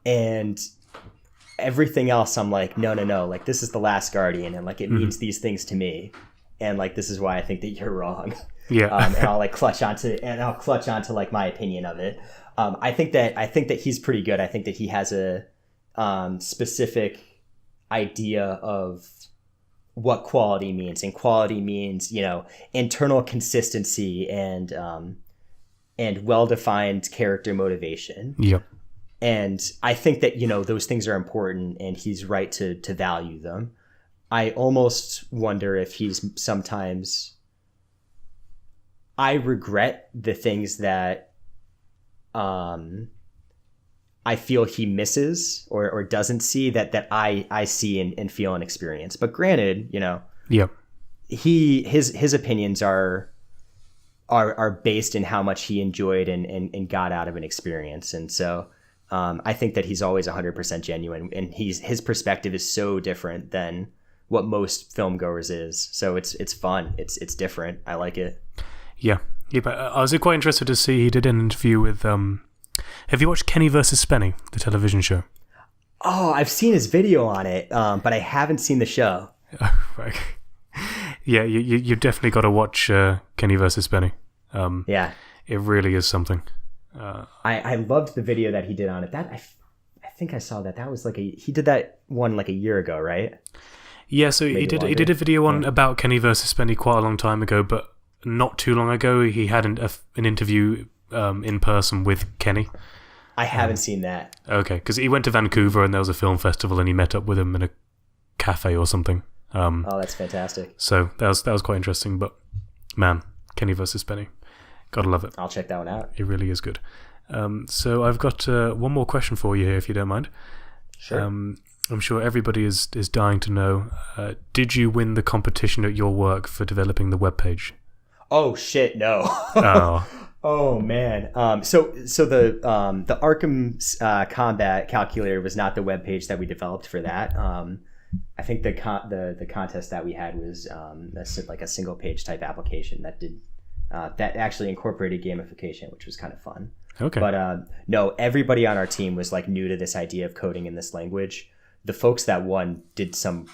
Speaker 2: and everything else I'm like, no, like this is The Last Guardian, and like it means these things to me, and like this is why I think that you're wrong.
Speaker 1: Yeah.
Speaker 2: And I'll clutch onto like my opinion of it. I think that he's pretty good. I think that he has a specific idea of what quality means, and quality means, internal consistency and well-defined character motivation.
Speaker 1: Yep.
Speaker 2: And I think that, those things are important, and he's right to value them. I almost wonder if he's sometimes, I regret the things that I feel he misses or doesn't see that I see and feel and experience. But granted,
Speaker 1: Yep.
Speaker 2: his opinions are based in how much he enjoyed and got out of an experience. And so I think that he's always 100% genuine, and his perspective is so different than what most film goers is. So it's fun. It's different. I like it.
Speaker 1: Yeah. But I was quite interested to see, he did an interview with have you watched Kenny versus Spenny, the television show?
Speaker 2: Oh, I've seen his video on it, but I haven't seen the show.
Speaker 1: Right. Yeah, you've definitely got to watch Kenny versus Spenny.
Speaker 2: Yeah.
Speaker 1: It really is something.
Speaker 2: I loved the video that he did on it. That I think I saw that. That was he did that one like a year ago, right?
Speaker 1: Yeah, so he did a video on about Kenny versus Spenny quite a long time ago, but not too long ago he had an interview in person with Kenny.
Speaker 2: I haven't seen that.
Speaker 1: Okay, because he went to Vancouver and there was a film festival and he met up with him in a cafe or something.
Speaker 2: Oh, that's fantastic.
Speaker 1: So that was quite interesting. But man, Kenny versus Spenny, gotta love it.
Speaker 2: I'll check that one out.
Speaker 1: It really is good. So I've got one more question for you here, if you don't mind.
Speaker 2: Sure.
Speaker 1: I'm sure everybody is dying to know. Did you win the competition at your work for developing the webpage?
Speaker 2: Oh shit, no.
Speaker 1: Oh.
Speaker 2: Oh man. So the Arkham's combat calculator was not the webpage that we developed for that. I think the contest that we had was like a single page type application that did that actually incorporated gamification, which was kind of fun.
Speaker 1: Okay.
Speaker 2: But no, everybody on our team was like new to this idea of coding in this language. The folks that won did some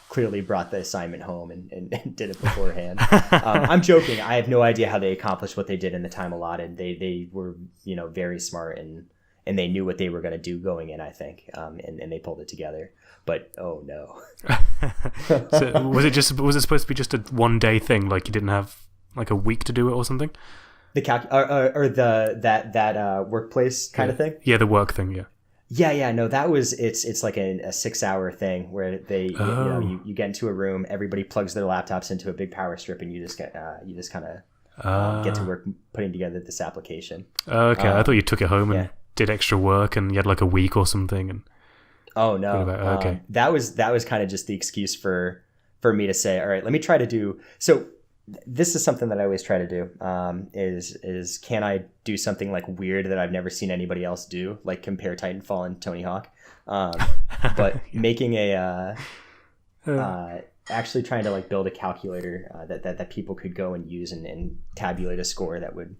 Speaker 2: clearly brought the assignment home and did it beforehand. I'm joking. I have no idea how they accomplished what they did in the time allotted. They were, very smart and they knew what they were going to do going in, I think. And they pulled it together. But oh no.
Speaker 1: So was it supposed to be just a one day thing? Like you didn't have like a week to do it or something?
Speaker 2: The that workplace kind of thing?
Speaker 1: Yeah, the work thing, yeah.
Speaker 2: Yeah, no, that was it's like a 6-hour thing where they you get into a room, everybody plugs their laptops into a big power strip, and you just kind of get to work putting together this application.
Speaker 1: Okay, I thought you took it home and did extra work, and you had like a week or something. And
Speaker 2: oh no,
Speaker 1: okay,
Speaker 2: that was kind of just the excuse for me to say, all right, let me try to do so. this is something that I always try to do. Is can I do something like weird that I've never seen anybody else do, like compare Titanfall and Tony Hawk, but making a actually trying to like build a calculator that people could go and use and tabulate a score that would,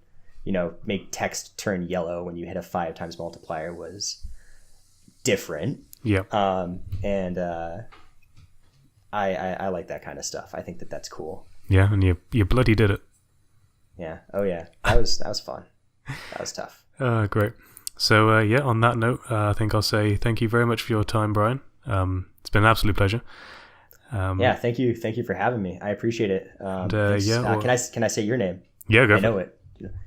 Speaker 2: make text turn yellow when you hit a 5 times multiplier was different.
Speaker 1: Yeah.
Speaker 2: And I like that kind of stuff. I think that's cool.
Speaker 1: Yeah, and you bloody did it.
Speaker 2: Yeah. Oh yeah. That was fun. That was tough.
Speaker 1: Great. So on that note, I think I'll say thank you very much for your time, Brian. It's been an absolute pleasure.
Speaker 2: Yeah, thank you for having me. I appreciate it. Can I say your name? Yeah,
Speaker 1: go.
Speaker 2: I know it.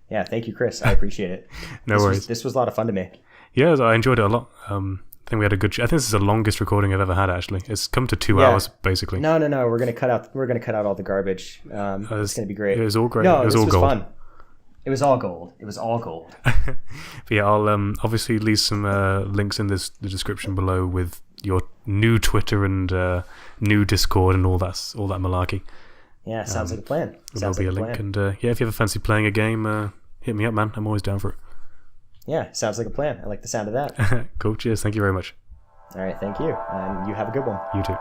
Speaker 2: Yeah, thank you, Chris. I appreciate it.
Speaker 1: No worries.
Speaker 2: This was a lot of fun to me.
Speaker 1: Yeah, I enjoyed it a lot. I think we had a good. I think this is the longest recording I've ever had. Actually, it's come to 2 hours basically.
Speaker 2: No. We're gonna cut out all the garbage. It's gonna be great.
Speaker 1: It was all great.
Speaker 2: No,
Speaker 1: it was
Speaker 2: all
Speaker 1: gold.
Speaker 2: Fun. It was all gold. It was all gold.
Speaker 1: But yeah, I'll obviously leave some links in the description below with your new Twitter and new Discord and all that malarkey.
Speaker 2: Yeah, sounds like a plan.
Speaker 1: There'll be a link, and if you ever fancy playing a game, hit me up, man. I'm always down for it.
Speaker 2: Yeah, sounds like a plan. I like the sound of that.
Speaker 1: Cool. Cheers. Thank you very much.
Speaker 2: All right. Thank you. You have a good one.
Speaker 1: You too.